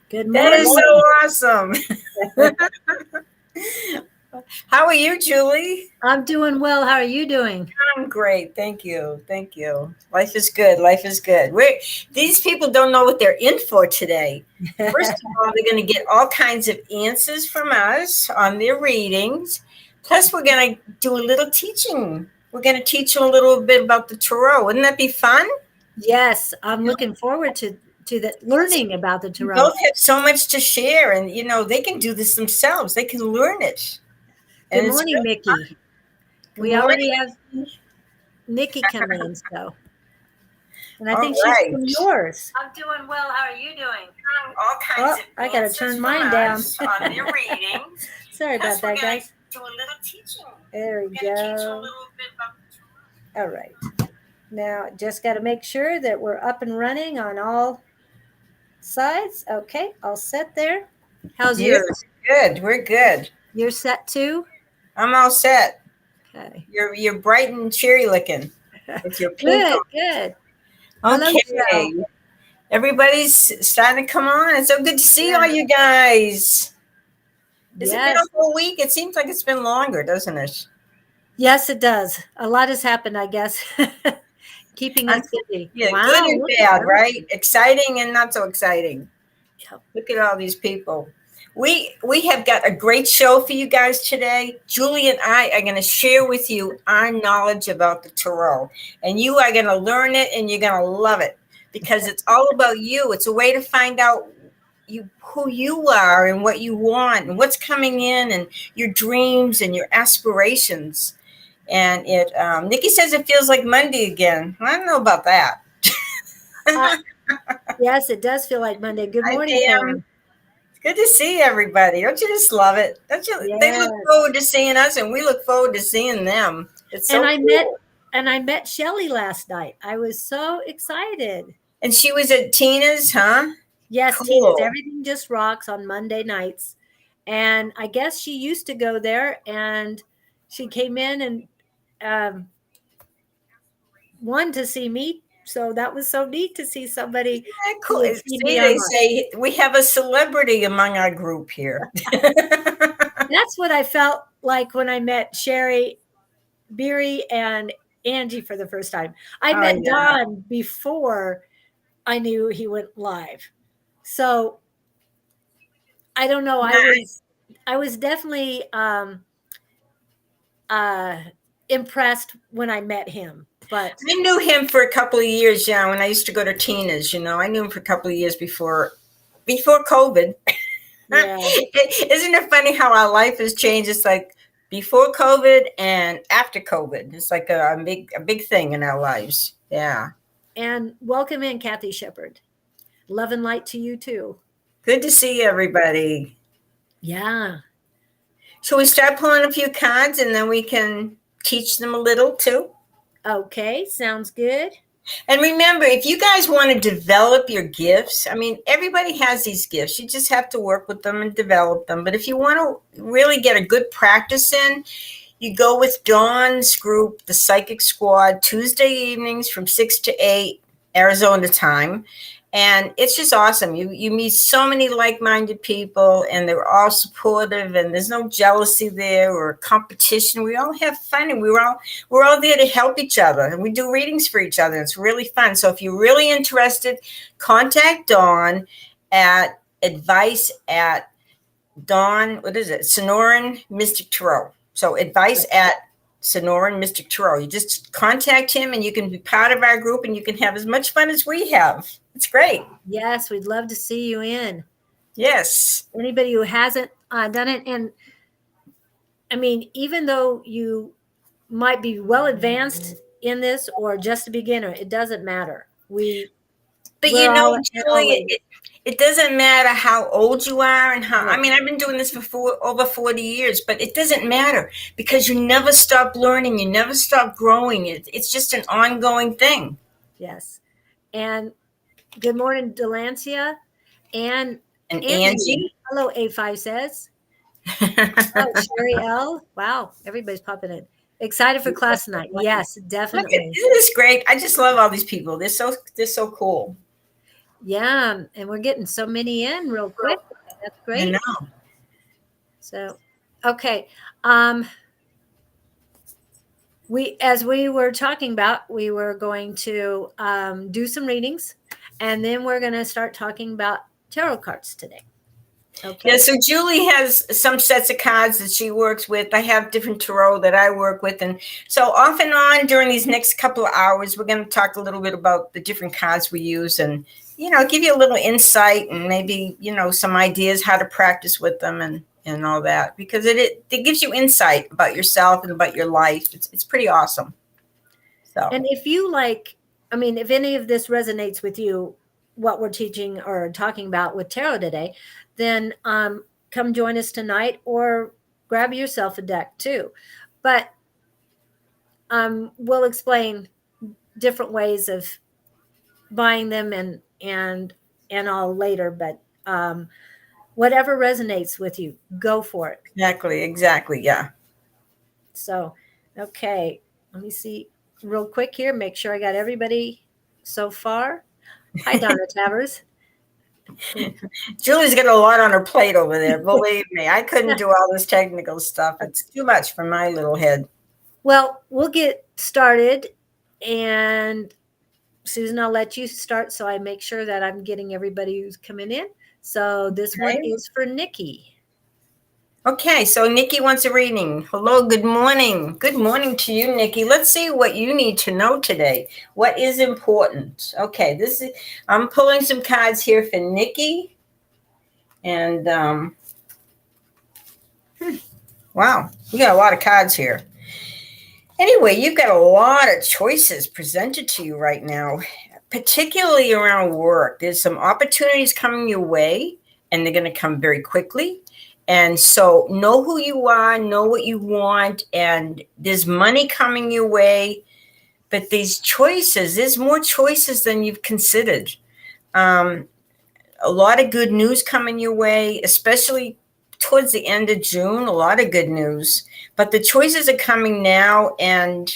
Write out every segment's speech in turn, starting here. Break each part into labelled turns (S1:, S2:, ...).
S1: Good
S2: That is so
S1: morning.
S2: awesome. How are you, Julie?
S1: I'm doing well. How are you doing?
S2: I'm great. Thank you. Thank you. Life is good. Life is good. These people don't know what they're in for today. First of all, they're going to get all kinds of answers from us on their readings. Plus, we're going to do a little teaching. We're going to teach them a little bit about the tarot. Wouldn't that be fun?
S1: Yes, I'm looking forward to the learning about the
S2: You
S1: tarot.
S2: both have so much to share, and they can do this themselves. They can learn it,
S1: Good
S2: and it's
S1: morning,
S2: really fun.
S1: Mickey.
S2: Good
S1: We already have
S2: morning.
S1: Nikki come in, so and I
S2: All
S1: think she's
S2: right.
S1: from yours. I'm doing well. How are you doing?
S2: All kinds
S1: Oh,
S2: of
S1: I gotta
S2: answers
S1: turn
S2: from
S1: mine down.
S2: us on their readings.
S1: Sorry
S2: Plus,
S1: about
S2: we're
S1: that,
S2: going
S1: guys.
S2: to do a little teaching.
S1: There we
S2: We're going to teach you a
S1: go.
S2: little bit about the
S1: All right. Now, just got to make sure that we're up and running on all sides. Okay, all set there. How's
S2: Yeah,
S1: yours?
S2: good. We're good.
S1: You're set too?
S2: I'm all set.
S1: Okay.
S2: You're bright and cheery looking with your pink
S1: Good, good.
S2: on.
S1: Hello, Joe.
S2: Okay. Everybody's starting to come on. It's so good to see all
S1: Yeah.
S2: you guys. Has it been a
S1: Yes.
S2: whole week? It seems like it's been longer, doesn't it?
S1: Yes, it does. A lot has happened, I guess. Keeping us busy.
S2: Yeah, good
S1: Wow,
S2: and
S1: look at
S2: bad, right?
S1: everything.
S2: Exciting and not so exciting.
S1: Yep.
S2: Look at all these people. We have got a great show for you guys today. Julie and I are going to share with you our knowledge about the tarot, and you are going to learn it, and you're going to love it because it's all about you. It's a way to find out who you are and what you want and what's coming in and your dreams and your aspirations. And Nikki says it feels like Monday again. I don't know about that.
S1: Uh, yes, it does feel like Monday. Good
S2: Hi,
S1: morning,
S2: Pam.
S1: Pam.
S2: It's good to see everybody. Don't you just love it? Don't you? They look
S1: Yes.
S2: forward to seeing us, and we look forward to seeing them. It's
S1: And
S2: so cool.
S1: I met Shelly last night. I was so excited.
S2: And she was at Tina's, huh?
S1: Yes, Tina's
S2: Cool.
S1: Everything Just Rocks on Monday nights. And I guess she used to go there and she came in and um, wanted to see me. So that was so neat to see somebody
S2: Yeah,
S1: who
S2: cool.
S1: would see
S2: See,
S1: me
S2: they
S1: online.
S2: say we have a celebrity among our group here.
S1: That's what I felt like when I met Sherry, Beery, and Angie for the first time. I
S2: Oh
S1: met
S2: yeah.
S1: Don before I knew he went live. So I don't know. I was definitely uh, impressed when I met him. But
S2: I knew him for a couple of years, yeah, when I used to go to Tina's, I knew him for a couple of years before COVID.
S1: yeah,
S2: Isn't it funny how our life has changed? It's like before COVID and after COVID. It's like a big thing in our lives. Yeah.
S1: and welcome in, Kathy Shepard. Love and light to you too.
S2: Good to see everybody.
S1: Yeah.
S2: Shall we start pulling a few cards and then we can teach them a little too?
S1: Okay, sounds good.
S2: And remember, if you guys want to develop your gifts, I mean, everybody has these gifts. You just have to work with them and develop them. But if you want to really get a good practice in, you go with Dawn's group, the Psychic Squad, Tuesday evenings from 6 to 8 Arizona time. And it's just awesome. You meet so many like-minded people, and they're all supportive, and there's no jealousy there or competition. We all have fun, and we're all there to help each other, and we do readings for each other. It's really fun. So if you're really interested, contact Dawn at advice at Dawn, what is it? Sonoran Mystic Tarot. So advice at Sonoran Mystic Tarot. You just contact him and you can be part of our group and you can have as much fun as we have. It's great.
S1: Yes, we'd love to see you in.
S2: Yes.
S1: Anybody who hasn't done it. And I mean, even though you might be well advanced in this or just a beginner, it doesn't matter.
S2: But
S1: We're all
S2: Julie, it doesn't matter how old you are and how, I
S1: right.
S2: mean, I've been doing this for over 40 years, but it doesn't matter because you never stop learning. You never stop growing. It's just an ongoing thing.
S1: Yes. And good morning, Delancia and
S2: And
S1: Angie.
S2: Angie.
S1: Hello, A5 says. Oh, Sherry L. Wow, everybody's popping in. Excited for class tonight. Yes,
S2: Look,
S1: definitely.
S2: isn't this great? I just love all these people. They're so cool.
S1: Yeah, and we're getting so many in real quick. That's
S2: I
S1: great.
S2: know.
S1: So, okay. Um, as we were talking about, we were going to do some readings, and then we're going to start talking about tarot cards today. Okay.
S2: Yeah, so Julie has some sets of cards that she works with. I have different tarot that I work with. And so off and on during these next couple of hours, we're going to talk a little bit about the different cards we use and, give you a little insight and maybe, some ideas how to practice with them and all that, because it gives you insight about yourself and about your life. It's pretty awesome. So.
S1: And if you like, I mean, if any of this resonates with you, what we're teaching or talking about with tarot today, then come join us tonight or grab yourself a deck too. But we'll explain different ways of buying them and all later. But whatever resonates with you, go for it.
S2: Exactly. Yeah.
S1: So, okay, let me see real quick here. Make sure I got everybody so far. Hi, Donna Tavers.
S2: Julie's got a lot on her plate over there. Believe me, I couldn't do all this technical stuff. It's too much for my little head.
S1: Well, we'll get started. And Susan, I'll let you start so I make sure that I'm getting everybody who's coming in. So this one is for Nikki.
S2: Okay, so Nikki wants a reading. Hello, good morning. Good morning to you, Nikki. Let's see what you need to know today. What is important? Okay, I'm pulling some cards here for Nikki. And wow, you got a lot of cards here. Anyway, you've got a lot of choices presented to you right now, particularly around work. There's some opportunities coming your way, and they're going to come very quickly. And so know who you are, know what you want, and there's money coming your way. But these choices, there's more choices than you've considered. A lot of good news coming your way, especially towards the end of June, a lot of good news. But the choices are coming now, and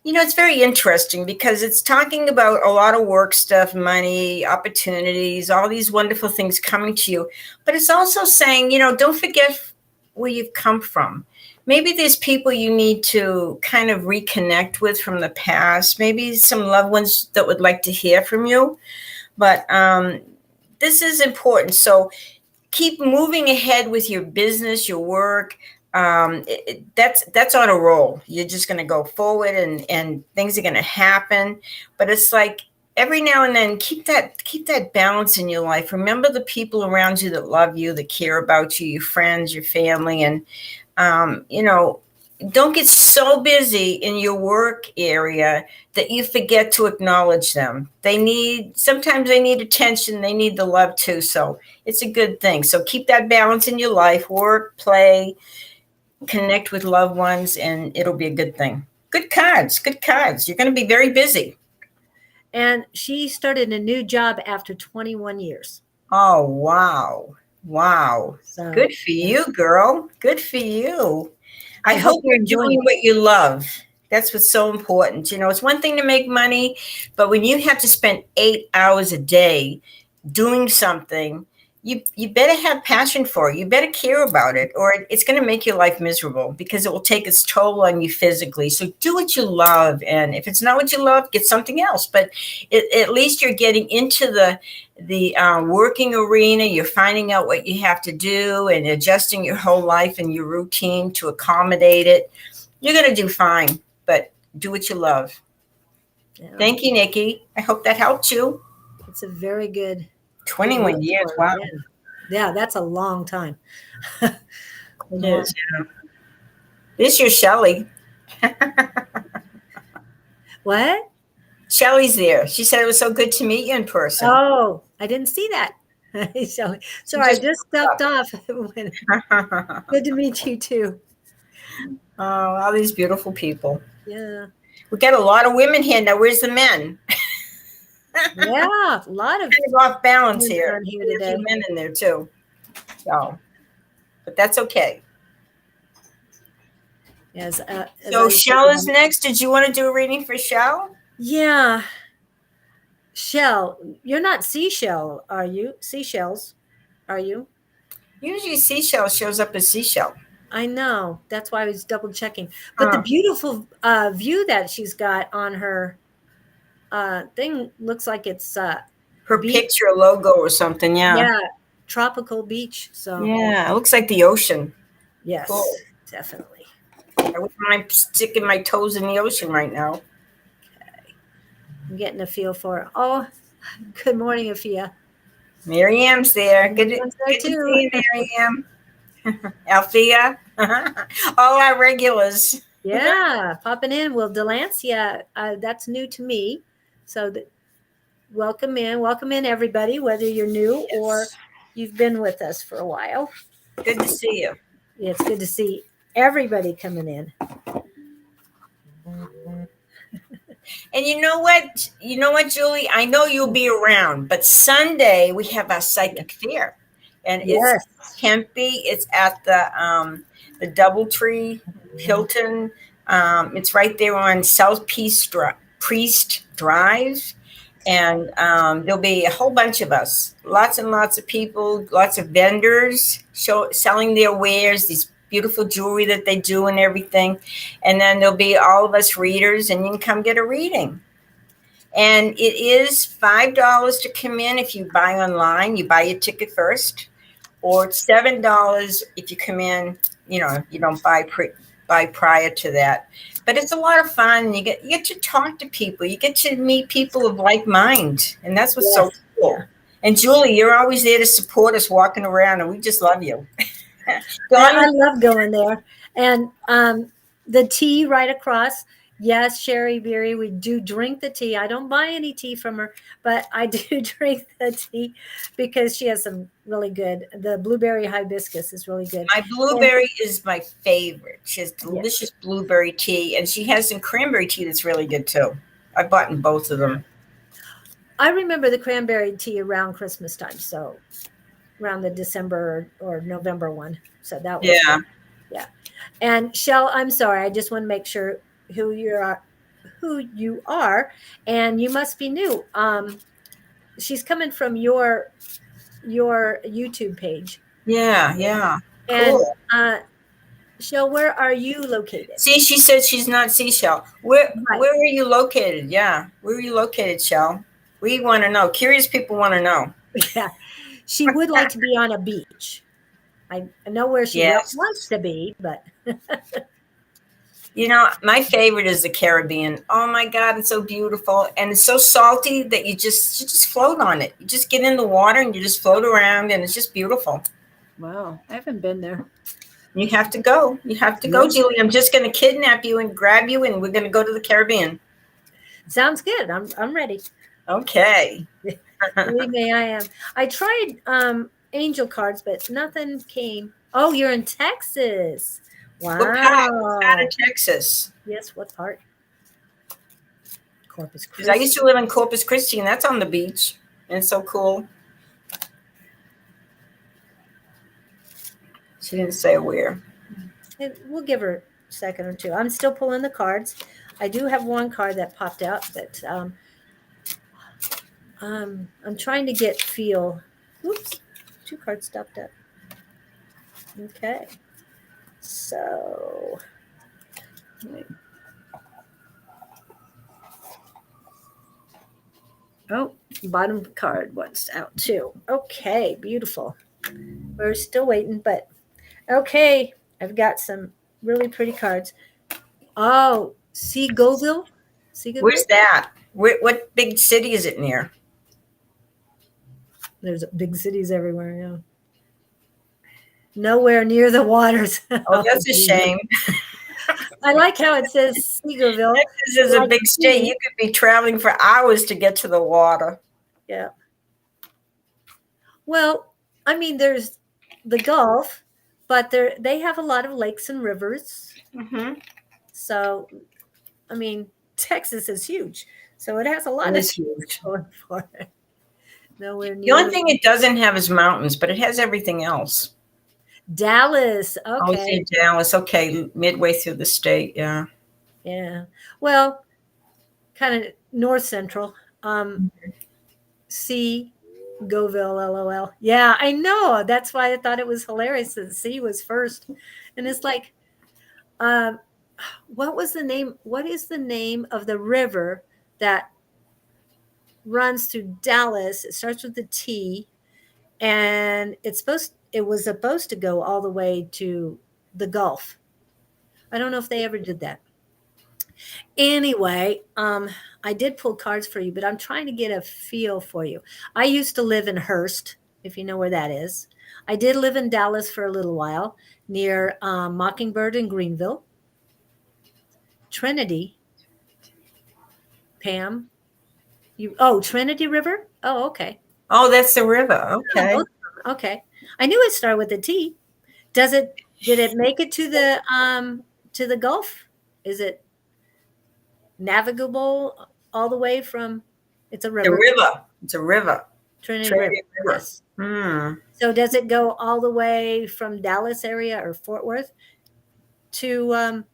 S2: it's very interesting because it's talking about a lot of work stuff, money, opportunities, all these wonderful things coming to you. But it's also saying, don't forget where you've come from. Maybe there's people you need to kind of reconnect with from the past, maybe some loved ones that would like to hear from you. But this is important. So keep moving ahead with your business, your work. That's on a roll. You're just going to go forward and things are going to happen. But it's like every now and then keep that balance in your life. Remember the people around you that love you, that care about you, your friends, your family. And, don't get so busy in your work area that you forget to acknowledge them. Sometimes they need attention. They need the love too. So it's a good thing. So keep that balance in your life, work, play, connect with loved ones, and it'll be a good thing. Good cards. You're going to be very busy.
S1: And she started a new job after 21 years.
S2: Oh, wow. So, good for you, girl. Good for you. I hope you're doing what you love. That's what's so important. It's one thing to make money, but when you have to spend 8 hours a day doing something, you better have passion for it. You better care about it, or it's going to make your life miserable because it will take its toll on you physically. So do what you love. And if it's not what you love, get something else. But at least you're getting into the working arena. You're finding out what you have to do and adjusting your whole life and your routine to accommodate it. You're going to do fine, but do what you love. Yeah. Thank you, Nikki. I hope that helped you.
S1: It's a very good
S2: 21 years. Wow.
S1: Yeah, that's a long time.
S2: It is, yeah. This is your Shelly.
S1: What?
S2: Shelly's there. She said it was so good to meet you in person.
S1: Oh, I didn't see that. Shelly. So I just stepped off. Good to meet you too.
S2: Oh, all these beautiful people.
S1: Yeah.
S2: We got a lot of women here. Now, where's the men?
S1: Yeah, a lot of
S2: kind of off balance here.
S1: Today.
S2: There's a few men in there too. So, but that's okay.
S1: Yes.
S2: So Shell is next. Did you want to do a reading for Shell?
S1: Yeah. Shell, you're not seashell, are you? Seashells, are you?
S2: Usually seashell shows up as seashell.
S1: I know. That's why I was double checking. But the
S2: Huh.
S1: beautiful view that she's got on her thing looks like it's
S2: Her
S1: beach.
S2: picture logo or something. Yeah.
S1: Yeah, tropical beach. So
S2: Yeah. It looks like the ocean.
S1: yes,
S2: Cool.
S1: definitely.
S2: I wouldn't mind sticking my toes in the ocean right now.
S1: Okay, I'm getting a feel for it. Oh, good morning, Afia.
S2: Mary Ann's there.
S1: Everyone's there
S2: Good to
S1: too.
S2: see you, Mary Ann. Althea. All our regulars.
S1: Yeah, popping in. Well, Delancia, that's new to me. So welcome in, everybody, whether you're new or
S2: Yes.
S1: you've been with us for a while.
S2: Good to see you.
S1: It's good to see everybody coming in.
S2: And you know what? You know what, Julie? I know you'll be around, but Sunday we have our psychic fair, and it's
S1: Yes.
S2: Tempe. It's at the DoubleTree Hilton. It's right there on South Priest Drive, and there'll be a whole bunch of us, lots and lots of people, lots of vendors selling their wares, these beautiful jewelry that they do and everything. And then there'll be all of us readers, and you can come get a reading. And it is $5 to come in if you buy online. You buy your ticket first, or it's $7 if you come in. You don't buy prior to that. But it's a lot of fun. You get to talk to people. You get to meet people of like mind, and that's what's so
S1: Yes.
S2: cool.
S1: Yeah.
S2: And Julie, you're always there to support us walking around, and we just love you.
S1: I love going there. And the tea right across. Yes, Sherry Beery, we do drink the tea. I don't buy any tea from her, but I do drink the tea because she has some really good. The blueberry hibiscus is really good.
S2: My
S1: And
S2: blueberry is my favorite. She has
S1: yeah,
S2: delicious blueberry tea, and she has some cranberry tea that's really good too. I bought in both of them.
S1: I remember the cranberry tea around Christmas time. So around the December or November one. So that was
S2: Yeah.
S1: good. Yeah. And Shell, I'm sorry, I just want to make sure who you are, and you must be new. She's coming from your YouTube page,
S2: Yeah, yeah.
S1: and
S2: Cool.
S1: Shell, where are you located?
S2: See, she said she's not seashell. Where
S1: Right.
S2: where are you located? Yeah. Where are you located, Shell? We want to know. Curious people want to know.
S1: Yeah, she would like to be on a beach. I know where she wants
S2: Yes.
S1: to be, but
S2: My favorite is the Caribbean. Oh my God, it's so beautiful. And it's so salty that you just float on it. You just get in the water and you just float around, and it's just beautiful.
S1: wow, I haven't been there.
S2: You have to go. You have to go,
S1: Yeah.
S2: Julie. I'm just going to kidnap you and grab you, and we're going to go to the Caribbean.
S1: Sounds good. I'm ready.
S2: Okay.
S1: Believe me, I am. I tried angel cards, but nothing came. Oh, you're in Texas.
S2: What part? What part
S1: Wow.
S2: of Texas?
S1: Yes, what part? Corpus
S2: Because I used
S1: Christi.
S2: to live in Corpus Christi, and that's on the beach. And it's so cool. She didn't say where.
S1: We'll give her a second or two. I'm still pulling the cards. I do have one card that popped out, but I'm trying to get feel. Oops, two cards stopped up. Okay, so oh, bottom card wants out too. Okay, beautiful. We're still waiting, but okay. I've got some really pretty cards. Oh, Seagoville.
S2: Where's
S1: Seagoville.
S2: that? What big city is it near?
S1: There's big cities everywhere. Yeah. Nowhere near the waters.
S2: Oh, that's a shame.
S1: I like how it says Seagoville.
S2: Texas is a
S1: Like
S2: big state. You could be traveling for hours to get to the water.
S1: yeah. Well, I mean, there's the Gulf, but they have a lot of lakes and rivers.
S2: Mm-hmm.
S1: So, I mean, Texas is huge, so it has a lot
S2: It
S1: of
S2: is huge.
S1: going for it. Nowhere
S2: The only
S1: near
S2: thing it doesn't have is mountains, but it has everything else.
S1: Dallas.
S2: Oh, it's
S1: Okay,
S2: in Dallas. Okay, midway through the state. Yeah.
S1: yeah. Well, kind of north central. C, Goville, LOL. Yeah, I know. That's why I thought it was hilarious that C was first. And it's like, um, what was the name? What is the name of the river that runs through Dallas? It starts with a T, and it was supposed to go all the way to the Gulf. I don't know if they ever did that. Anyway, I did pull cards for you, but I'm trying to get a feel for you. I used to live in Hearst, if you know where that is. I did live in Dallas for a little while, near Mockingbird and Greenville. Trinity, Pam. Trinity River? Oh, okay.
S2: Oh, that's the river.
S1: Yeah,
S2: Okay.
S1: both of them. Okay. I knew it started with a T. Did it make it to the Gulf? Is it navigable all the way from it's a
S2: The
S1: river,
S2: river. It's a river.
S1: Trinity River.
S2: Trinity River.
S1: Yes.
S2: Hmm.
S1: So does it go all the way from Dallas area or Fort Worth to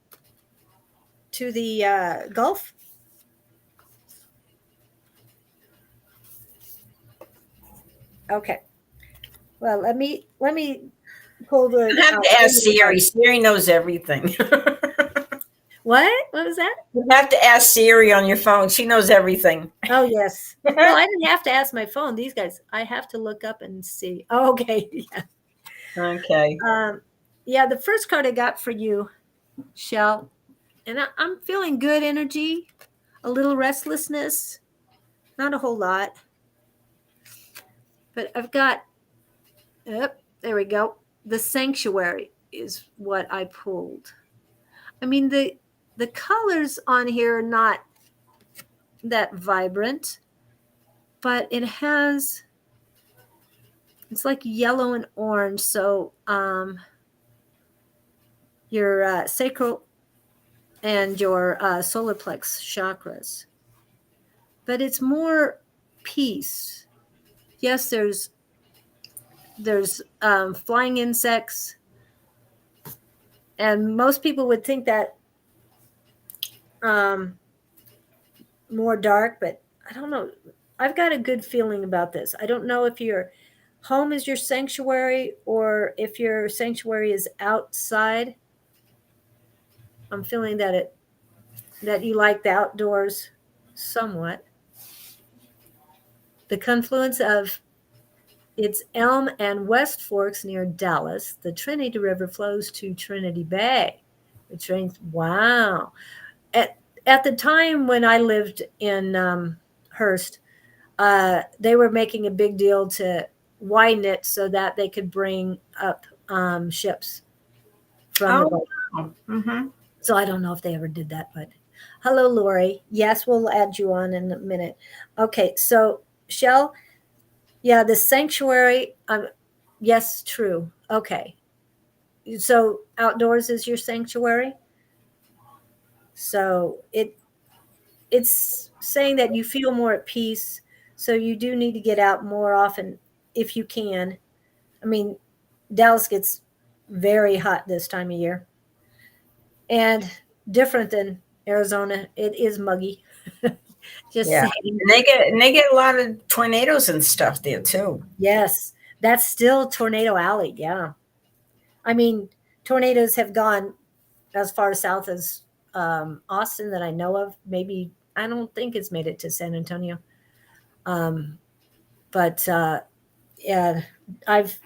S1: the Gulf? Okay. Well, let me pull the
S2: You have to ask Siri. Siri knows everything.
S1: What? What was that?
S2: You have to ask Siri on your phone. She knows everything.
S1: Oh, yes. Well, I didn't have to ask my phone. These guys, I have to look up and see. Oh, okay. Yeah.
S2: Okay.
S1: Yeah, the first card I got for you, Shell, and I'm feeling good energy, a little restlessness, not a whole lot. But I've got, yep, there we go. The Sanctuary is what I pulled. I mean, the colors on here are not that vibrant, but it's like yellow and orange. So your sacral and your solar plex chakras. But it's more peace. Yes, there's flying insects, and most people would think that more dark, but I don't know. I've got a good feeling about this. I don't know if your home is your sanctuary or if your sanctuary is outside. I'm feeling that you like the outdoors somewhat. The confluence of its Elm and West Forks near Dallas, the Trinity River flows to Trinity Bay. Wow. At the time when I lived in Hearst, they were making a big deal to widen it so that they could bring up ships from the
S2: Oh,
S1: Gulf.
S2: wow. Mm-hmm.
S1: So I don't know if they ever did that, but hello, Lori. Yes, we'll add you on in a minute. Okay, so Shell, yeah, the sanctuary. Yes, true. Okay, so outdoors is your sanctuary. So it's saying that you feel more at peace. So you do need to get out more often if you can. I mean, Dallas gets very hot this time of year, and different than Arizona. It is muggy. Just
S2: Yeah.
S1: saying.
S2: And they get a lot of tornadoes and stuff there too.
S1: Yes, that's still Tornado Alley. Yeah. I mean, tornadoes have gone as far south as Austin that I know of. Maybe, I don't think it's made it to San Antonio. Um, but yeah, I've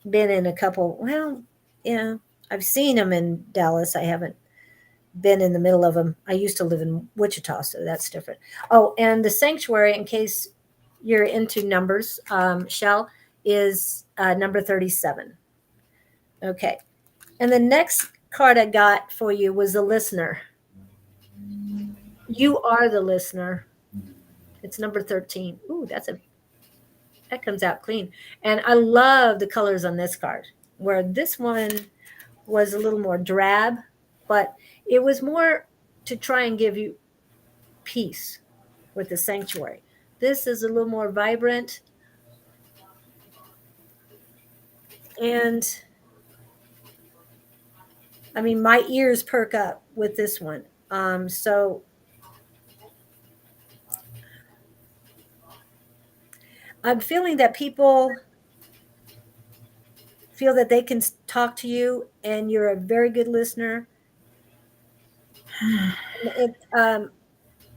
S1: been in a couple. Well, yeah, I've seen them in Dallas. I haven't been in the middle of them. I used to live in Wichita, so that's different. Oh, and the sanctuary, in case you're into numbers, Shell, is number 37. Okay. And the next card I got for you was the listener. You are the listener. It's number 13. Ooh, that comes out clean. And I love the colors on this card, where this one was a little more drab, but it was more to try and give you peace with the sanctuary. This is a little more vibrant. And I mean, my ears perk up with this one. So I'm feeling that people feel that they can talk to you and you're a very good listener. It,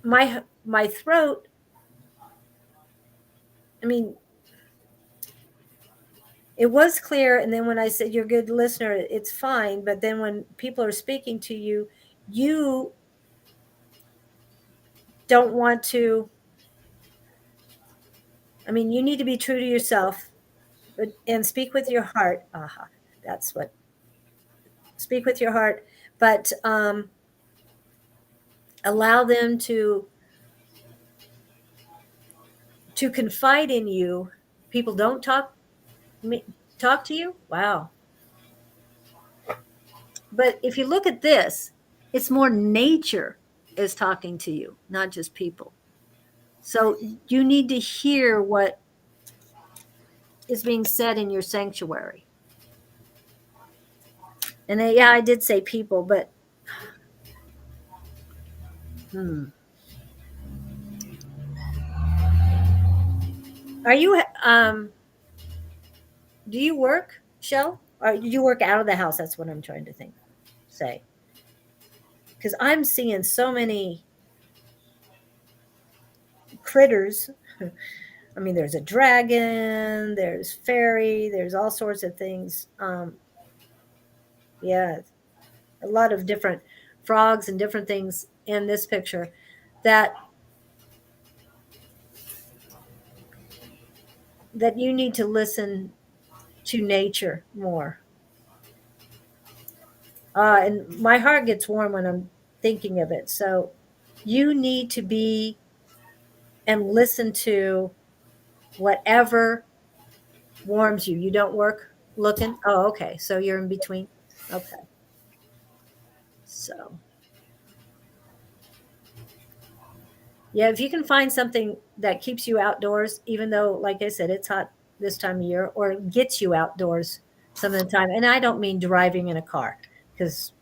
S1: my throat, I mean, it was clear, and then when I said you're a good listener, it's fine, but then when people are speaking to you, you don't want to, I mean, you need to be true to yourself, but and speak with your heart. Aha, that's what, speak with your heart, but allow them to confide in you. People don't talk to you. Wow. But if you look at this, it's more nature is talking to you, not just people. So you need to hear what is being said in your sanctuary. And yeah, I did say people, but are you do you work, Shell? Or do you work out of the house? That's what I'm trying to say. Because I'm seeing so many critters. I mean, there's a dragon, there's fairy, there's all sorts of things. Yeah, a lot of different frogs and different things in this picture that you need to listen to nature more. And my heart gets warm when I'm thinking of it. So you need to be and listen to whatever warms you. You don't work looking? Oh, okay. So you're in between? Okay. So, yeah, if you can find something that keeps you outdoors, even though, like I said, it's hot this time of year, or gets you outdoors some of the time. And I don't mean driving in a car, because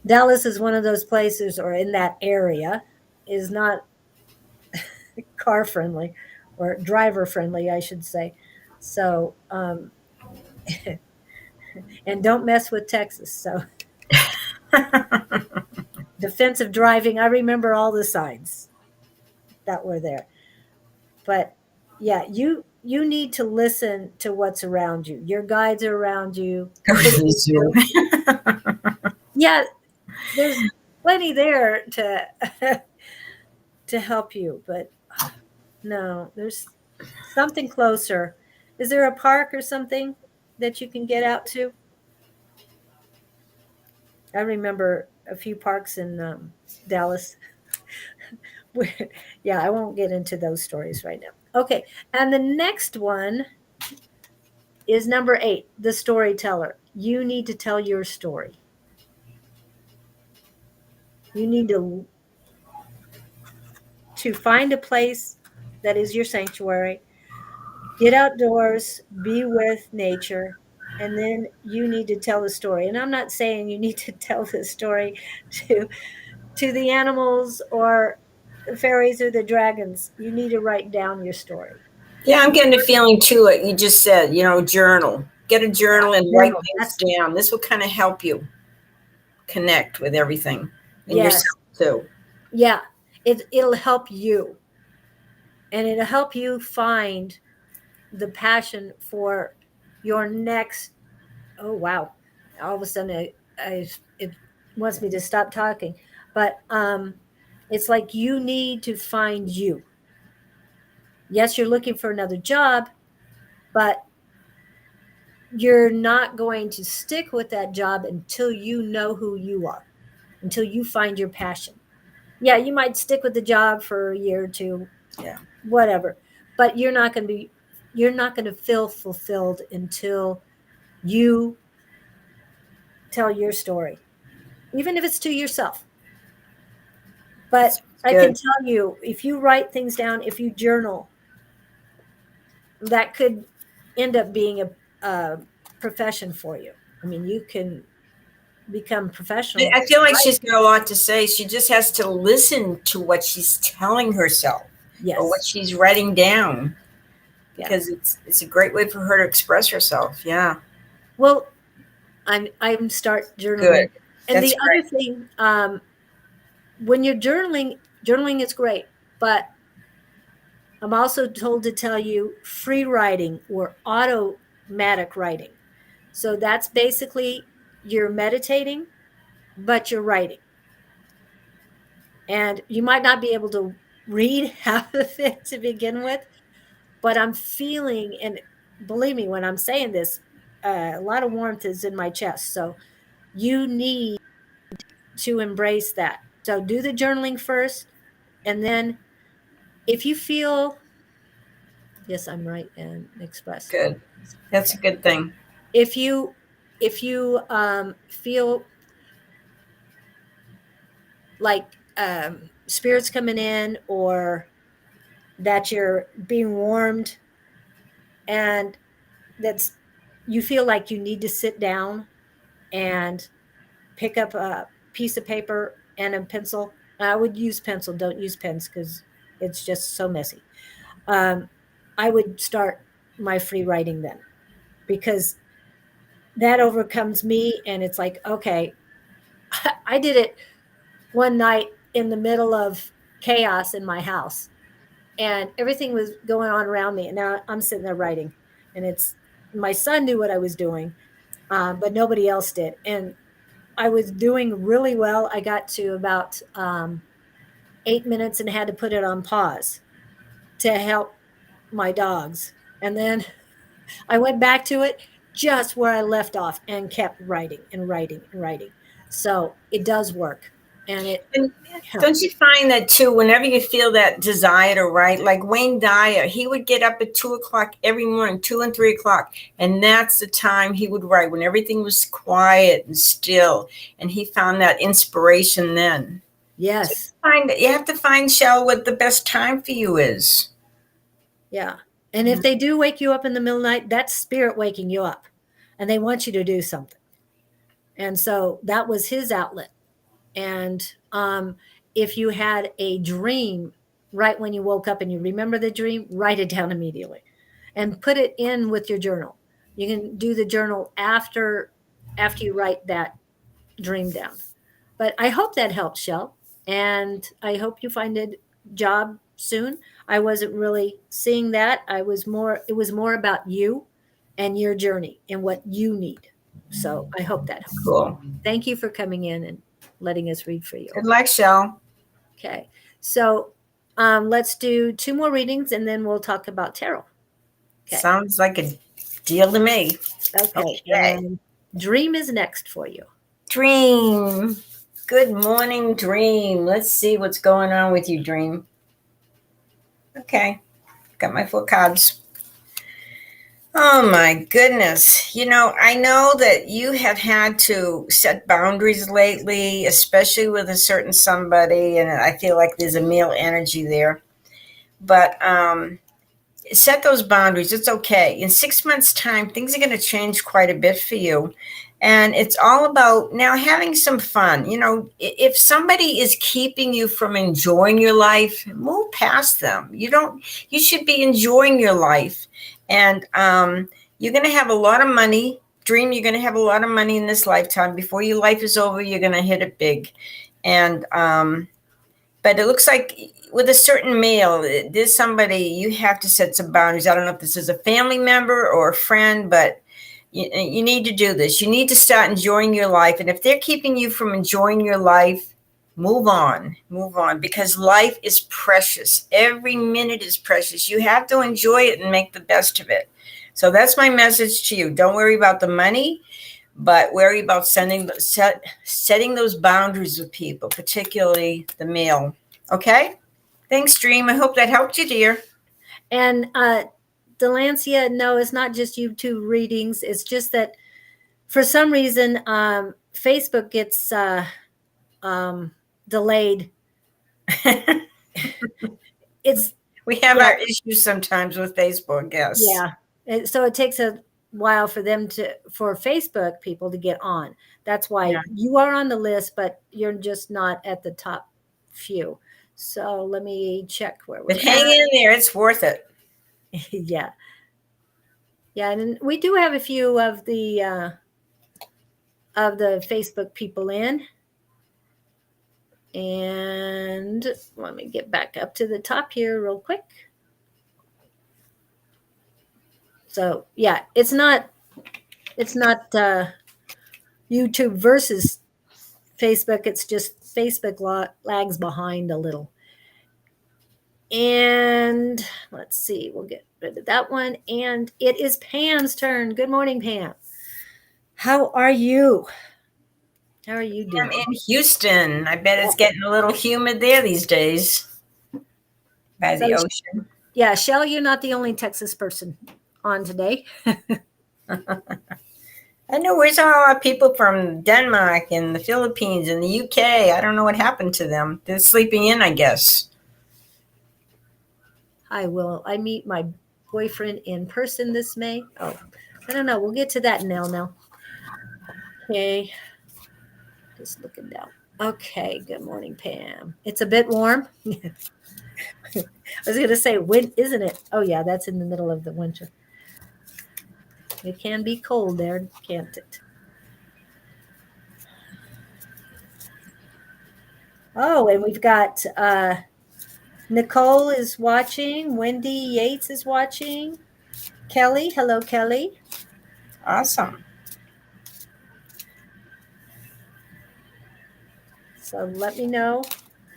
S1: Dallas is one of those places, or in that area, is not car friendly or driver friendly, I should say. So, and don't mess with Texas. So, defensive driving, I remember all the signs that were there. But yeah, you need to listen to what's around you. Your guides are around you.
S2: I
S1: Could
S2: really
S1: be
S2: do.
S1: you. Yeah, there's plenty there to to help you, but no, there's something closer. Is there a park or something that you can get out to? I remember a few parks in Dallas. Yeah, I won't get into those stories right now. Okay, and the next one is number 8, the storyteller. You need to tell your story. You need to find a place that is your sanctuary, get outdoors, be with nature, and then you need to tell the story. And I'm not saying you need to tell the story to to the animals or the fairies or the dragons. You need to write down your story.
S2: Yeah, I'm getting a feeling too. Like you just said, journal. Get a journal and write
S1: Journal.
S2: things
S1: That's
S2: down. This will kind of help you connect with everything and
S1: yes.
S2: yourself too.
S1: Yeah. It'll help you. And it'll help you find the passion for your next. Oh wow, all of a sudden it wants me to stop talking, but it's like you need to find you. Yes, you're looking for another job, but you're not going to stick with that job until you know who you are, until you find your passion. Yeah, you might stick with the job for a year or two,
S2: Yeah.
S1: whatever, but you're not going to feel fulfilled until you tell your story, even if it's to yourself. But
S2: It's
S1: I can
S2: good.
S1: tell you, if you write things down, if you journal, that could end up being a profession for you. I mean, you can become professional.
S2: I feel like
S1: Right.
S2: she's got a lot to say. She just has to listen to what she's telling herself or what
S1: Yes.
S2: she's writing down.
S1: Yeah.
S2: because it's a great way for her to express herself. Yeah.
S1: Well, I'm start
S2: Good.
S1: journaling. And
S2: That's
S1: the other
S2: great.
S1: thing, when you're journaling is great, but I'm also told to tell you free writing or automatic writing. So that's basically you're meditating, but you're writing. And you might not be able to read half of it to begin with, but I'm feeling, and believe me, when I'm saying this, a lot of warmth is in my chest. So you need to embrace that. So do the journaling first. And then if you feel, yes, I'm right, and express.
S2: Good. That's a
S1: Okay.
S2: good thing.
S1: If you, feel like spirits coming in, or that you're being warmed, and that's, you feel like you need to sit down and pick up a piece of paper and a pencil. I would use pencil, don't use pens because it's just so messy. um, I would start my free writing then, because that overcomes me. And it's like, okay, I did it one night in the middle of chaos in my house, and everything was going on around me. And now I'm sitting there writing, and it's, my son knew what I was doing, but nobody else did. And I was doing really well. I got to about 8 minutes and had to put it on pause to help my dogs. And then I went back to it just where I left off and kept writing and writing and writing. So it does work, and it
S2: And don't
S1: helps.
S2: you find that too? Whenever you feel that desire to write, like Wayne Dyer, he would get up at 2 o'clock every morning, 2 and 3 o'clock, and that's the time he would write when everything was quiet and still, and he found that inspiration then. So
S1: Yes.
S2: you have to find, Shell, what the best time for you is.
S1: Yeah. And if they do wake you up in the middle of the night, that's spirit waking you up, and they want you to do something. And so that was his outlet. And if you had a dream right when you woke up and you remember the dream, write it down immediately and put it in with your journal. You can do the journal after you write that dream down. But I hope that helps, Shell. And I hope you find a job soon. I wasn't really seeing that. It was more about you and your journey and what you need. So I hope that helps.
S2: Cool.
S1: Thank you for coming in and letting us read for you.
S2: Good luck, Shell.
S1: Okay. So let's do two more readings and then we'll talk about tarot. Okay.
S2: Sounds like a deal to me.
S1: Okay.
S2: Okay.
S1: And dream is next for you.
S2: Dream. Good morning, Dream. Let's see what's going on with you, Dream. Okay. Got my 4 cards. Oh my goodness. I know that you have had to set boundaries lately, especially with a certain somebody, and I feel like there's a male energy there. But set those boundaries. It's okay. In 6 months' time, things are going to change quite a bit for you. And it's all about now having some fun. If somebody is keeping you from enjoying your life, move past them. You should be enjoying your life. And you're going to have a lot of money. Dream, you're going to have a lot of money in this lifetime. Before your life is over, you're going to hit it big. And but it looks like with a certain male, there's somebody you have to set some boundaries. I don't know if this is a family member or a friend, but you need to do this. You need to start enjoying your life. And if they're keeping you from enjoying your life, move on, because life is precious. Every minute is precious. You have to enjoy it and make the best of it. So that's my message to you. Don't worry about the money, but worry about setting those boundaries with people, particularly the male. Okay? Thanks, Dream. I hope that helped you, dear.
S1: And Delancia, no, it's not just YouTube readings. It's just that for some reason, Facebook gets delayed. It's
S2: We have our issues sometimes with Facebook, yes.
S1: yeah. So it takes a while for Facebook people to get on. That's why you are on the list, but you're just not at the top few. So let me check where we're
S2: But hang in there. It's worth it.
S1: Yeah. Yeah, and we do have a few of the Facebook people in. And let me get back up to the top here real quick. So yeah, it's not YouTube versus Facebook. It's just Facebook lags behind a little. And let's see, we'll get rid of that one. And it is Pam's turn. Good morning, Pam. How are you? How are you
S2: I'm
S1: doing?
S2: in Houston. I bet it's getting a little humid there these days by the
S1: So,
S2: ocean.
S1: yeah, Shell, you're not the only Texas person on today.
S2: I know where's all our people from Denmark and the Philippines and the UK. I don't know what happened to them. They're sleeping in, I guess.
S1: I meet my boyfriend in person this May. Oh, I don't know. We'll get to that now. Okay. Just looking down. Okay. Good morning, Pam. It's a bit warm. I was going to say, when isn't it? Oh, yeah, that's in the middle of the winter. It can be cold there, can't it? Oh, and we've got Nicole is watching. Wendy Yates is watching. Kelly. Hello, Kelly.
S2: Awesome.
S1: So let me know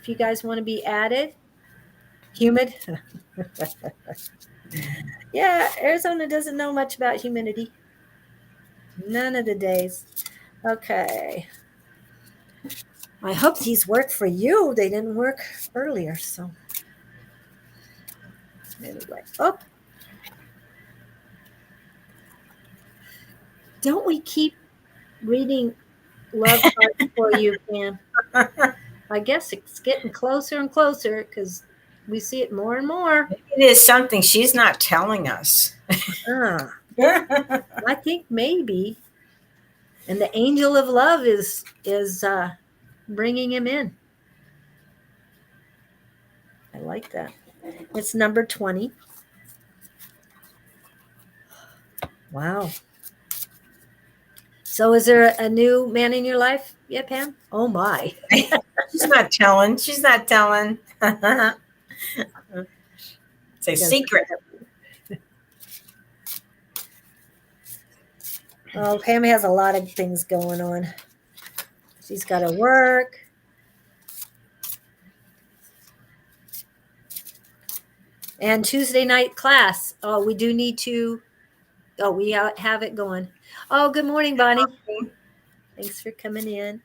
S1: if you guys want to be added. Humid. Yeah, Arizona doesn't know much about humidity. None of the days. Okay. I hope these work for you. They didn't work earlier, so anyway. Oh. Don't we keep reading love cards for you, Pam? I guess it's getting closer and closer because we see it more and more.
S2: It is something she's not telling us.
S1: I think maybe, and the angel of love is bringing him in. I like that. It's number 20. Wow. So, is there a new man in your life yet, Pam? Oh my!
S2: She's not telling. She's not telling. It's a secret.
S1: Oh, Pam has a lot of things going on. She's got to work. And Tuesday night class. Oh, we do need to. Oh, we have it going. Oh, good morning, Bonnie. Thanks for coming in.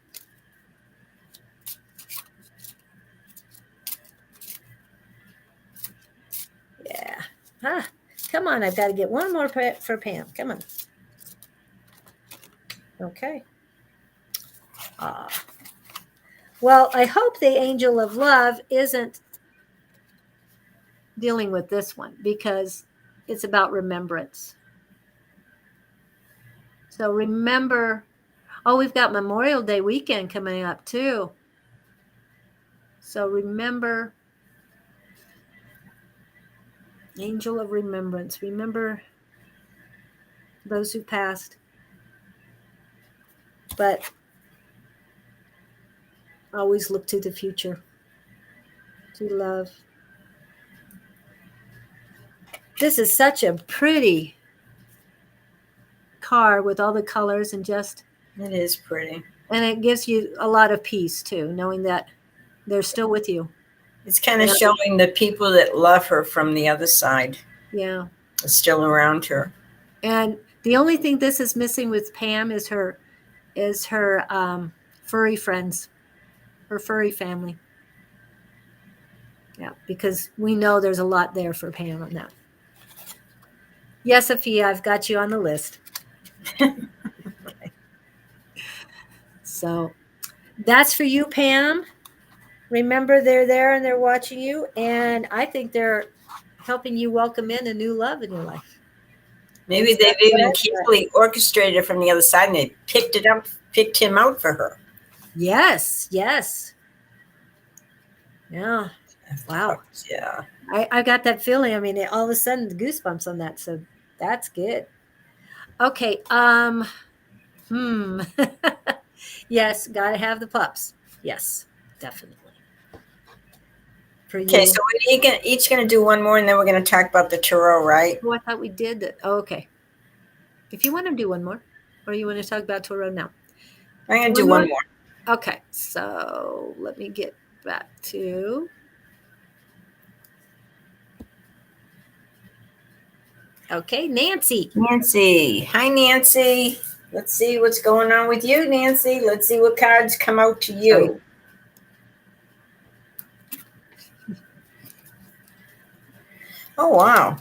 S1: Yeah. Ah, come on. I've got to get one more for Pam. Come on. Okay. Well, I hope the angel of love isn't dealing with this one because it's about remembrance. So remember, oh, we've got Memorial Day weekend coming up too. So remember, angel of remembrance. Remember those who passed. But always look to the future, to love. This is such a pretty card with all the colors and just.
S2: It is pretty.
S1: And it gives you a lot of peace too, knowing that they're still with you.
S2: It's kind of showing the people that love her from the other side.
S1: Yeah.
S2: Are still around her.
S1: And the only thing this is missing with Pam is her furry friends, her furry family. Yeah, because we know there's a lot there for Pam on that. Yes, Sophia, I've got you on the list. Okay. So that's for you, Pam. Remember, they're there and they're watching you, and I think they're helping you welcome in a new love in your life.
S2: Maybe they've even carefully orchestrated from the other side, and they picked him out for her.
S1: Yes. Yeah. Wow.
S2: Yeah.
S1: I got that feeling. I mean, all of a sudden, goosebumps on that. So that's good. Okay. Hmm. Yes, gotta have the pups. Yes, definitely. For
S2: Okay, so
S1: you.
S2: we're each going to do one more, and then we're going to talk about the tarot, right?
S1: Oh, I thought we did that. Oh, okay. If you want to do one more, or you want to talk about Toro now.
S2: I'm going to do
S1: One
S2: one
S1: more?
S2: more.
S1: Okay. So let me get back to. Okay, Nancy.
S2: Nancy. Hi, Nancy. Let's see what's going on with you, Nancy. Let's see what cards come out to
S1: Sorry.
S2: you. Oh, wow.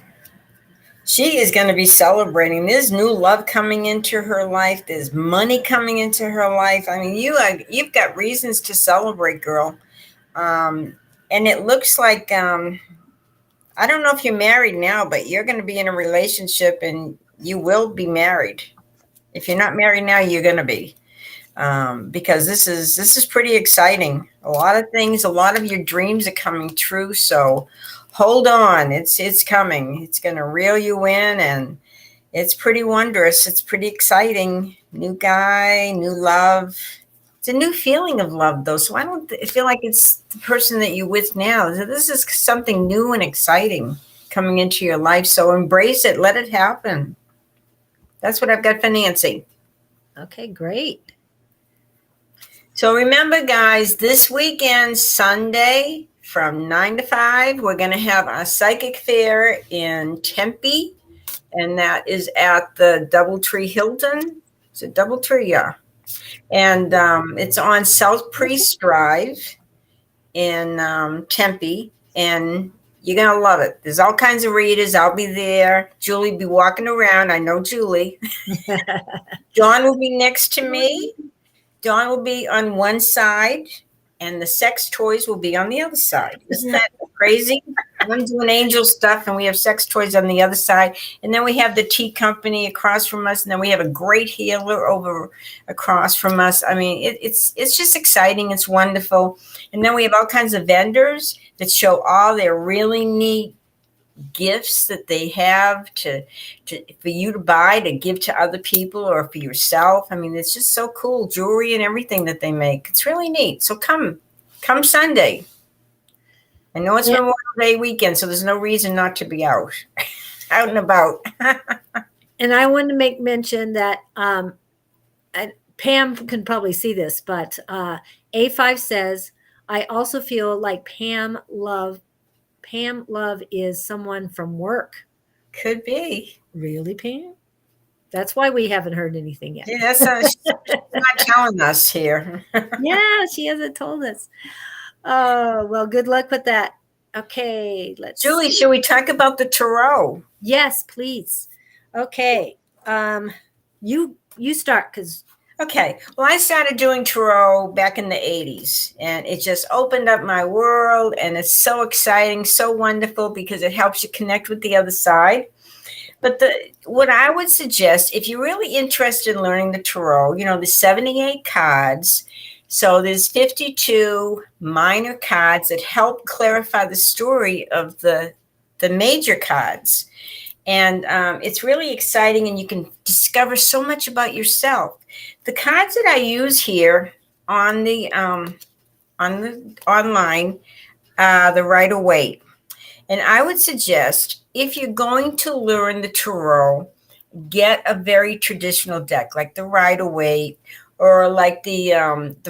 S2: She is going to be celebrating. There's new love coming into her life. There's money coming into her life. I mean, you've got reasons to celebrate, girl. Um, and it looks like I don't know if you're married now, but you're going to be in a relationship, and you will be married. If you're not married now, you're going to be. Because this is pretty exciting. A lot of things, a lot of your dreams are coming true. So hold on, it's coming. It's going to reel you in, and it's pretty wondrous. It's pretty exciting. New guy, new love. It's a new feeling of love, though. So I don't feel like it's the person that you're with now. This is something new and exciting coming into your life. So embrace it. Let it happen. That's what I've got for Nancy.
S1: Okay, great.
S2: So remember, guys, this weekend, Sunday, from 9 to 5, we're going to have a psychic fair in Tempe, and that is at the Doubletree Hilton. Is it Doubletree? Yeah. And it's on South Priest Drive in Tempe, and you're going to love it. There's all kinds of readers. I'll be there. Julie will be walking around. I know Julie. Dawn will be next to me. Dawn will be on one side, and the sex toys will be on the other side. Isn't that crazy? I'm doing angel stuff, and we have sex toys on the other side. And then we have the tea company across from us, and then we have a great healer over across from us. I mean, it's just exciting. It's wonderful. And then we have all kinds of vendors that show all their really neat gifts that they have to for you to buy to give to other people or for yourself. I mean, it's just so cool. Jewelry and everything that they make. It's really neat. So come Sunday. I know it's
S1: Yeah.
S2: Memorial Day weekend, so there's no reason not to be out out and about.
S1: And I wanted to make mention that and Pam can probably see this, but A5 says, I also feel like Pam Love is someone from work.
S2: Could be.
S1: Really, Pam? That's why we haven't heard anything yet.
S2: Yeah, that's not telling us here.
S1: Yeah, she hasn't told us. Oh, well, good luck with that. Okay, let's
S2: Julie, should we talk about the tarot?
S1: Yes, please. Okay. You start because
S2: Okay. Well, I started doing tarot back in the 80s, and it just opened up my world, and it's so exciting, so wonderful because it helps you connect with the other side. But what I would suggest, if you're really interested in learning the tarot, there's 78 cards. So there's 52 minor cards that help clarify the story of the major cards. And it's really exciting, and you can discover so much about yourself. The cards that I use here on the online, the Riot. And I would suggest, if you're going to learn the tarot, get a very traditional deck like the Riot or like the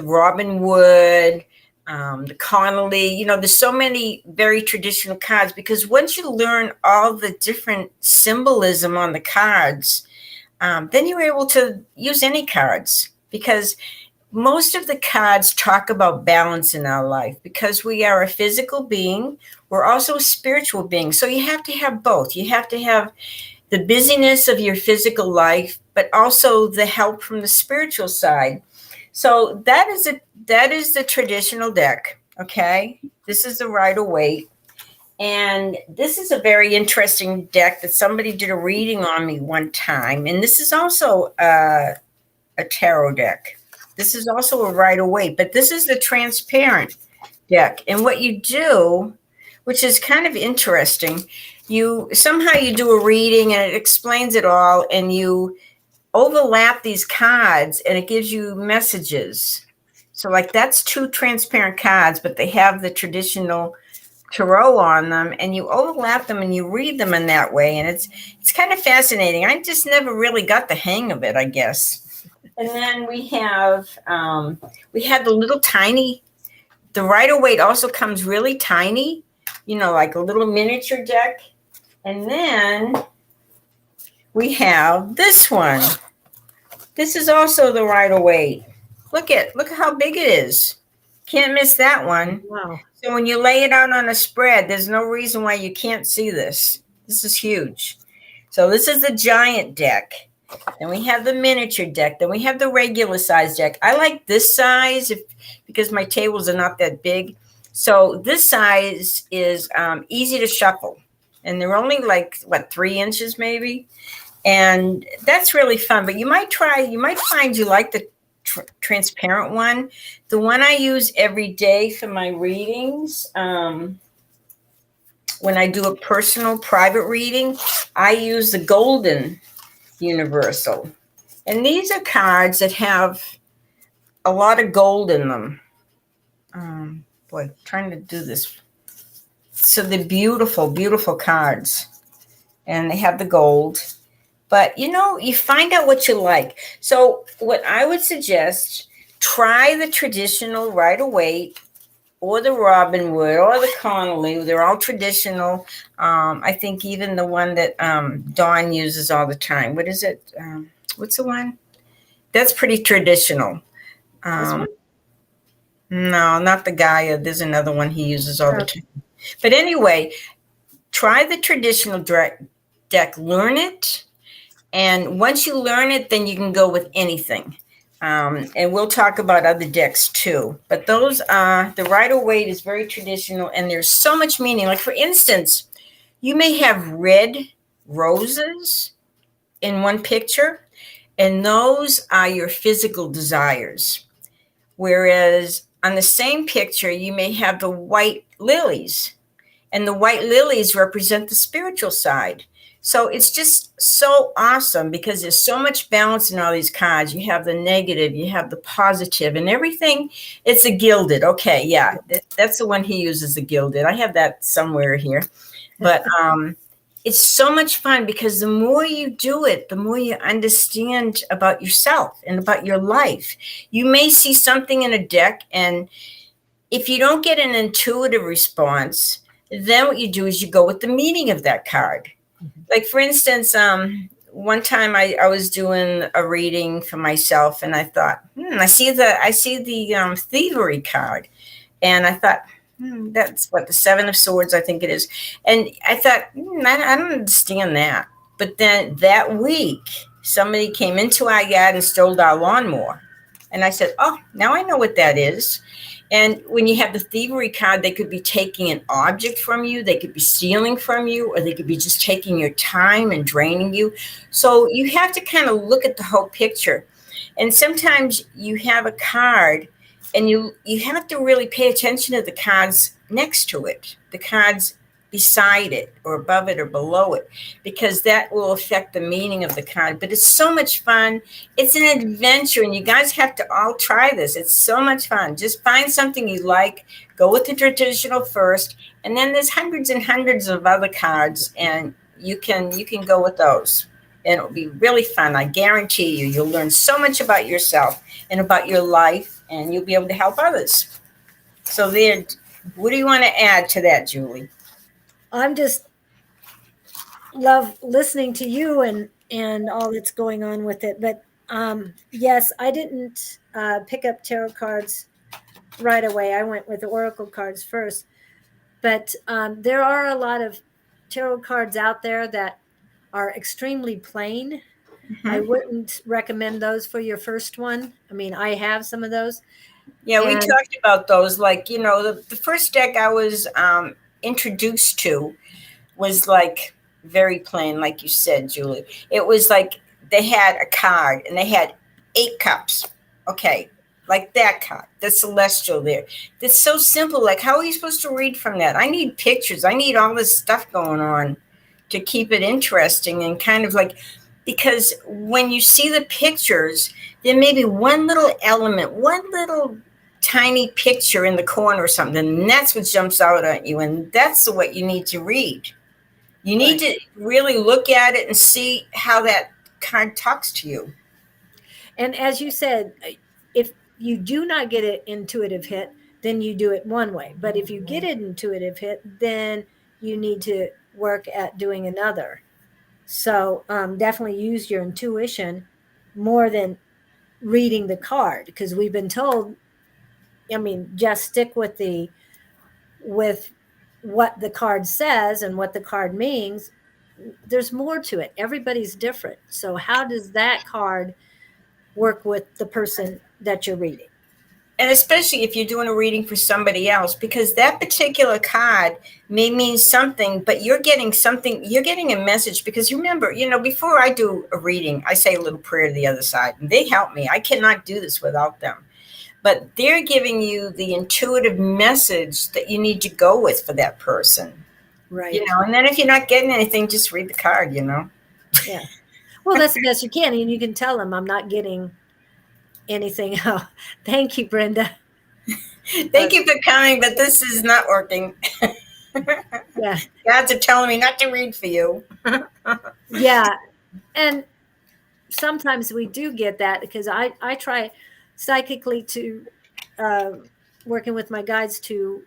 S2: Robin Wood, the Connolly. There's so many very traditional cards, because once you learn all the different symbolism on the cards, then you're able to use any cards, because most of the cards talk about balance in our life, because we are a physical being. We're also a spiritual being. So you have to have both. You have to have the busyness of your physical life, but also the help from the spiritual side. So that is the traditional deck. Okay. This is the Riot. And this is a very interesting deck that somebody did a reading on me one time. And this is also a tarot deck. This is also a Riot, but this is the transparent deck. And what you do, which is kind of interesting. You somehow you do a reading and it explains it all, and you overlap these cards and it gives you messages. So like that's two transparent cards, but they have the traditional tarot on them, and you overlap them and you read them in that way, and it's kind of fascinating. I just never really got the hang of it, I guess. And then we had the little tiny, the Rider-Waite also comes really tiny, like a little miniature deck. And then we have this one. This is also the Rider-Waite. Look how big it is. Can't miss that one.
S1: Wow.
S2: So when you lay it out on a spread, there's no reason why you can't see this. This is huge. So this is the giant deck. Then we have the miniature deck. Then we have the regular size deck. I like this size because my tables are not that big. So this size is easy to shuffle. And they're only 3 inches maybe. And that's really fun. But you might find you like the transparent one. The one I use every day for my readings, when I do a personal private reading, I use the golden universal. And these are cards that have a lot of gold in them. Trying to do this. So they're beautiful, beautiful cards. And they have the gold. But, you find out what you like. So what I would suggest, try the traditional Rider-Waite or the Robin Wood or the Connolly. They're all traditional. I think even the one that Dawn uses all the time. What is it? What's the one? That's pretty traditional. No, not the Gaia. There's another one he uses all the time. But anyway, try the traditional deck. Learn it. And once you learn it, then you can go with anything. And we'll talk about other decks too. But the Rider-Waite is very traditional, and there's so much meaning. Like, for instance, you may have red roses in one picture, and those are your physical desires. Whereas on the same picture, you may have the white lilies, and the white lilies represent the spiritual side. So it's just so awesome because there's so much balance in all these cards. You have the negative, you have the positive, and everything. It's a gilded. Okay, yeah, that's the one he uses, the gilded. I have that somewhere here. But it's so much fun because the more you do it, the more you understand about yourself and about your life. You may see something in a deck, and if you don't get an intuitive response, then what you do is you go with the meaning of that card. Like, for instance, one time I was doing a reading for myself, and I thought, I see the thievery card, and I thought, that's the Seven of Swords, I think it is, and I thought, I don't understand that. But then that week, somebody came into our yard and stole our lawnmower, and I said, oh, now I know what that is. And when you have the thievery card, they could be taking an object from you, they could be stealing from you, or they could be just taking your time and draining you. So you have to kind of look at the whole picture. And sometimes you have a card, and you have to really pay attention to the cards next to it, the cards beside it or above it or below it, because that will affect the meaning of the card. But it's so much fun. It's an adventure, and you guys have to all try this. It's so much fun. Just find something you like, go with the traditional first, and then there's hundreds and hundreds of other cards, and you can go with those. And it'll be really fun. I guarantee you'll learn so much about yourself and about your life, and you'll be able to help others. So there, what do you want to add to that, Julie?
S1: I'm just love listening to you and all that's going on with it. But yes, I didn't pick up tarot cards right away. I went with the oracle cards first. But there are a lot of tarot cards out there that are extremely plain. Mm-hmm. I wouldn't recommend those for your first one. I mean, I have some of those.
S2: Yeah, we talked about those. Like, the first deck I was introduced to was like very plain, like you said, Julie. It was like they had a card and they had 8 cups. Okay, like that card, the celestial there. It's so simple. Like, how are you supposed to read from that? I need pictures. I need all this stuff going on to keep it interesting and kind of like, because when you see the pictures, there may be one little element, one little tiny picture in the corner or something, and that's what jumps out at you, and that's what you need to read. You need
S1: Right.
S2: to really look at it and see how that card talks to you.
S1: And as you said, if you do not get an intuitive hit, then you do it one way. But if you get an intuitive hit, then you need to work at doing another. So definitely use your intuition more than reading the card, because we've been told, I mean, just stick with what the card says and what the card means. There's more to it. Everybody's different. So how does that card work with the person that you're reading?
S2: And especially if you're doing a reading for somebody else, because that particular card may mean something, but you're getting something, you're getting a message. Because remember, before I do a reading, I say a little prayer to the other side, and they help me. I cannot do this without them. But they're giving you the intuitive message that you need to go with for that person.
S1: Right.
S2: And then if you're not getting anything, just read the card.
S1: Yeah. Well, that's the best you can. And you can tell them, I'm not getting anything. Oh, thank you, Brenda.
S2: Thank you for coming, but this is not working.
S1: Yeah.
S2: Gods are telling me not to read for you.
S1: Yeah. And sometimes we do get that, because I try psychically to, working with my guides to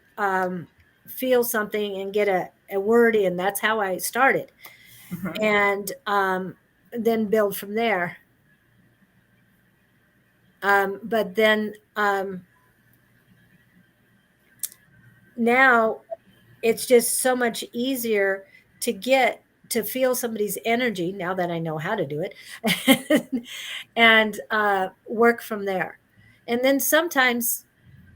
S1: feel something and get a word in. That's how I started.
S2: Mhm.
S1: And then build from there. But then now it's just so much easier to get to feel somebody's energy now that I know how to do it, and work from there. And then sometimes,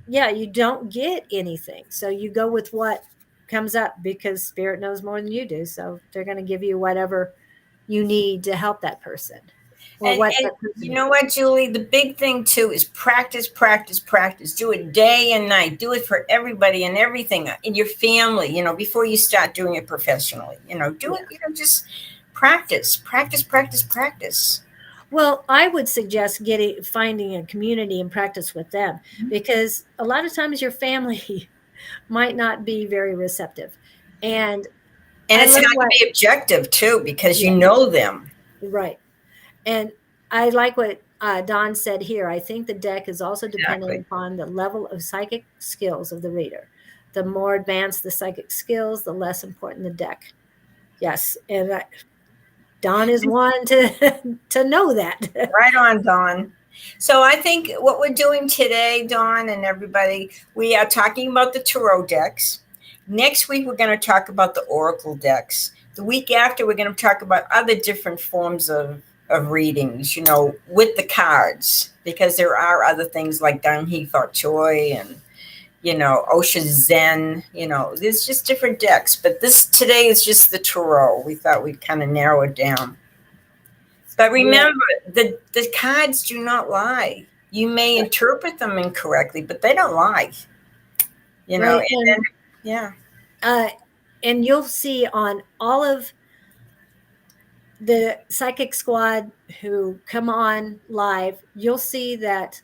S1: yeah, you don't get anything. So you go with what comes up, because spirit knows more than you do. So they're going to give you whatever you need to help that person, or
S2: And,
S1: what
S2: and
S1: that person
S2: you know
S1: needs.
S2: what, Julie? The big thing too is practice, practice, practice. Do it day and night. Do it for everybody and everything in your family. Before you start doing it professionally. Do
S1: Yeah.
S2: it. Just practice, practice, practice, practice.
S1: Well, I would suggest finding a community and practice with them, because a lot of times your family might not be very receptive. And
S2: And
S1: I
S2: it's
S1: like
S2: hard to
S1: what,
S2: be objective too because you
S1: yeah,
S2: know them.
S1: right. And I like what Don said here. I think the deck is also dependent
S2: Exactly.
S1: upon the level of psychic skills of the reader. The more advanced the psychic skills, the less important the deck. Yes. And Don is one to to know that.
S2: Right on, Dawn. So I think what we're doing today, Dawn and everybody, we are talking about the tarot decks. Next week, we're going to talk about the oracle decks. The week after, we're going to talk about other different forms of readings, with the cards, because there are other things like Dang He Thought Choi and, Osha Zen, there's just different decks. But this today is just the tarot. We thought we'd kind of narrow it down. But
S1: Yeah.
S2: remember, the cards do not lie. You may interpret them incorrectly, but they don't lie.
S1: Right.
S2: And then, yeah.
S1: Uh, and you'll see on all of the psychic squad who come on live, you'll see that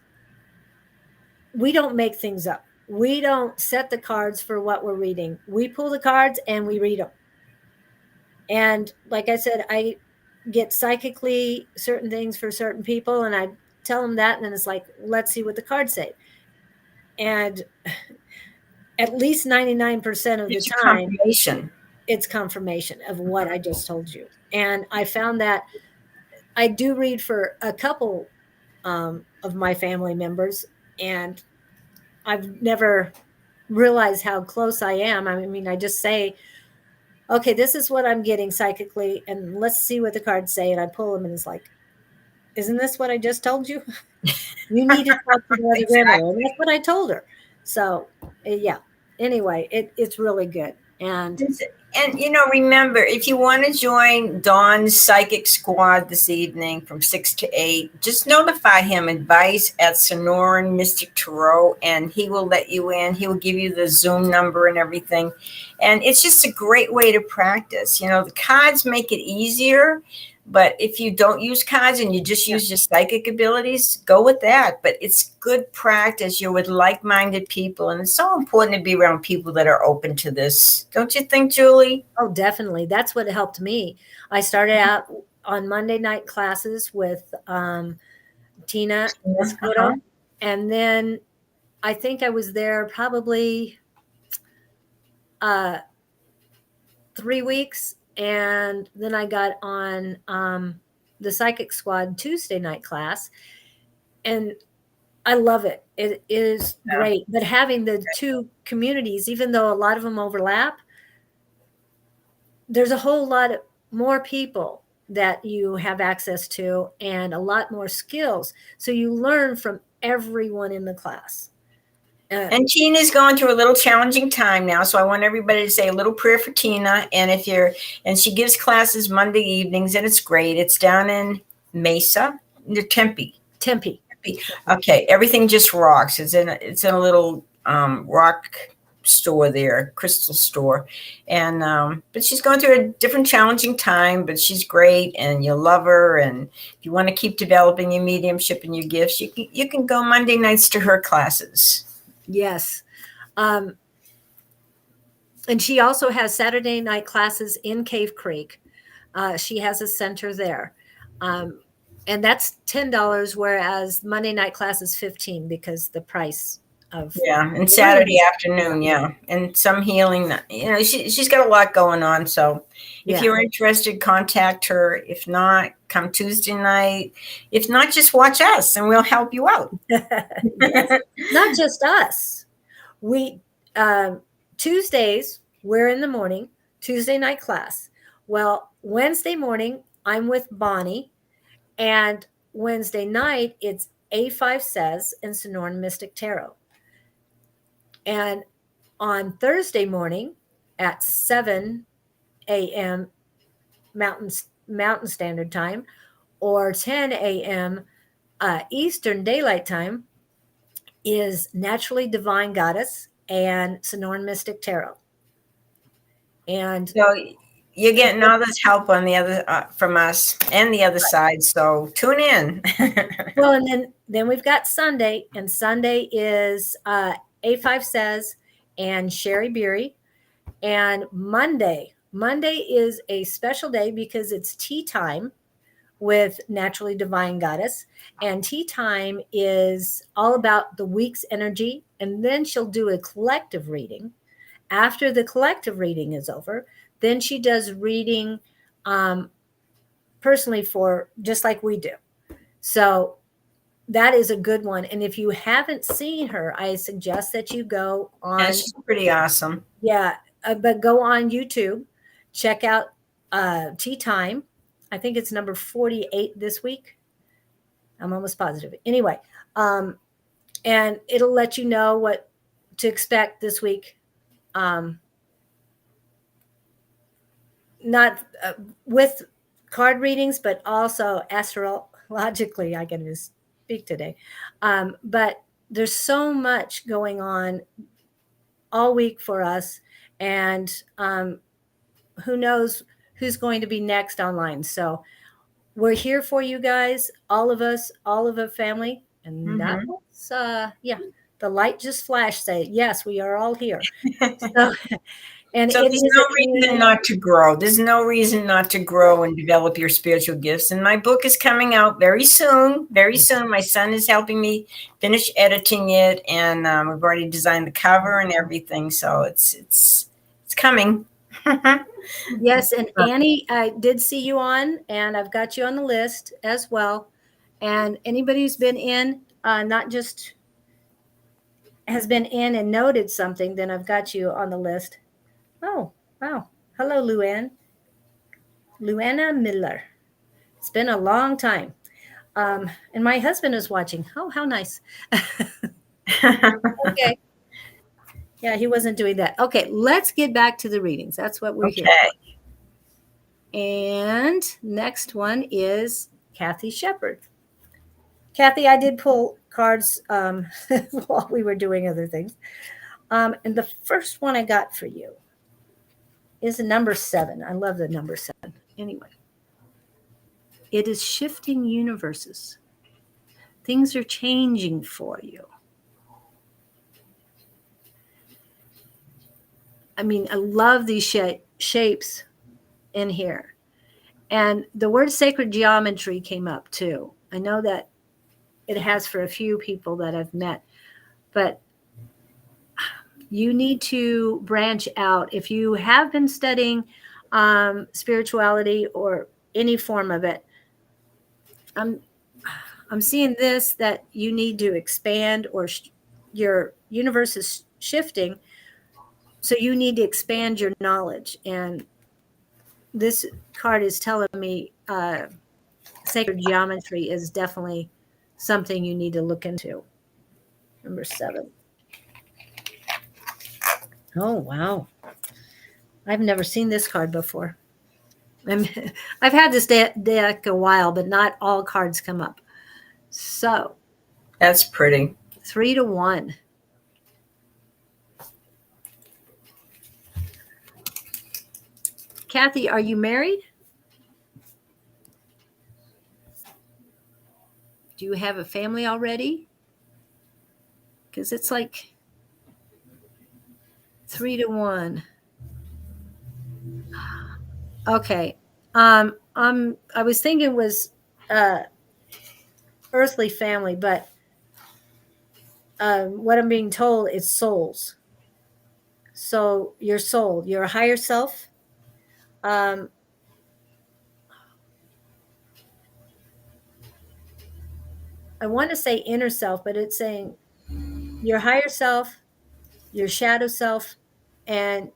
S1: we don't make things up. We don't set the cards for what we're reading. We pull the cards and we read them. And like I said, I get psychically certain things for certain people, and I tell them that, and then it's like, let's see what the cards say. And at least 99% of the
S2: It's your
S1: time,
S2: confirmation.
S1: it's confirmation of what I just told you. And I found that I do read for a couple of my family members, and I've never realized how close I am. I mean, I just say, okay, this is what I'm getting psychically, and let's see what the cards say. And I pull them, and it's like, isn't this what I just told you? You need to talk to the other grandmother.
S2: Exactly.
S1: And that's what I told her. So, yeah. Anyway, it's really good. And
S2: And remember, if you want to join Dawn's psychic squad this evening from 6 to 8, just notify him. Advice at Sonoran Mystic Tarot, and he will let you in. He will give you the Zoom number and everything. And it's just a great way to practice. The cards make it easier. But if you don't use cards and you just use your psychic abilities, go with that. But it's good practice. You're with like-minded people. And it's so important to be around people that are open to this. Don't you think, Julie?
S1: Oh, definitely. That's what helped me. I started out on Monday night classes with Tina
S2: Uh-huh.
S1: Escudo. And then I think I was there probably 3 weeks. And then I got on the Psychic Squad Tuesday night class. And I love it. It is great. But having the two communities, even though a lot of them overlap, there's a whole lot of more people that you have access to and a lot more skills. So you learn from everyone in the class.
S2: And Tina's going through a little challenging time now, so I want everybody to say a little prayer for Tina. And she gives classes Monday evenings, and it's great. It's down in Mesa, near Tempe.
S1: Tempe.
S2: Okay, everything just rocks. It's in a little rock store there, crystal store, and but she's going through a different challenging time. But she's great, and you'll love her. And if you want to keep developing your mediumship and your gifts, you can go Monday nights to her classes.
S1: Yes. And she also has Saturday night classes in Cave Creek. She has a center there. And that's $10, whereas Monday night class is $15 because the price of
S2: and Saturday afternoon, and some healing. She's got a lot going on. So if you're interested, contact her. If not, come Tuesday night. If not, just watch us, and we'll help you out.
S1: Not just us. We Tuesdays we're in the morning, Tuesday night class. Well, Wednesday morning I'm with Bonnie. And Wednesday night, it's A5 Says and Sonoran Mystic Tarot. And on Thursday morning at 7 a.m. Mountain Standard Time or 10 a.m. Eastern Daylight Time is Naturally Divine Goddess and Sonoran Mystic Tarot. And
S2: so you're getting all this help on the other from us and the other side. So tune in.
S1: Well, and then we've got Sunday, and Sunday is A5 Says and Sherry Beery. And Monday is a special day because it's tea time with Naturally Divine Goddess. And tea time is all about the week's energy. And then she'll do a collective reading. After the collective reading is over, then she does reading personally for just like we do. So that is a good one. And if you haven't seen her, I suggest that you go on.
S2: Yeah, she's pretty awesome.
S1: Yeah, but go on YouTube, check out Tea Time. I think it's number 48 this week. I'm almost positive. Anyway, and it'll let you know what to expect this week. Not with card readings, but also astrologically. I can just speak today. But there's so much going on all week for us. And who knows who's going to be next online. So we're here for you guys, all of us, all of the family. And that was, the light just flashed. Say, yes, we are all here. So
S2: there's no reason not to grow. There's no reason not to grow and develop your spiritual gifts. And my book is coming out very soon. Very soon. My son is helping me finish editing it, and we've already designed the cover and everything. So it's coming.
S1: Yes, and Annie, I did see you on, and I've got you on the list as well. And anybody who's been in, not just has been in and noted something, then I've got you on the list. Oh, wow. Hello, Luana Miller. It's been a long time. And my husband is watching. Oh, how nice. Okay. Yeah, he wasn't doing that. Okay, let's get back to the readings. That's what we're here
S2: Okay.
S1: for. And next one is Kathy Shepard. Kathy, I did pull cards while we were doing other things. And the first one I got for you is a number 7. I love the number 7. Anyway, it is shifting universes. Things are changing for you. I mean, I love these shapes in here. And the word sacred geometry came up too. I know that it has for a few people that I've met, but you need to branch out. If you have been studying spirituality or any form of it, I'm seeing this that you need to expand, or your universe is shifting, so you need to expand your knowledge. And this card is telling me sacred geometry is definitely something you need to look into. Number 7. Oh, wow. I've never seen this card before. I've had this deck a while, but not all cards come up. So,
S2: That's pretty.
S1: 3 to 1. Kathy, are you married? Do you have a family already? Because it's like 3 to 1. Okay. I was thinking it was earthly family, but what I'm being told is souls. So your soul, your higher self. Um, I want to say inner self, but it's saying your higher self, your shadow self, and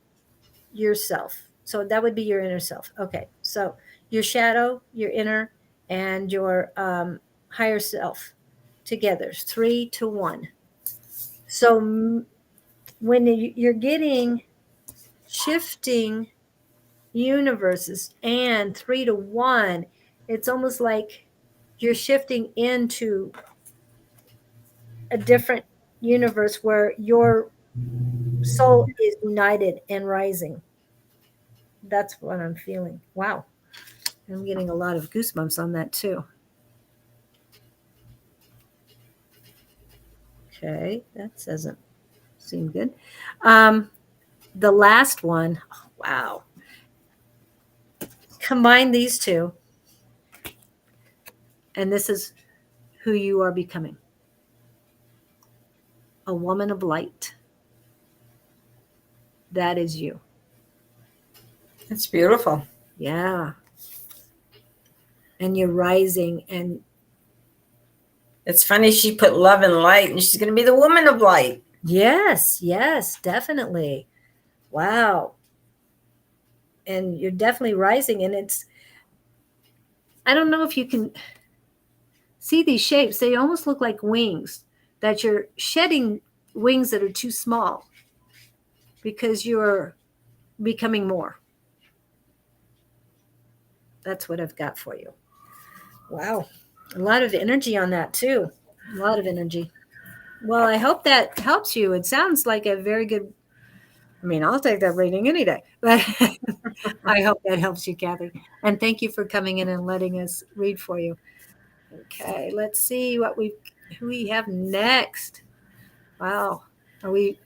S1: yourself. So that would be your inner self. Okay. So your shadow, your inner, and your higher self together, 3 to 1. So when you're getting shifting universes and 3 to 1, it's almost like you're shifting into a different universe where your soul is united and rising. That's what I'm feeling. Wow. I'm getting a lot of goosebumps on that too. Okay, that doesn't seem good. The last one, oh, wow. Combine these two, and this is who you are becoming: a woman of light. That is you.
S2: That's beautiful.
S1: Yeah. And you're rising, and
S2: It's funny she put love and light, and she's going to be the woman of light.
S1: yes, definitely. Wow. And you're definitely rising, and I don't know if you can see these shapes. They almost look like wings, that you're shedding wings that are too small because you're becoming more. That's what I've got for you. Wow. A lot of energy on that too. A lot of energy. Well, I hope that helps you. It sounds like a very good, I mean, I'll take that reading any day, but I hope that helps you, Kathy. And thank you for coming in and letting us read for you. Okay, let's see who we have next. Wow. Are we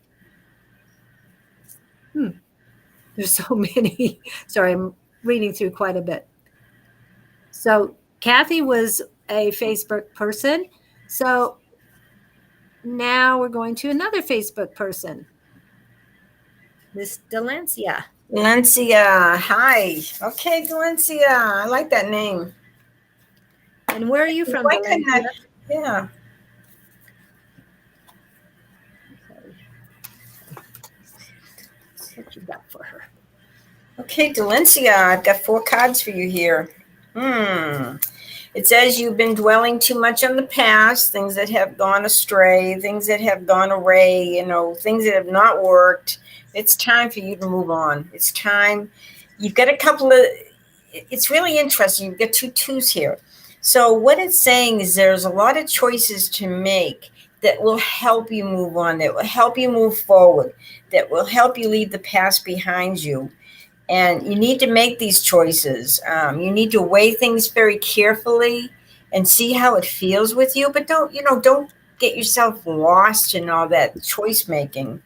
S1: there's so many. Sorry, I'm reading through quite a bit. So Kathy was a Facebook person. So now we're going to another Facebook person, Miss Delancia.
S2: Valencia, hi. Okay, Valencia, I like that name.
S1: And where are you from,
S2: Why couldn't I?
S1: Delancia?
S2: Yeah.
S1: What you got for her?
S2: Okay, Delancia, I've got 4 cards for you here. It says you've been dwelling too much on the past, things that have gone astray, things that have gone awry, things that have not worked. It's time for you to move on. It's time. You've got a couple of, it's really interesting. You've got two twos here. So what it's saying is there's a lot of choices to make that will help you move on, that will help you move forward, that will help you leave the past behind you. And you need to make these choices. You need to weigh things very carefully and see how it feels with you. But don't get yourself lost in all that choice making.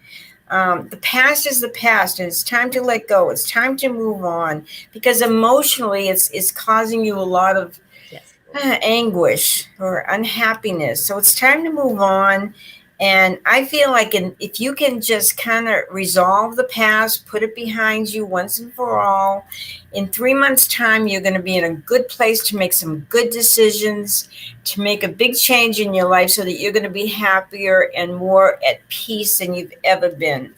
S2: The past is the past, and it's time to let go. It's time to move on, because emotionally, it's causing you a lot of anguish or unhappiness. So it's time to move on. And I feel like if you can just kind of resolve the past, put it behind you once and for all, in 3 months' time, you're going to be in a good place to make some good decisions, to make a big change in your life so that you're going to be happier and more at peace than you've ever been.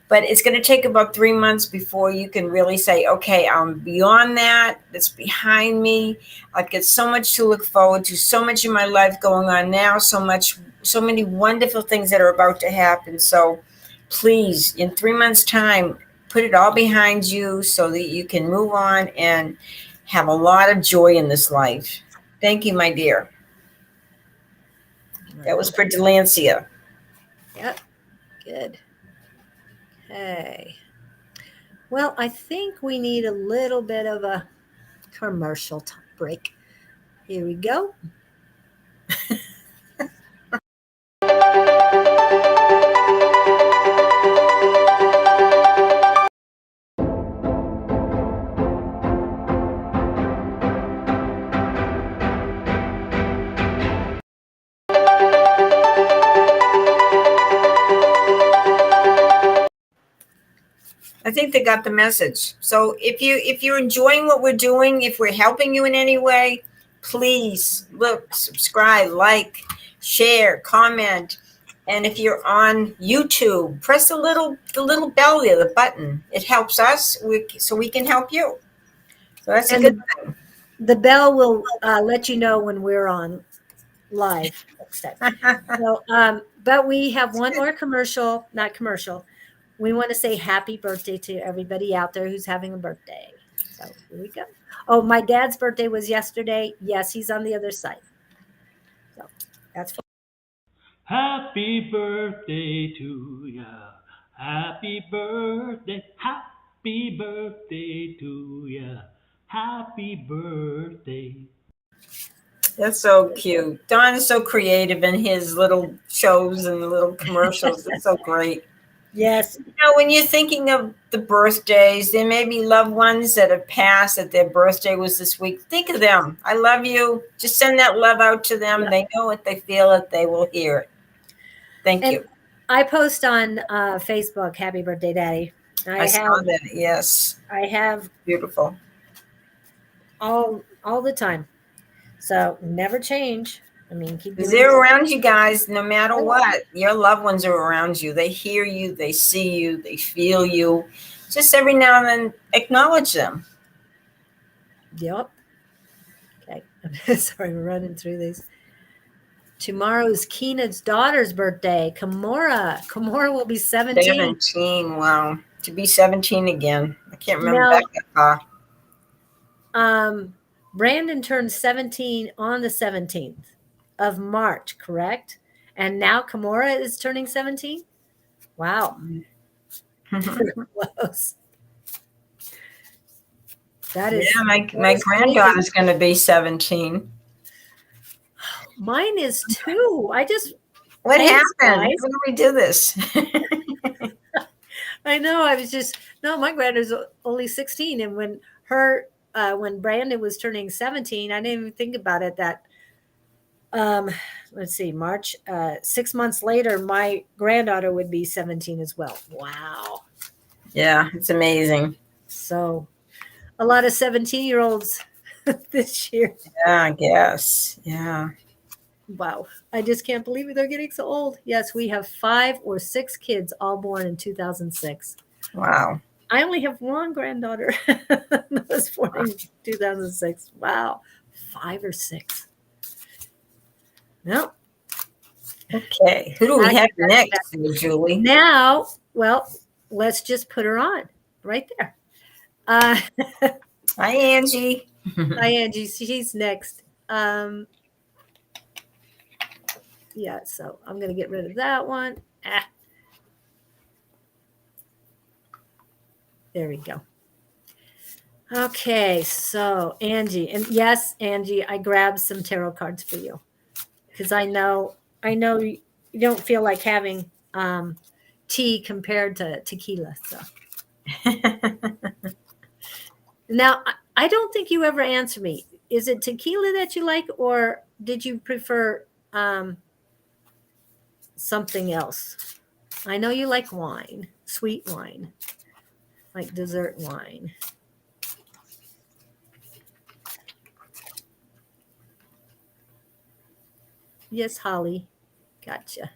S2: But it's going to take about 3 months before you can really say, okay, I'm beyond that. That's behind me. I've got so much to look forward to, so much in my life going on now, so many wonderful things that are about to happen. So please, in 3 months' time, put it all behind you so that you can move on and have a lot of joy in this life. Thank you, my dear. That was for Delancia.
S1: Yep. Good. Okay. Well, I think we need a little bit of a commercial break. Here we go.
S2: I think they got the message. So if you're enjoying what we're doing, if we're helping you in any way, please look, subscribe, like, share, comment. And if you're on YouTube, press the little bell there, the button. It helps us so we can help you. So that's a good thing.
S1: The bell will let you know when we're on live next time. So, but we have one more commercial, not commercial. We want to say happy birthday to everybody out there who's having a birthday. So here we go. Oh, my dad's birthday was yesterday. Yes, he's on the other side. So that's fun.
S3: Happy birthday to ya. Happy birthday. Happy birthday to ya. Happy birthday.
S2: That's so cute. Don is so creative in his little shows and little commercials. It's so great.
S1: Yes.
S2: When you're thinking of the birthdays, there may be loved ones that have passed that their birthday was this week. Think of them. I love you. Just send that love out to them. Yeah. They know what they feel it. They will hear it. Thank you.
S1: I post on Facebook, Happy Birthday, Daddy.
S2: I saw that. Yes.
S1: I have.
S2: Beautiful.
S1: All the time. So never change. I mean, keep doing
S2: they're around you guys no matter what. Your loved ones are around you. They hear you, they see you, they feel you. Just every now and then acknowledge them.
S1: Yep. Okay. Sorry, we're running through these. Tomorrow's Keenan's daughter's birthday. Kimora will be 17.
S2: 17. Wow. To be 17 again. I can't remember back that far.
S1: Brandon turned 17 on the 17th of March, correct? And now Kimora is turning 17? Wow. Close. That is.
S2: Yeah, my granddaughter's going to be 17.
S1: Mine is 2.
S2: What happened? How did we do this?
S1: I know. My granddaughter's only 16. And when Brandon was turning 17, I didn't even think about it that, let's see, March, 6 months later, my granddaughter would be 17 as well. Wow.
S2: Yeah, it's amazing.
S1: So a lot of 17-year-olds this year.
S2: Yeah, I guess. Yeah.
S1: Wow. I just can't believe they're getting so old. Yes, we have 5 or 6 kids all born in 2006.
S2: Wow.
S1: I only have one granddaughter that was born in 2006. Wow. 5 or 6. No.
S2: Okay. Who do we have next, Julie?
S1: Now, well, let's just put her on right there. Uh,
S2: Hi, Angie.
S1: Hi, Angie. She's next. Yeah, so I'm going to get rid of that one. There we go. Okay, so Angie, and yes, Angie, I grabbed some tarot cards for you because I know you don't feel like having tea compared to tequila. So now I don't think you ever answer me. Is it tequila that you like, or did you prefer something else? I know you like wine, sweet wine, like dessert wine. Yes, Holly. Gotcha.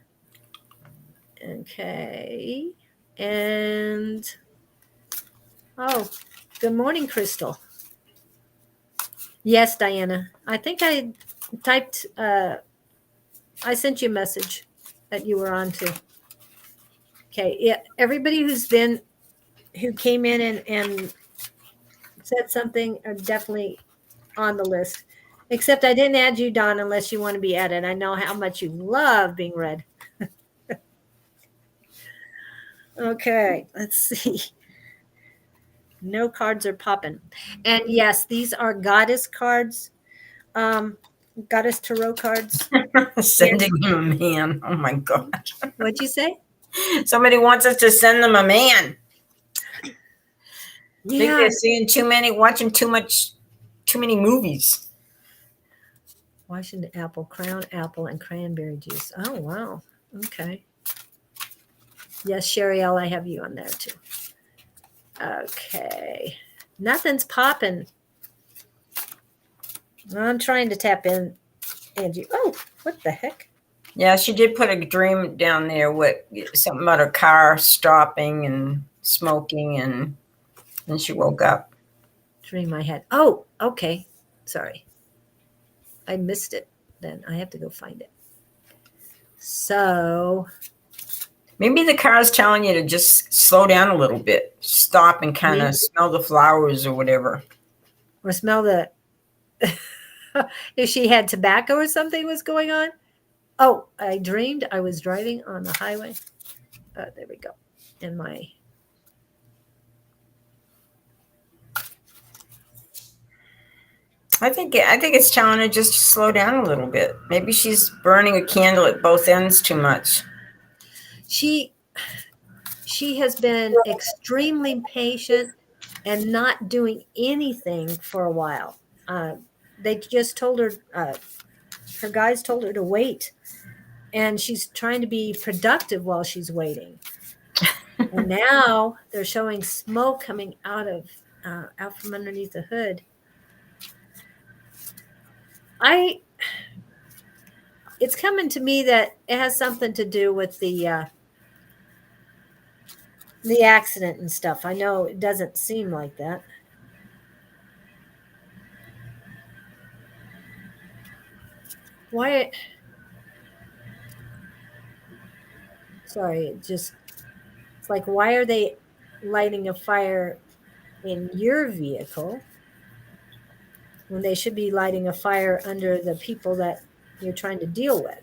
S1: Okay. And oh, good morning, Crystal. Yes, Diana. I think I typed I sent you a message that you were on to. Okay. Yeah, everybody who came in and said something are definitely on the list. Except I didn't add you, Don, unless you want to be added. I know how much you love being read. Okay, let's see. No cards are popping. And yes, these are goddess cards, goddess tarot cards.
S2: Sending him a man. Oh my God.
S1: What'd you say?
S2: Somebody wants us to send them a man. I think
S1: Yeah.
S2: they're seeing watching too many movies.
S1: Washington apple, crown apple, and cranberry juice. Oh, wow. Okay. Yes, Sherry L, I have you on there too. Okay. Nothing's popping. I'm trying to tap in, Angie. Oh, what the heck?
S2: Yeah, she did put a dream down there with something about her car stopping and smoking, and then she woke up.
S1: Dream I had. Oh, okay. Sorry. I missed it. Then I have to go find it. So
S2: Maybe the car's telling you to just slow down a little bit, stop and kind of smell the flowers or whatever.
S1: Or smell the if she had tobacco or something was going on. Oh, I dreamed I was driving on the highway. There we go. In my
S2: I think it's telling her just to slow down a little bit. Maybe she's burning a candle at both ends too much.
S1: she has been extremely patient and not doing anything for a while. They just told her, her guys told her to wait, and she's trying to be productive while she's waiting. And now they're showing smoke coming out from underneath the hood. It's coming to me that it has something to do with the accident and stuff. I know it doesn't seem like that. Why? Sorry, it's like, why are they lighting a fire in your vehicle when they should be lighting a fire under the people that you're trying to deal with?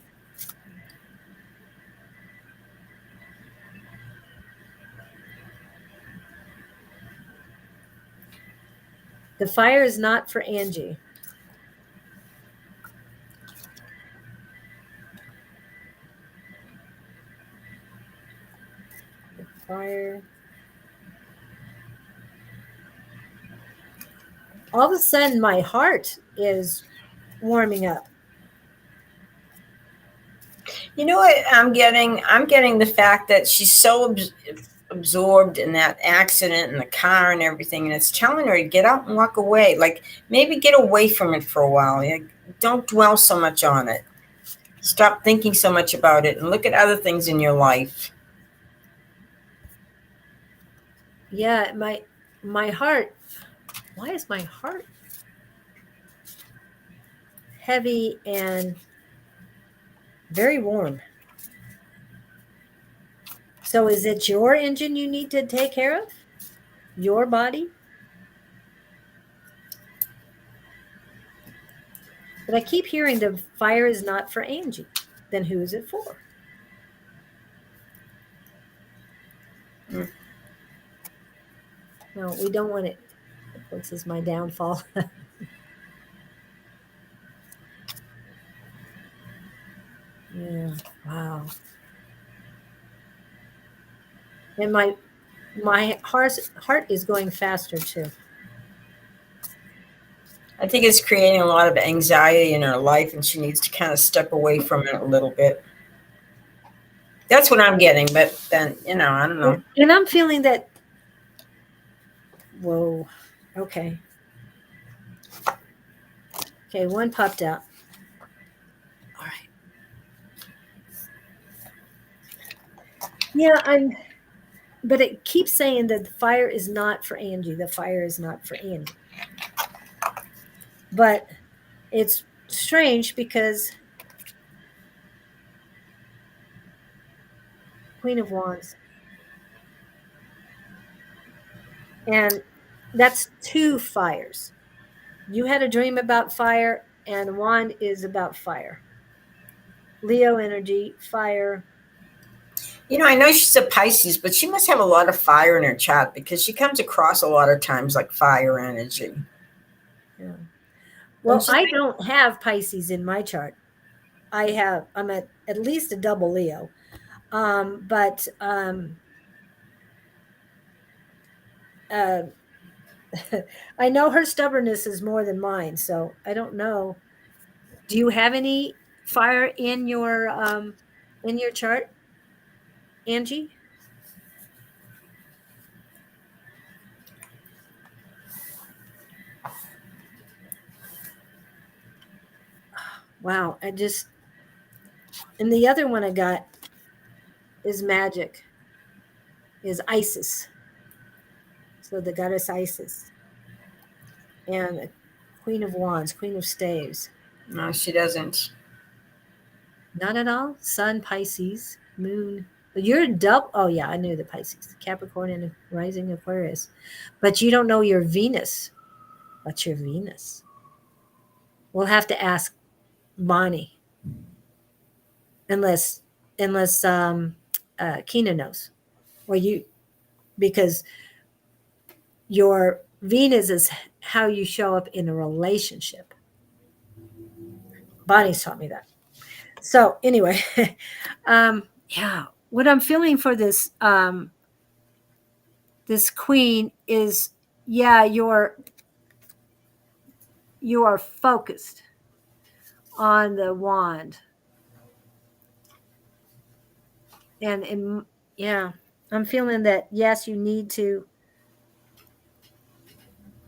S1: The fire is not for Angie. The fire. All of a sudden, my heart is warming up.
S2: You know what I'm getting? I'm getting the fact that she's so absorbed in that accident and the car and everything, and it's telling her to get out and walk away. Like, maybe get away from it for a while. Like, don't dwell so much on it. Stop thinking so much about it and look at other things in your life.
S1: Yeah, my heart. Why is my heart? heavy and very warm. So is it your engine you need to take care of? Your body? But I keep hearing the fire is not for Angie. Then who is it for?
S2: Mm.
S1: No, we don't want it. This is my downfall. Yeah. Wow. And my heart is going faster too.
S2: I think it's creating a lot of anxiety in her life, and she needs to kind of step away from it a little bit. That's what I'm getting, but then, I don't know.
S1: And I'm feeling that. Whoa. Okay. Okay, one popped out. All right. Yeah, but it keeps saying that the fire is not for Angie. The fire is not for Angie. But it's strange because Queen of Wands. And that's two fires. You had a dream about fire, and Wand is about fire. Leo energy, fire.
S2: I know she's a Pisces, but she must have a lot of fire in her chart because she comes across a lot of times like fire energy.
S1: Yeah. Well, I don't have Pisces in my chart. I'm at least a double Leo. But I know her stubbornness is more than mine, so I don't know. Do you have any fire in your chart, Angie? Wow, and the other one I got is magic, is Isis. So the goddess Isis. And the Queen of Wands, Queen of Staves.
S2: No, she doesn't.
S1: Not at all. Sun, Pisces, Moon. But you're a double. Oh, yeah, I knew the Pisces. Capricorn and rising Aquarius. But you don't know your Venus. What's your Venus? We'll have to ask Bonnie. Unless Kina knows. Or you, because your Venus is how you show up in a relationship. Bonnie's taught me that. So anyway, yeah, what I'm feeling for this this queen is, yeah, you are focused on the wand, and yeah, I'm feeling that yes, you need to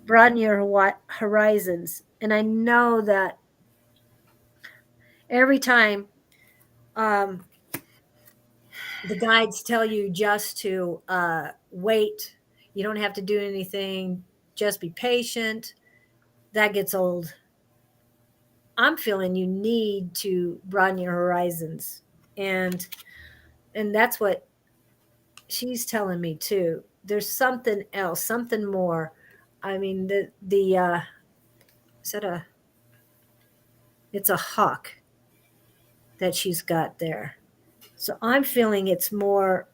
S1: broaden your horizons, and I know that every time um, the guides tell you just to wait. You don't have to do anything. Just be patient. That gets old. I'm feeling you need to broaden your horizons, and that's what she's telling me too. There's something else, something more. I mean, the is that a? It's a hawk that she's got there. So I'm feeling it's more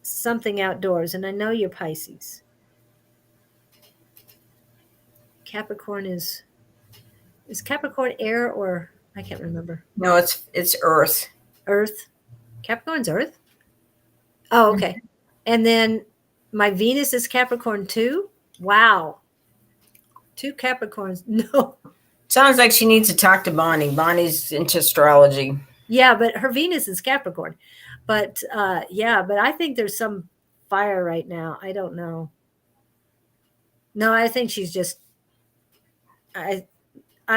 S1: something outdoors, and I know you're Pisces. Capricorn is Capricorn air, or I can't remember.
S2: No, it's Earth.
S1: Earth. Capricorn's Earth. Oh, okay. And then my Venus is Capricorn too. Wow. Two Capricorns. No.
S2: Sounds like she needs to talk to Bonnie. Bonnie's into astrology.
S1: Yeah, but her Venus is Capricorn. But yeah, but I think there's some fire right now. I don't know. No, I think she's just I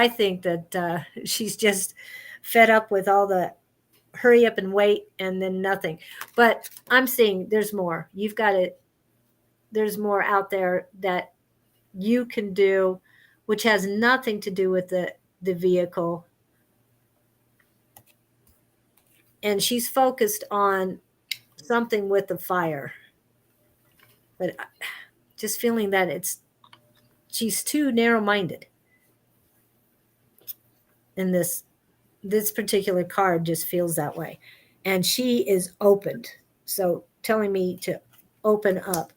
S1: think that she's just fed up with all the hurry up and wait and then nothing. But I'm seeing there's more. You've got it. There's more out there that you can do, which has nothing to do with the the vehicle. And she's focused on something with the fire. But just feeling that she's too narrow-minded. And this particular card just feels that way. And she is opened. So telling me to open up.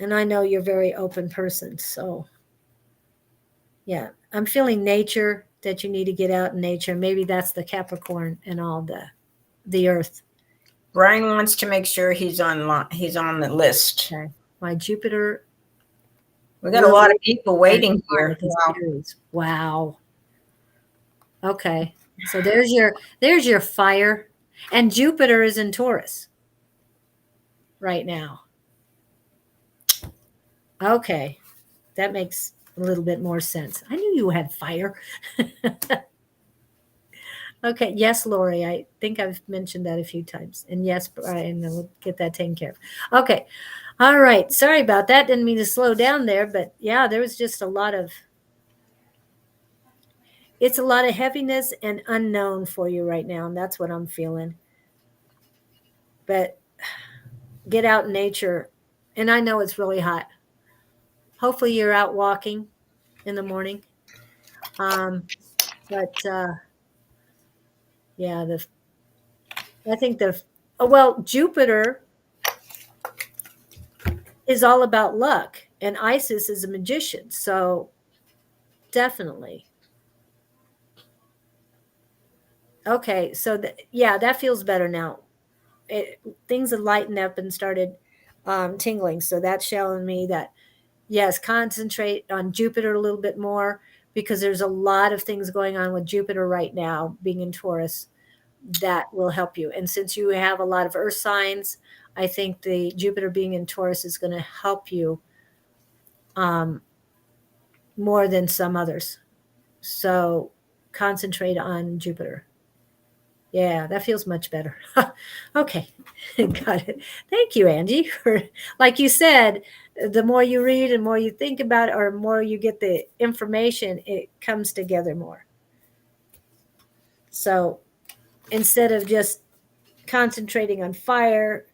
S1: And I know you're a very open person. So yeah, I'm feeling nature, that you need to get out in nature. Maybe that's the Capricorn and all the earth.
S2: Brian wants to make sure he's on the list.
S1: Okay. My Jupiter.
S2: We got a lot of people waiting here.
S1: Wow. Okay. So there's your fire. And Jupiter is in Taurus right now. Okay. That makes a little bit more sense. I knew you had fire. Okay. Yes, Lori. I think I've mentioned that a few times. And yes, Brian, we'll get that taken care of. Okay. All right. Sorry about that. Didn't mean to slow down there, but yeah, there was just it's a lot of heaviness and unknown for you right now. And that's what I'm feeling. But get out in nature. And I know it's really hot. Hopefully you're out walking in the morning. But yeah, I think Jupiter is all about luck, and Isis is a magician. So definitely. Okay, so that feels better now. Things have lightened up and started tingling. So that's showing me that, yes, concentrate on Jupiter a little bit more, because there's a lot of things going on with Jupiter right now, being in Taurus, that will help you. And since you have a lot of earth signs, I think the Jupiter being in Taurus is going to help you more than some others. So concentrate on Jupiter. Yeah, that feels much better. Okay, got it. Thank you, Angie. For, like you said, the more you read and more you think about it, or more you get the information, it comes together more. So instead of just concentrating on fire,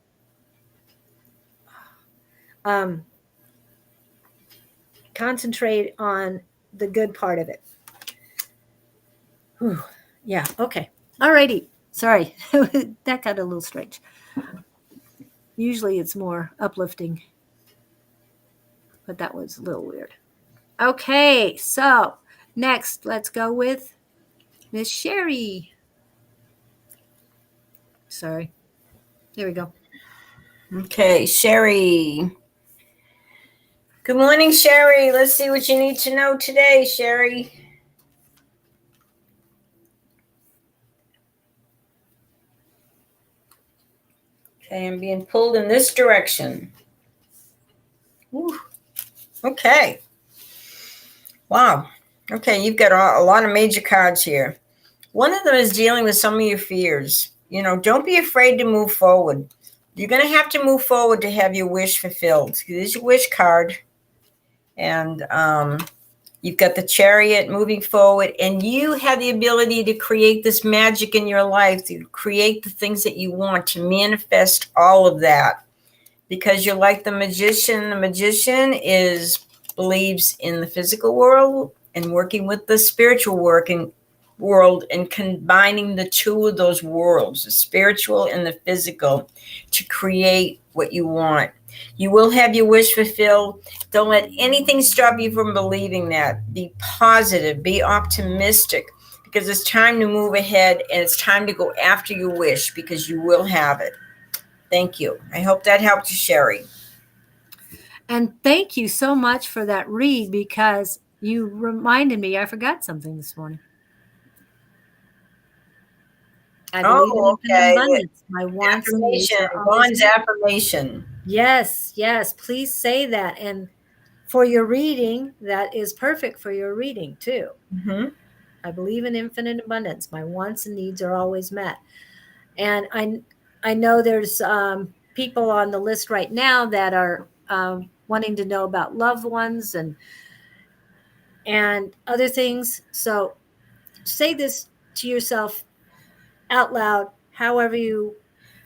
S1: concentrate on the good part of it. Whew. Yeah, okay. Alrighty. Sorry, that got a little strange. Usually it's more uplifting, but that was a little weird. Okay, so next, let's go with Miss Sherry. Sorry. There we go.
S2: Okay, Sherry. Good morning, Sherry. Let's see what you need to know today, Sherry. Okay, I'm being pulled in this direction. Whew. Okay. Wow. Okay, you've got a lot of major cards here. One of them is dealing with some of your fears. Don't be afraid to move forward. You're going to have to move forward to have your wish fulfilled. There's your wish card. And you've got the Chariot moving forward. And you have the ability to create this magic in your life, to create the things that you want, to manifest all of that. Because you're like the magician. The magician believes in the physical world and working with the spiritual world and combining the two of those worlds, the spiritual and the physical, to create what you want. You will have your wish fulfilled. Don't let anything stop you from believing that. Be positive, be optimistic, because it's time to move ahead and it's time to go after your wish, because you will have it. Thank you. I hope that helped you, Sherry.
S1: And thank you so much for that read, because you reminded me I forgot something this morning. I believe in infinite abundance. My wants and needs are always met.
S2: Affirmation.
S1: Yes, please say that. And for your reading, that is perfect for your reading too.
S2: Mm-hmm.
S1: I believe in infinite abundance. My wants and needs are always met. And I know there's people on the list right now that are wanting to know about loved ones, and and other things. So say this to yourself out loud, however you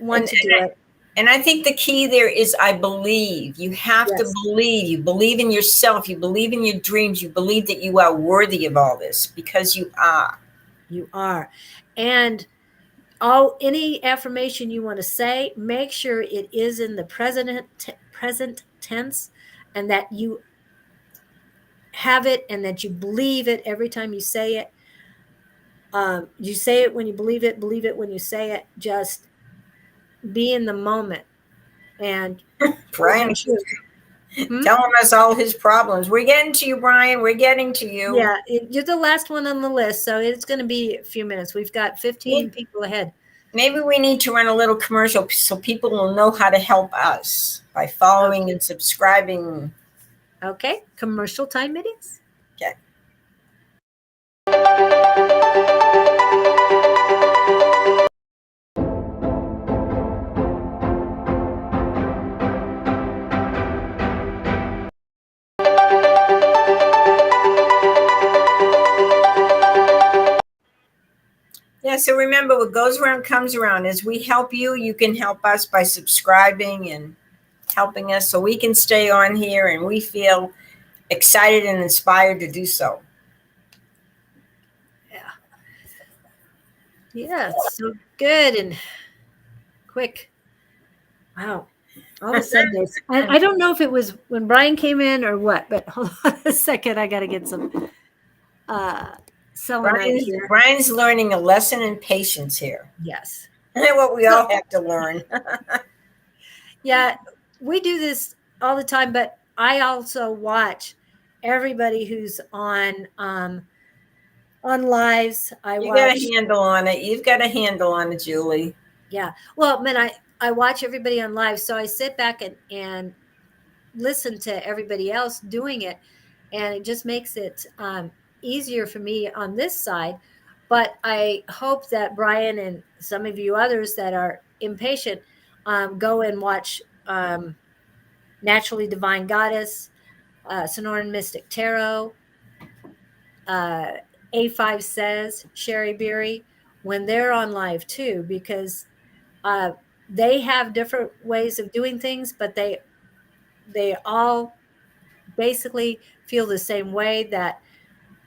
S1: want
S2: And
S1: to do it.
S2: and I think the key there is I believe. You have to
S1: Yes,
S2: believe. You believe in yourself. You believe in your dreams. You believe that you are worthy of all this because you are.
S1: you are. And all any affirmation you want to say, make sure it is in the present tense, and that you have it and that you believe it every time you say it. You say it when you believe it when you say it. Just be in the moment and
S2: Brian
S1: making sure. Hmm?
S2: telling us all his problems. We're getting to you, Brian. We're getting to you.
S1: Yeah, you're the last one on the list, so it's going to be a few minutes. We've got 15 people ahead.
S2: Maybe we need to run a little commercial so people will know how to help us by following
S1: Okay.
S2: and subscribing.
S1: Okay, commercial time it is.
S2: Okay. Yeah, so remember, what goes around comes around. As we help you, you can help us by subscribing and helping us so we can stay on here and we feel excited and inspired to do so.
S1: Yeah. Yeah, it's so good and quick. Wow. All of a sudden, I don't know if it was when Brian came in or what, but hold on a second. I got to get some selenite here.
S2: Brian's learning a lesson in patience here.
S1: Yes.
S2: What we all have to learn.
S1: Yeah, we do this all the time, but I also watch everybody who's on lives. I
S2: You got
S1: watch.
S2: a handle on it. You've got a handle on it, Julie.
S1: Yeah. Well, man, I watch everybody on live, so I sit back and listen to everybody else doing it, and it just makes it easier for me on this side. But I hope that Brian and some of you others that are impatient go and watch Naturally Divine Goddess, Sonoran Mystic Tarot, A5 Says, Sherry Beery, when they're on live too, because uh, they have different ways of doing things, but they all basically feel the same way, that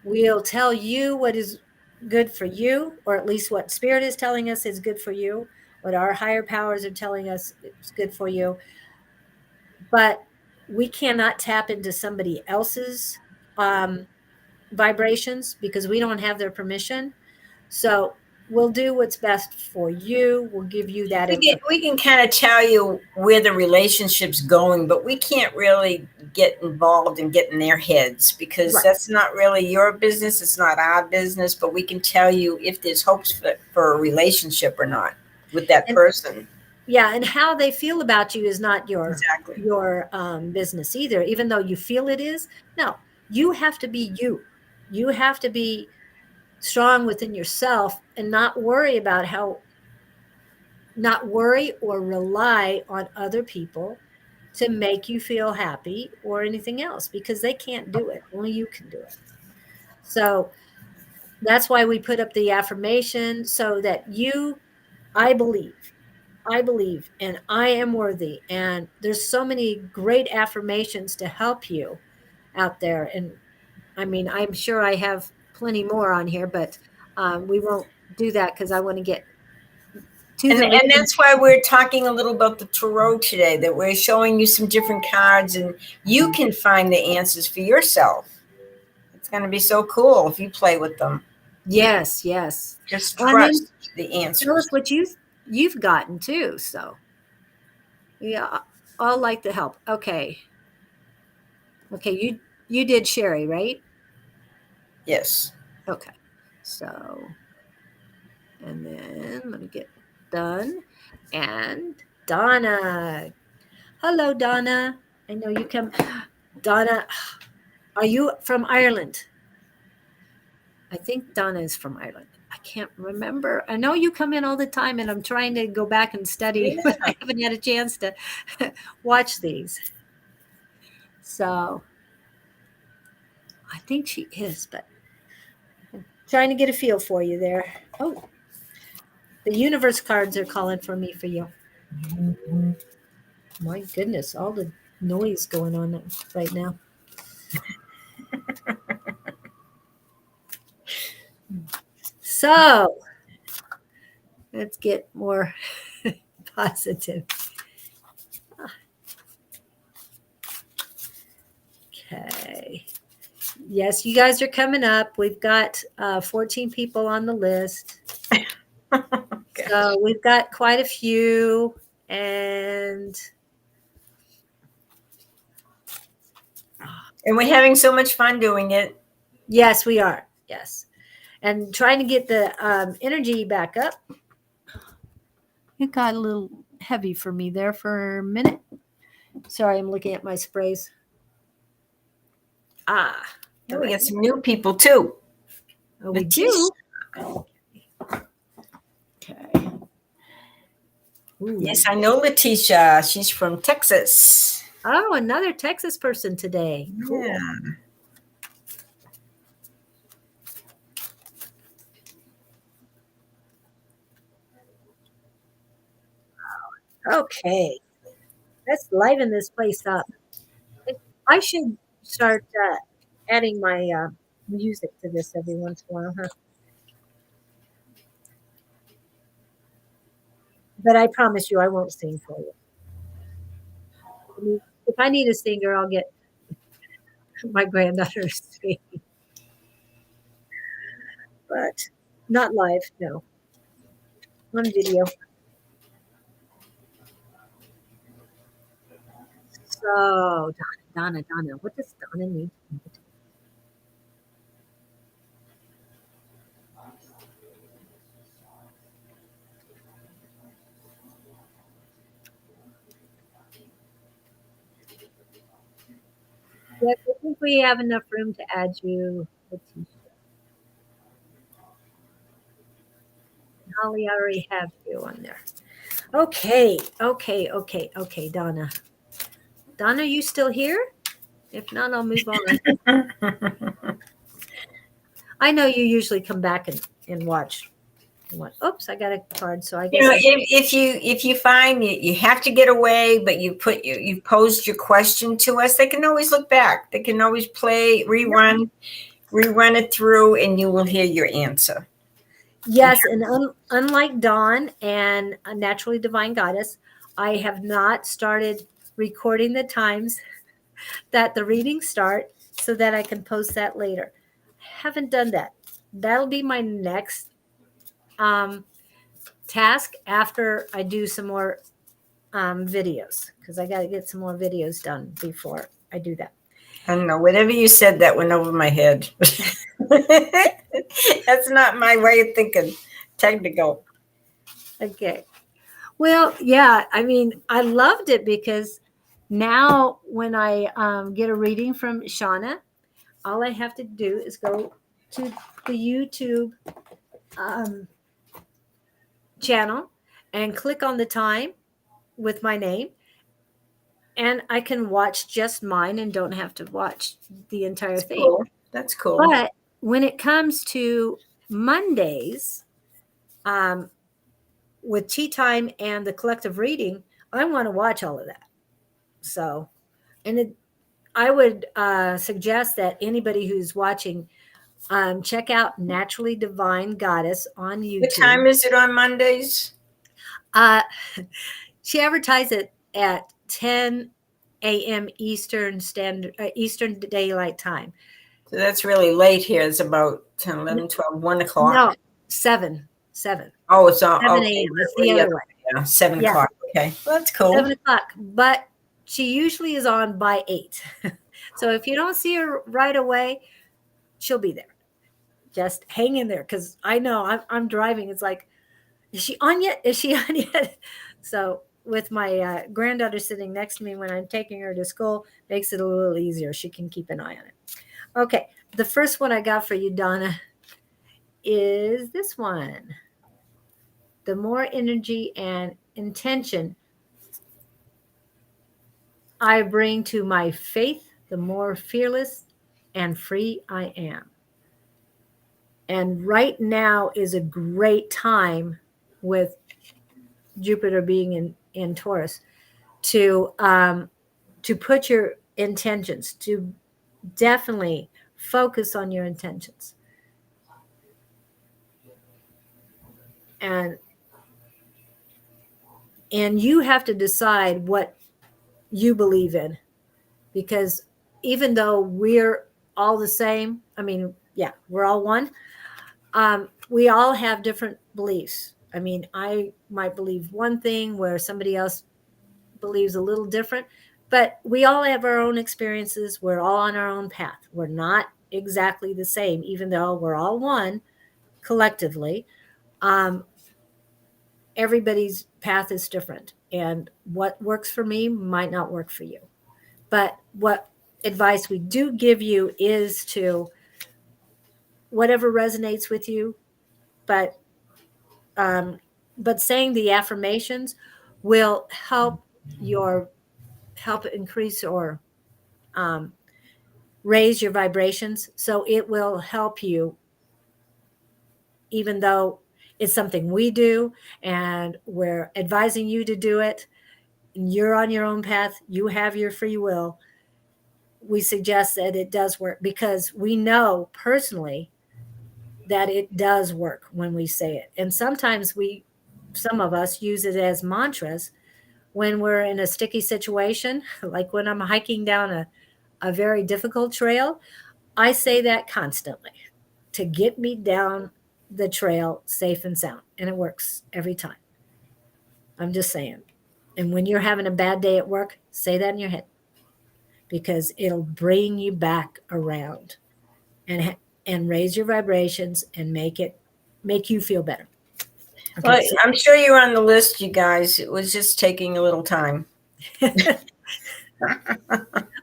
S1: we'll tell you what is good for you, or at least what spirit is telling us is good for you, what our higher powers are telling us is good for you. But we cannot tap into somebody else's vibrations because we don't have their permission. So we'll do what's best for you. We'll give you that information.
S2: We can kind of tell you where the relationship's going, but we can't really get involved and get in their heads because
S1: Right.
S2: that's not really your business. It's not our business, but we can tell you if there's hopes for a relationship or not with that
S1: And
S2: person.
S1: yeah, and how they feel about you is not
S2: Exactly.
S1: your business either, even though you feel it is. No, you have to be you. You have to be strong within yourself and not worry or rely on other people to make you feel happy or anything else, because they can't do it. Only you can do it. So that's why we put up the affirmation, so that I believe, and I am worthy. And there's so many great affirmations to help you out there. And I mean, I'm sure I have plenty more on here, but we won't do that because I want to get to the
S2: And
S1: reading.
S2: that's why we're talking a little about the tarot today, that we're showing you some different cards and you can find the answers for yourself. It's going to be so cool if you play with them.
S1: Yes, yes.
S2: Just
S1: Well, and then
S2: trust the
S1: tell
S2: answers.
S1: us what you've gotten too. So yeah, I'll like the help. Okay. Okay, you did Sherry, right?
S2: Yes.
S1: Okay. So, and then let me get done. And Donna. Hello, Donna. I know you come. Donna, are you from Ireland? I think Donna is from Ireland. I can't remember. I know you come in all the time, and I'm trying to go back and study,
S2: Yeah.
S1: but I haven't had a chance to watch these. So, I think she is, but I'm trying to get a feel for you there. Oh, the universe cards are calling for me for you. My goodness, all the noise going on right now. So let's get more positive. Okay. Yes, you guys are coming up. We've got 14 people on the list.
S2: Okay.
S1: So we've got quite a few. And
S2: we're having so much fun doing it.
S1: yes, we are. Yes. And trying to get the energy back up. It got a little heavy for me there for a minute. Sorry, I'm looking at my sprays.
S2: Now we got some new people too.
S1: Oh, we
S2: Letitia.
S1: do? Okay. Ooh.
S2: Yes, I know Letitia. She's from Texas.
S1: Oh, another Texas person today. Cool.
S2: Yeah.
S1: Okay. Let's liven this place up. I should start adding my music to this every once in a while, huh? But I promise you, I won't sing for you. I mean, if I need a singer, I'll get my granddaughter to sing. But not live, no. On video. So, Donna, what does Donna need? Yes, I think we have enough room to add you. Holly, I already have you on there. Okay, Donna. Donna, you still here? If not, I'll move on. I know you usually come back and watch. Oops, I got a card, so I guess
S2: if you find you have to get away, but you posed your question to us, they can always look back. They can always rerun it through, and you will hear your answer.
S1: Yes, and unlike Dawn and a Naturally Divine Goddess, I have not started recording the times that the readings start so that I can post that later. Haven't done that. That'll be my next task after I do some more videos, because I got to get some more videos done before I do that.
S2: I don't know. Whatever you said, that went over my head. That's not my way of thinking. Technical.
S1: Okay. Well, yeah. I mean, I loved it because now when I get a reading from Shauna, all I have to do is go to the YouTube channel and click on the time with my name, and I can watch just mine and don't have to watch the entire
S2: That's
S1: thing.
S2: cool. That's cool.
S1: But when it comes to Mondays, with tea time and the collective reading, I want to watch all of that. So, and I would suggest that anybody who's watching check out Naturally Divine Goddess on YouTube.
S2: What time is it on Mondays?
S1: She advertised it at 10 a.m. Eastern Daylight Time.
S2: So that's really late here. It's about 10, 11, 12, 1 o'clock.
S1: No, 7.
S2: Oh, it's on
S1: 7
S2: okay.
S1: a.m. It's the other way.
S2: Yeah, 7
S1: Yeah.
S2: o'clock. Okay. Well, that's cool.
S1: 7 o'clock. But she usually is on by 8. So if you don't see her right away, she'll be there. Just hang in there, because I know I'm driving. It's like, is she on yet? Is she on yet? So with my granddaughter sitting next to me when I'm taking her to school, makes it a little easier. She can keep an eye on it. Okay. The first one I got for you, Donna, is this one. The more energy and intention I bring to my faith, the more fearless and free I am. And right now is a great time with Jupiter being in Taurus to put your intentions, to definitely focus on your intentions. And you have to decide what you believe in, because even though we're all the same, I mean, yeah, we're all one. We all have different beliefs. I mean, I might believe one thing where somebody else believes a little different, but we all have our own experiences. We're all on our own path. We're not exactly the same, even though we're all one collectively. Um, Everybody's path is different, and what works for me might not work for you. But what advice we do give you is to whatever resonates with you, but um, saying the affirmations will your help increase or um, raise your vibrations. So it will help you, even though it's something we do and we're advising you to do it. You're on your own path. You have your free will. We suggest that it does work because we know personally that it does work when we say it. And sometimes some of us use it as mantras when we're in a sticky situation, like when I'm hiking down a very difficult trail. I say that constantly to get me down the trail safe and sound. And it works every time. I'm just saying. And when you're having a bad day at work, say that in your head because it'll bring you back around and raise your vibrations and make you feel better. Okay,
S2: Well, I'm sure you're on the list, you guys. It was just taking a little time.
S1: I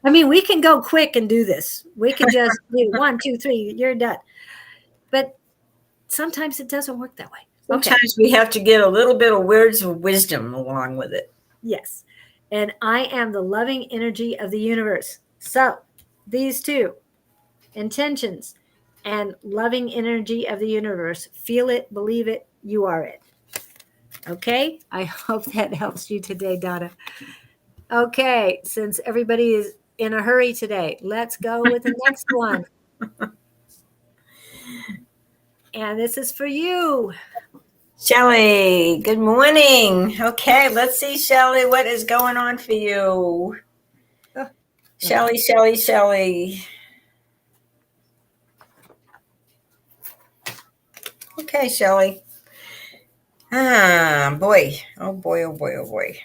S1: mean, we can go quick and do this. We can just do 1, 2, 3, you're done. But sometimes it doesn't work that way.
S2: Sometimes we have to get a little bit of words of wisdom along with it.
S1: Yes. And I am the loving energy of the universe. So these two, intentions and loving energy of the universe, feel it, believe it, you are it. Okay? I hope that helps you today, Donna. Okay, since everybody is in a hurry today, let's go with the next one. And this is for you.
S2: Shelley, good morning. Okay, let's see, Shelley, what is going on for you?
S1: Oh,
S2: Shelley. Okay, Shelley. Boy. Oh, boy.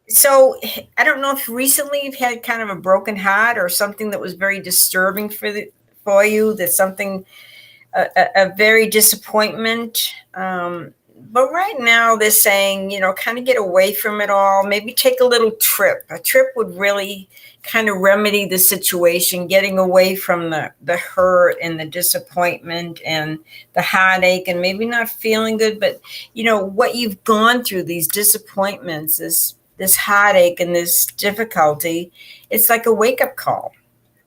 S2: So I don't know if recently you've had kind of a broken heart or something that was very disturbing for you, that's something, a very disappointment. But right now they're saying, kind of get away from it all. Maybe take a little trip. A trip would really kind of remedy the situation, getting away from the hurt and the disappointment and the heartache and maybe not feeling good. But, what you've gone through, these disappointments, this heartache and this difficulty, it's like a wake-up call.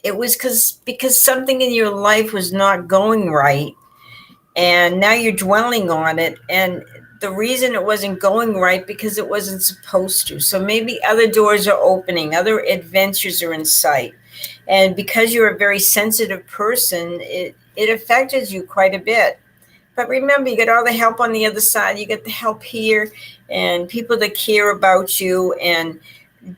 S2: It was because something in your life was not going right, and now you're dwelling on it, and the reason it wasn't going right because it wasn't supposed to. So maybe other doors are opening, other adventures are in sight, and because you're a very sensitive person, it affected you quite a bit. But remember, you get all the help on the other side. You get the help here and people that care about you. And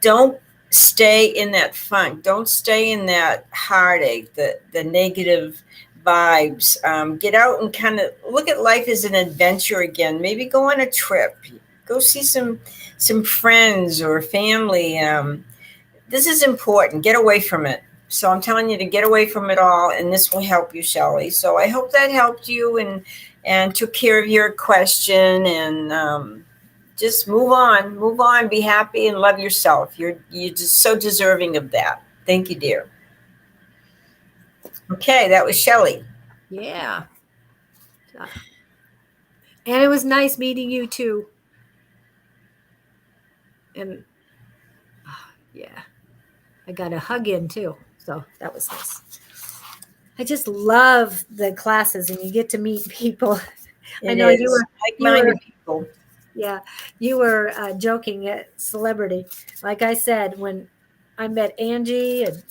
S2: don't stay in that funk. Don't stay in that heartache, the negative vibes. Get out and kind of look at life as an adventure again. Maybe go on a trip. Go see some friends or family. This is important. Get away from it. So I'm telling you to get away from it all, and this will help you, Shelley. So I hope that helped you and took care of your question, and just move on, be happy and love yourself. You're just so deserving of that. Thank you, dear. Okay, that was Shelley.
S1: Yeah. And it was nice meeting you too. And yeah, I got a hug in too. So that was nice. I just love the classes, and you get to meet people. I
S2: It
S1: know you
S2: is
S1: were you were
S2: like-minded people.
S1: yeah, you were joking at celebrity. Like I said, when I met Angie and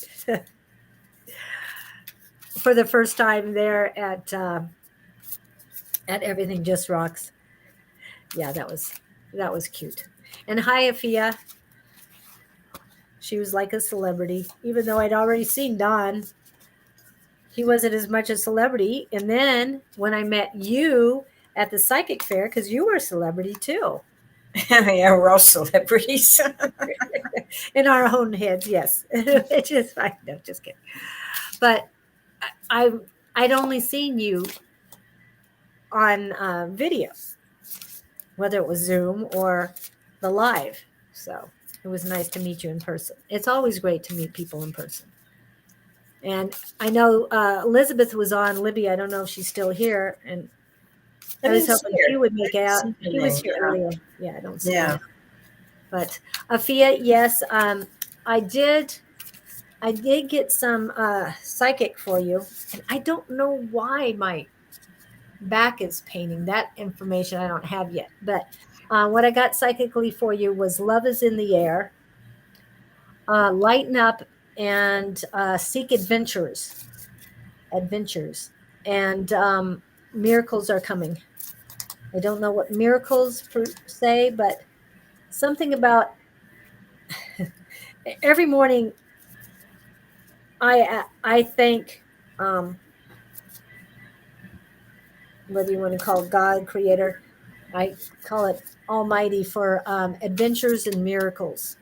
S1: for the first time there at Everything Just Rocks. Yeah, that was cute. And hi, Afia. She was like a celebrity, even though I'd already seen Don. He wasn't as much a celebrity. And then when I met you at the psychic fair, because you were a celebrity too,
S2: Yeah, we're all celebrities.
S1: in our own heads, yes. It's just fine. No, just kidding. But I I'd only seen you on video, whether it was Zoom or the live. So it was nice to meet you in person. It's always great to meet people in person. And I know Elizabeth was on. Libby, I don't know if she's still here. And
S2: I
S1: I was
S2: didn't see
S1: hoping she
S2: her.
S1: would make
S2: I didn't
S1: out.
S2: see her
S1: She was
S2: name.
S1: here
S2: Yeah.
S1: earlier. Yeah, I don't see her
S2: Yeah.
S1: now. But Afia, yes, I did get some psychic for you, and I don't know why my back is paining. That information I don't have yet. But what I got psychically for you was love is in the air, lighten up, and seek adventures, and miracles are coming. I don't know what miracles per se, but something about every morning I thank um, whether you want to call it God, Creator, I call it Almighty for adventures and miracles.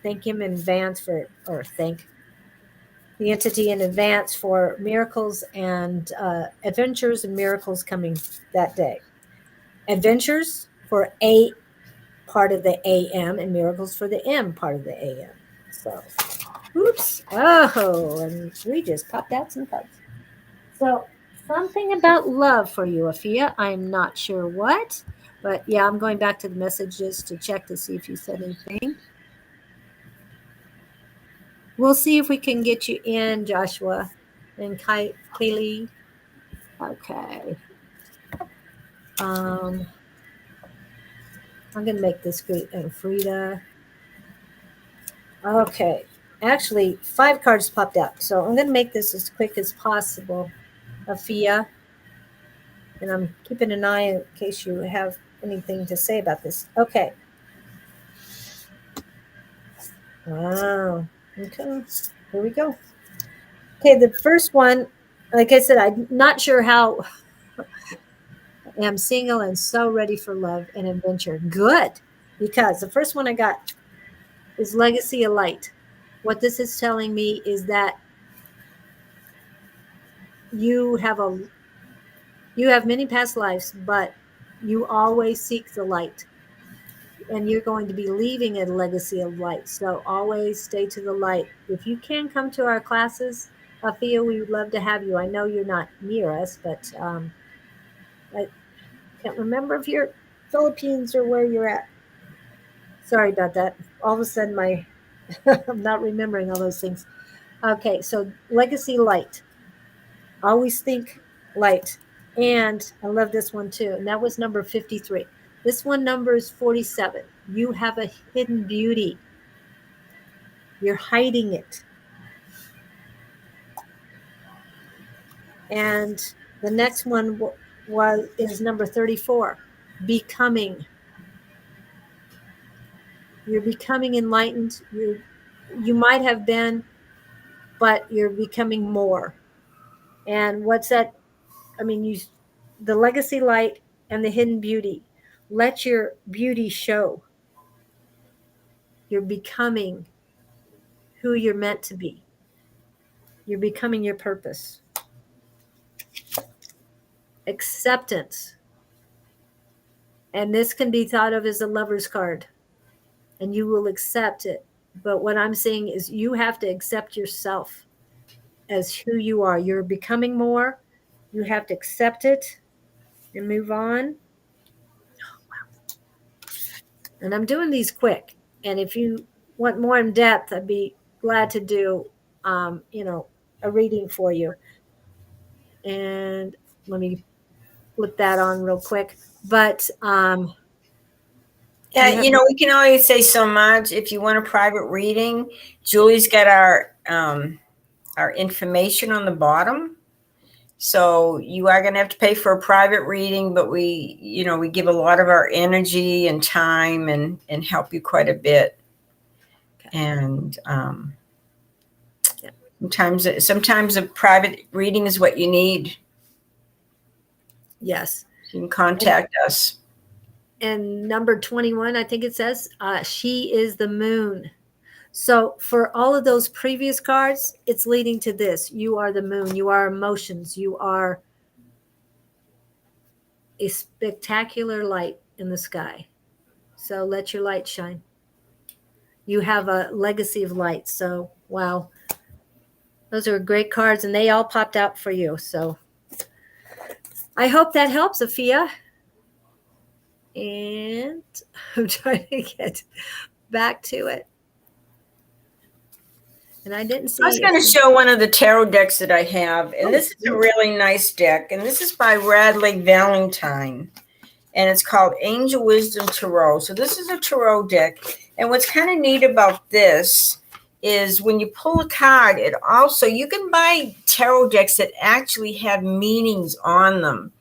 S1: Thank Him in advance or thank the entity in advance for miracles and adventures and miracles coming that day. Adventures for A part of the AM and miracles for the M part of the AM. So, oops. Oh, and we just popped out some cards. So, something about love for you, Afia. I'm not sure what, but yeah, I'm going back to the messages to check to see if you said anything. We'll see if we can get you in, Joshua and Kaylee. Okay. Um, I'm going to make this great. And Frida. Okay. Actually, 5 cards popped out. So I'm going to make this as quick as possible, Afia. And I'm keeping an eye in case you have anything to say about this. Okay. Wow. Okay. Here we go. Okay. The first one, like I said, I'm not sure how. I am single and so ready for love and adventure. Good. Because the first one I got is Legacy of Light. What this is telling me is that you have a you have many past lives, but you always seek the light. And you're going to be leaving a legacy of light. So always stay to the light. If you can come to our classes, Afia, we would love to have you. I know you're not near us, but I can't remember if you're Philippines or where you're at. Sorry about that. All of a sudden, I'm not remembering all those things. Okay, so legacy light. Always think light. And I love this one too. And that was number 53. This one number is 47. You have a hidden beauty. You're hiding it. And the next one is number 34. Becoming. You're becoming enlightened. You might have been, but you're becoming more. And what's that? I mean, the legacy light and the hidden beauty. Let your beauty show. You're becoming who you're meant to be. You're becoming your purpose. Acceptance. And this can be thought of as a lover's card, and you will accept it. But what I'm saying is you have to accept yourself as who you are. You're becoming more. You have to accept it and move on. And I'm doing these quick. And if you want more in depth, I'd be glad to do a reading for you. And let me flip that on real quick. But
S2: Yeah,
S1: you have,
S2: we can only say so much. If you want a private reading, Julie's got our information on the bottom. So you are going to have to pay for a private reading, but we give a lot of our energy and time and help you quite a bit.
S1: okay.
S2: And
S1: Yeah.
S2: sometimes a private reading is what you need.
S1: Yes.
S2: You can contact us.
S1: And number 21, I think it says, she is the moon. So for all of those previous cards, it's leading to this. You are the moon. You are emotions. You are a spectacular light in the sky. So let your light shine. You have a legacy of light. So, wow. Those are great cards, and they all popped out for you. So I hope that helps, Afia. And I'm trying to get back to it. And I didn't see.
S2: I was going to show one of the tarot decks that I have, and this is a really nice deck, and this is by Radley Valentine, and it's called Angel Wisdom Tarot. So this is a tarot deck, and what's kind of neat about this is when you pull a card, it also, you can buy tarot decks that actually have meanings on them.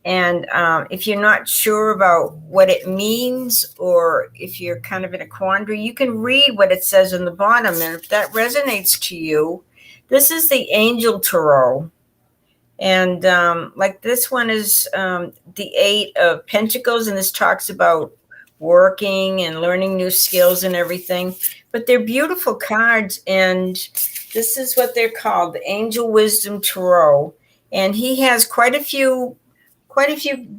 S2: And if you're not sure about what it means, or if you're kind of in a quandary, you can read what it says on the bottom. And if that resonates to you, this is the Angel Tarot. And like this one is the Eight of Pentacles, and this talks about working and learning new skills and everything. But they're beautiful cards, and this is what they're called, the Angel Wisdom Tarot. And he has quite a few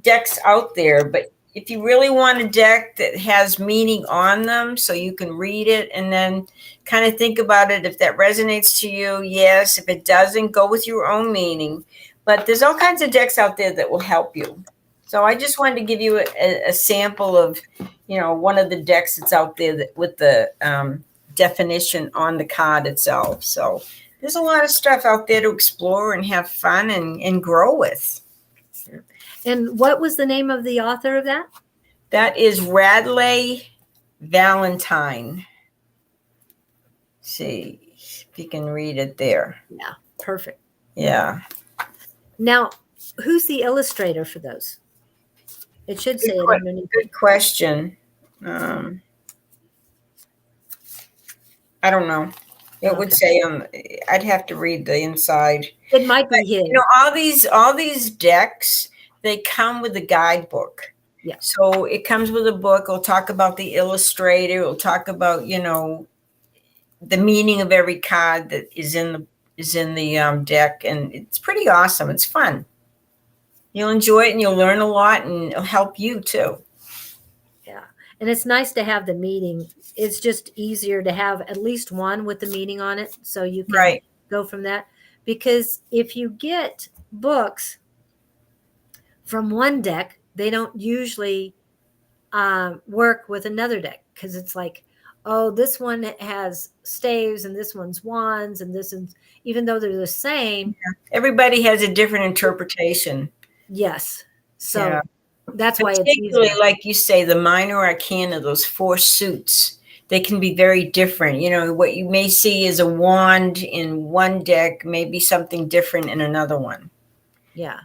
S2: decks out there, but if you really want a deck that has meaning on them so you can read it and then kind of think about it, if that resonates to you, yes. If it doesn't, go with your own meaning. But there's all kinds of decks out there that will help you. So I just wanted to give you a sample of one of the decks that's out there with the definition on the card itself. So there's a lot of stuff out there to explore and have fun and grow with.
S1: And what was the name of the author of that?
S2: That is Radley Valentine. See if you can read it there.
S1: Yeah, perfect.
S2: Yeah.
S1: Now, who's the illustrator for those? It should say it underneath.
S2: Good question. I don't know. It would say I'd have to read the inside.
S1: It might be hidden.
S2: All these decks, they come with a guidebook.
S1: Yeah.
S2: So it comes with a book. It'll talk about the illustrator. It'll talk about the meaning of every card that is in the deck, and it's pretty awesome. It's fun. You'll enjoy it, and you'll learn a lot, and it'll help you too.
S1: Yeah, and it's nice to have the meaning. It's just easier to have at least one with the meaning on it, so you can go from that. Because if you get books from one deck, they don't usually work with another deck, because it's like, oh, this one has staves and this one's wands, and this is, even though they're the same,
S2: everybody has a different interpretation.
S1: Yes. So that's why it's
S2: particularly,
S1: easier.
S2: like you say, the minor arcana, those 4 suits, they can be very different. What you may see is a wand in one deck, may be something different in another one.
S1: Yeah.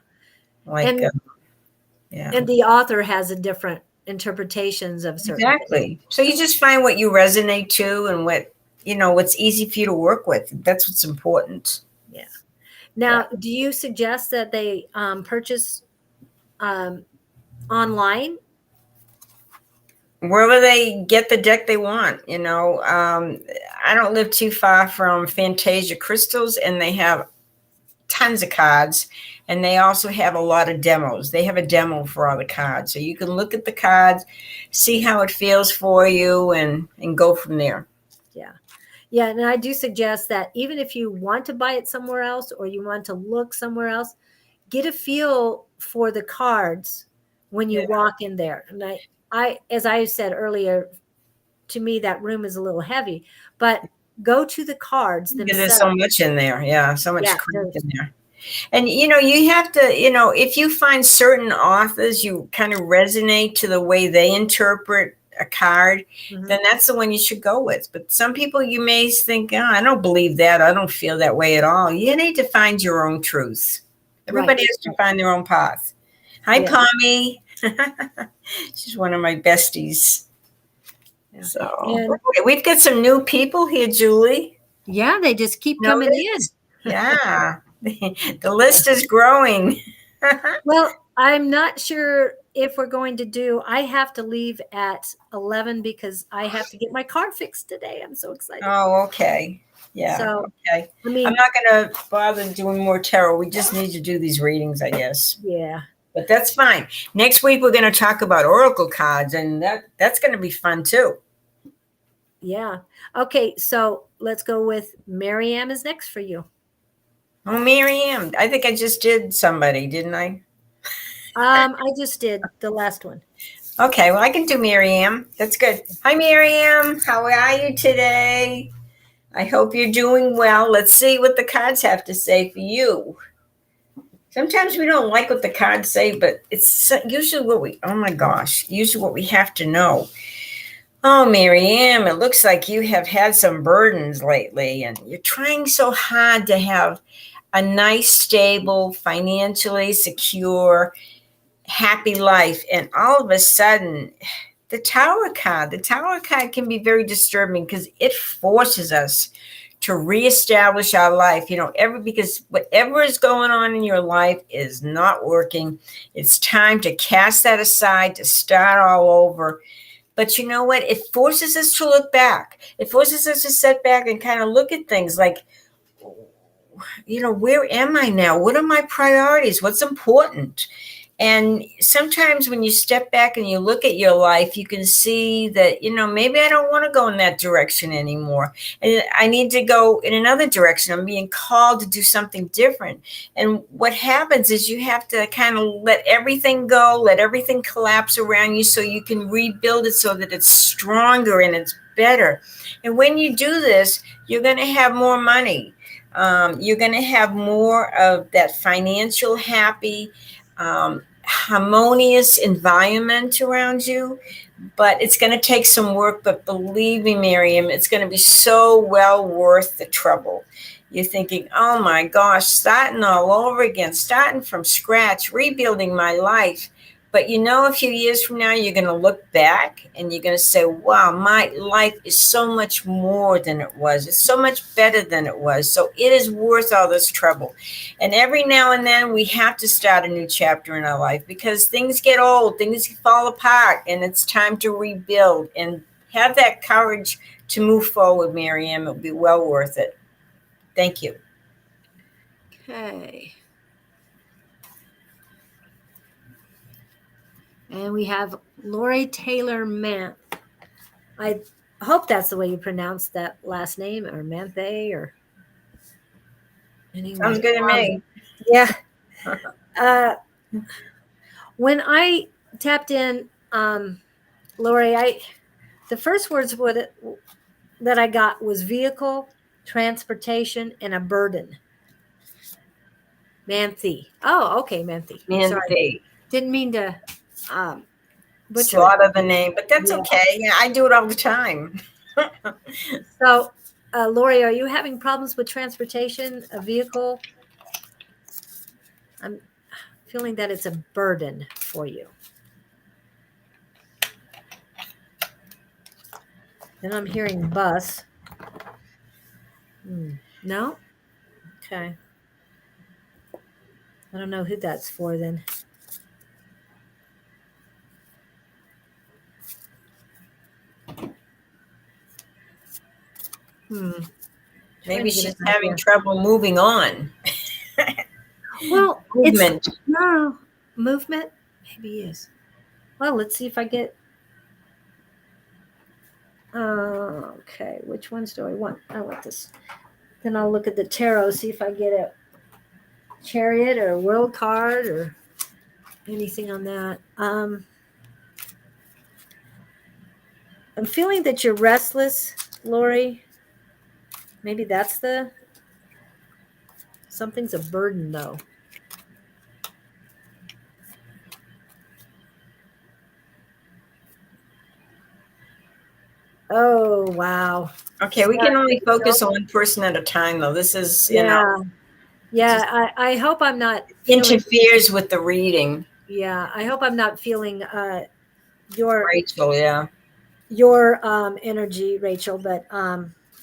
S2: Like,
S1: and the author has a different interpretations of certain
S2: things. So you just find what you resonate to and what's easy for you to work with. That's what's important.
S1: Yeah. Now, do you suggest that they purchase online?
S2: Wherever they get the deck they want, I don't live too far from Fantasia Crystals, and they have tons of cards, and they also have a lot of demos. They have a demo for all the cards, so you can look at the cards, see how it feels for you, and go from there.
S1: Yeah, and I do suggest that even if you want to buy it somewhere else, or you want to look somewhere else, get a feel for the cards when you walk in there. And I, as I said earlier, to me that room is a little heavy, but go to the cards
S2: Because there's so
S1: themselves.
S2: much in there. Yeah, so much
S1: Yeah,
S2: crap in there. And you have to, if you find certain authors you kind of resonate to the way they interpret a card, then that's the one you should go with. But some people you may think, oh, I don't believe that. I don't feel that way at all. You need to find your own truth. Everybody
S1: right.
S2: has to find their own path. Hi,
S1: Yeah.
S2: Pommy. She's one of my besties.
S1: Yeah.
S2: So
S1: And
S2: we've got some new people here, Julie.
S1: yeah, they just keep coming in.
S2: Yeah. The list is growing.
S1: Well, I'm not sure if we're going to do, I have to leave at 11 because I have to get my car fixed today. I'm so excited.
S2: Oh, okay. Yeah.
S1: So,
S2: Okay.
S1: I mean,
S2: I'm not going to bother doing more tarot. We just need to do these readings, I guess.
S1: yeah.
S2: But that's fine. Next week we're going to talk about oracle cards, and that's going to be fun too.
S1: Yeah. Okay, so let's go with Maryam is next for you.
S2: Oh, Miriam. I think I just did somebody, didn't I?
S1: I just did the last one.
S2: Okay, well, I can do Miriam. That's good. Hi, Miriam. How are you today? I hope you're doing well. Let's see what the cards have to say for you. Sometimes we don't like what the cards say, but it's usually usually what we have to know. Oh, Miriam, it looks like you have had some burdens lately, and you're trying so hard to have a nice, stable, financially secure, happy life. And all of a sudden, the Tower card can be very disturbing because it forces us to reestablish our life, because whatever is going on in your life is not working. It's time to cast that aside, to start all over. But you know what? It forces us to look back. It forces us to sit back and kind of look at things like, where am I now? What are my priorities? What's important? And sometimes when you step back and you look at your life, you can see that, maybe I don't want to go in that direction anymore. And I need to go in another direction. I'm being called to do something different. And what happens is you have to kind of let everything go, let everything collapse around you so you can rebuild it so that it's stronger and it's better. And when you do this, you're going to have more money. You're going to have more of that financial happy, harmonious environment around you, but it's going to take some work. But believe me, Miriam, it's going to be so well worth the trouble. You're thinking, oh my gosh, starting all over again, starting from scratch, rebuilding my life. But a few years from now, you're going to look back and you're going to say, wow, my life is so much more than it was. It's so much better than it was. So it is worth all this trouble. And every now and then we have to start a new chapter in our life because things get old, things fall apart, and it's time to rebuild and have that courage to move forward, Miriam. It'll be well worth it. Thank you.
S1: Okay. And we have Lori Taylor Mant. I hope that's the way you pronounce that last name, or Manthe, or anyway.
S2: Sounds good to me.
S1: Yeah. When I tapped in, Lori, the first words that I got was vehicle, transportation, and a burden. Manthe. Oh, okay, Manthe. Sorry. Didn't mean to
S2: slaughter the name, but that's okay. Yeah, I do it all the time.
S1: So, Lori, are you having problems with transportation, a vehicle? I'm feeling that it's a burden for you. Then I'm hearing bus. No? Okay. I don't know who that's for then.
S2: Maybe she's having trouble moving on.
S1: Well,
S2: movement.
S1: Movement? Maybe is. Well, let's see if I get. Okay, which ones do I want? I want this. Then I'll look at the tarot, see if I get a chariot or a world card or anything on that. I'm feeling that you're restless, Lori. Maybe that's the something's a burden though. Oh wow.
S2: Okay, we can only focus on one person at a time, though. This is,
S1: Yeah.
S2: just
S1: Yeah. I hope I'm not feeling
S2: interferes with the reading.
S1: yeah. I hope I'm not feeling your
S2: Rachel, yeah.
S1: energy, Rachel, but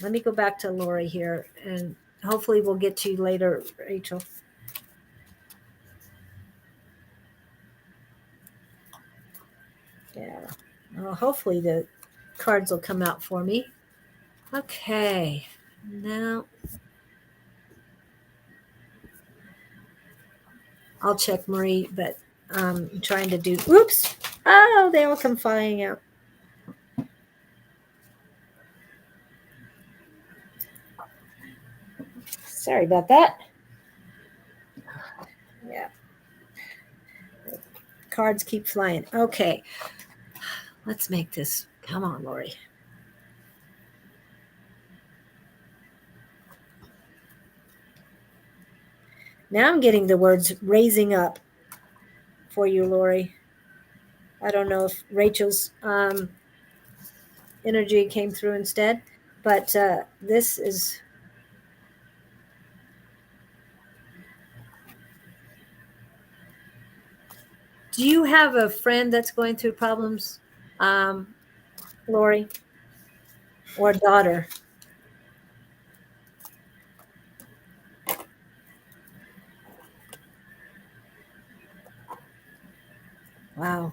S1: let me go back to Lori here and hopefully we'll get to you later, Rachel. Yeah. Well, hopefully the cards will come out for me. Okay. Now I'll check Marie, but I'm trying to do oops. Oh, they all come flying out. Sorry about that. Yeah. Cards keep flying. Okay. Let's make this. Come on, Lori. Now I'm getting the words raising up for you, Lori. I don't know if Rachel's energy came through instead, but this is. Do you have a friend that's going through problems, Lori, or daughter? Wow.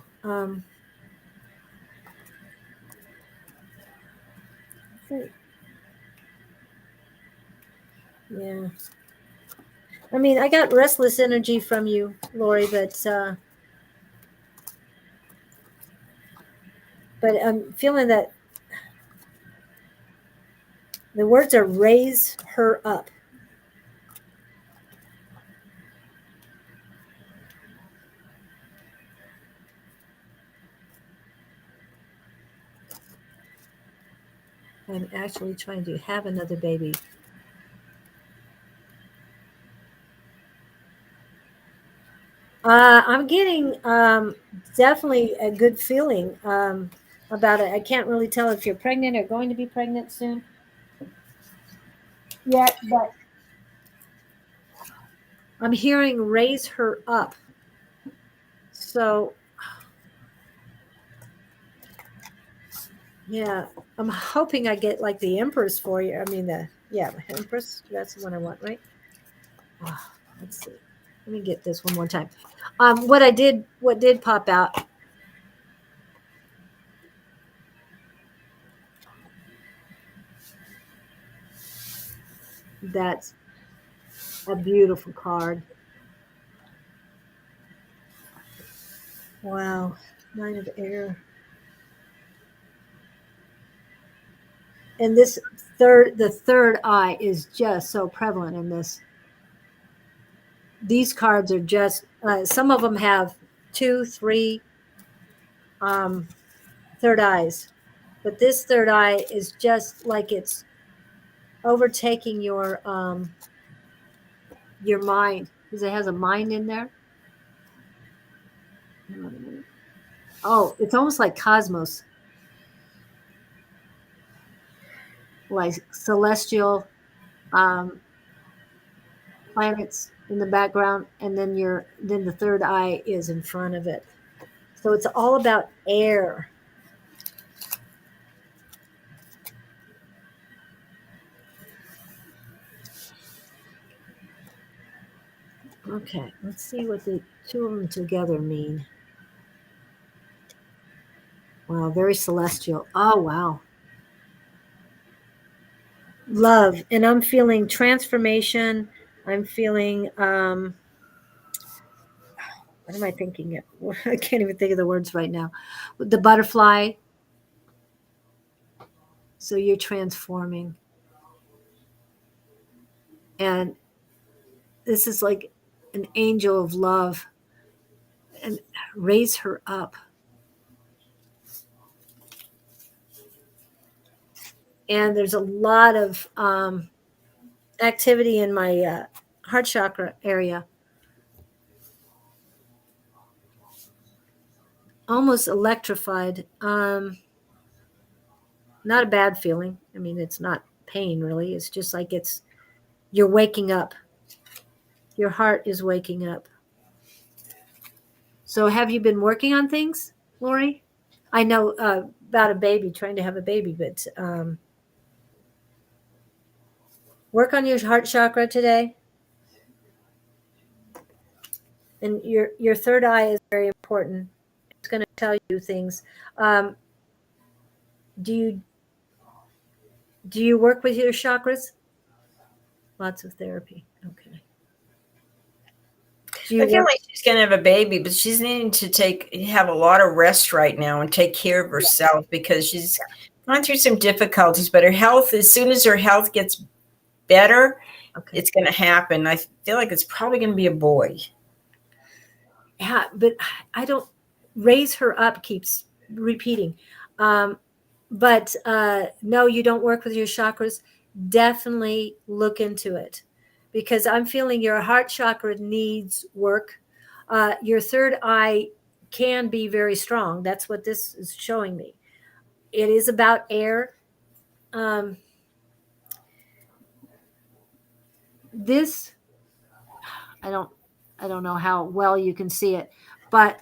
S1: Yeah. I mean, I got restless energy from you, Lori, but I'm feeling that the words are raise her up. I'm actually trying to have another baby. I'm getting definitely a good feeling about it. I can't really tell if you're pregnant or going to be pregnant soon yet, but I'm hearing raise her up. So, yeah, I'm hoping I get like the Empress for you. I mean, the Empress. That's the one I want, right? Oh, let's see. Let me get this one more time. What did pop out? That's a beautiful card. Wow, 9 of air. And the third eye is just so prevalent in this. These cards are just, some of them have two, three third eyes, but this third eye is just like it's overtaking your mind because it has a mind in there. Oh, it's almost like cosmos, like celestial planets in the background, and then the third eye is in front of it. So it's all about air. Okay, let's see what the two of them together mean. Wow, very celestial. Oh, wow. Love. And I'm feeling transformation. I'm feeling, what am I thinking? I can't even think of the words right now. The butterfly. So you're transforming. And this is like an angel of love. And raise her up. And there's a lot of activity in my heart chakra area. Almost electrified. Not a bad feeling. I mean, it's not pain really. It's just like you're waking up. Your heart is waking up. So have you been working on things, Lori? I know about a baby, trying to have a baby, but work on your heart chakra today. And your third eye is very important. It's going to tell you things. Um, do you work with your chakras? Lots of therapy. Okay. Do
S2: I
S1: you
S2: feel
S1: work?
S2: like she's going to have a baby, but she's needing to have a lot of rest right now and take care of herself because she's gone through some difficulties. But her health, as soon as her health gets better,
S1: Okay.
S2: it's going to happen. I feel like it's probably going to be a boy.
S1: Yeah, but I don't raise her up keeps repeating. But no, you don't work with your chakras. Definitely look into it because I'm feeling your heart chakra needs work. Your third eye can be very strong. That's what this is showing me. It is about air. Um, this I don't I don't know how well you can see it, but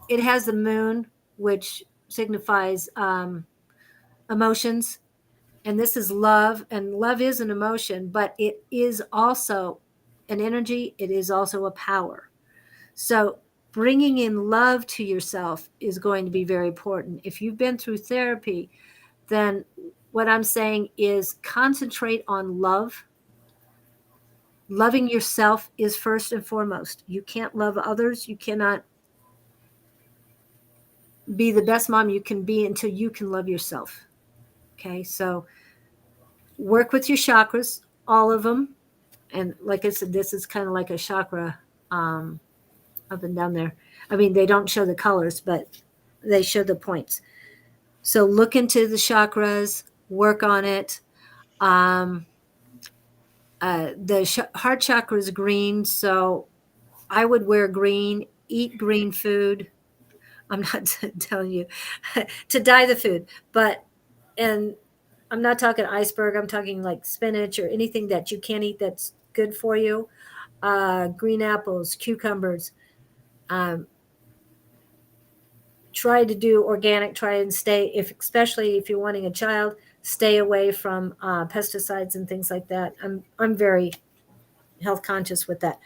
S1: it has the moon, which signifies emotions, and this is love, and love is an emotion, but it is also an energy. It is also a power. So bringing in love to yourself is going to be very important. If you've been through therapy, then what I'm saying is concentrate on love. Loving yourself is first and foremost. You can't love others. You cannot be the best mom you can be until you can love yourself. Okay, so work with your chakras, all of them. And like I said, this is kind of like a chakra up and down there. I mean, they don't show the colors, but they show the points. So look into the chakras, work on it. Um, the heart chakra is green, so I would wear green, eat green food. I'm not telling you to dye the food, but and I'm not talking iceberg. I'm talking like spinach or anything that you can't eat that's good for you. Green apples, cucumbers. Um, try to do organic. Try and stay, especially if you're wanting a child, stay away from pesticides and things like that. I'm very health conscious with that,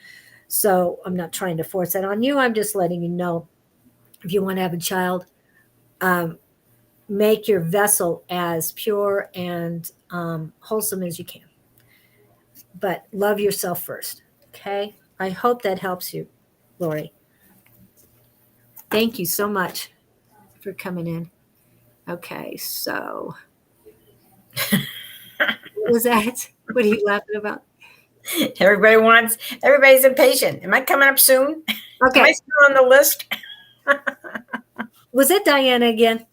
S1: so I'm not trying to force that on you. I'm just letting you know if you want to have a child. Um, make your vessel as pure and wholesome as you can. But love yourself first. Okay. I hope that helps you, Lori. Thank you so much for coming in. Okay. So, what was that? What are you laughing about?
S2: Everybody's impatient. Am I coming up soon? Am I
S1: Okay.
S2: still on the list?
S1: Was it Diana again?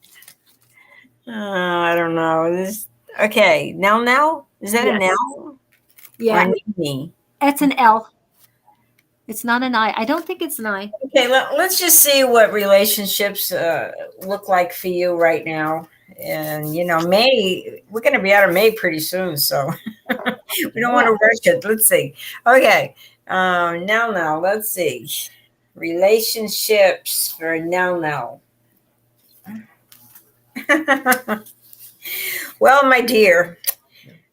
S2: I don't know. Okay. Now? Is that a
S1: Yes.
S2: now?
S1: Yeah.
S2: Or me?
S1: It's an L. It's not an I. I don't think it's an I.
S2: Okay, let's just see what relationships look like for you right now. And, May, we're going to be out of May pretty soon. So we don't want to rush it. Let's see. Okay. Now, let's see. Relationships for now. Well, my dear,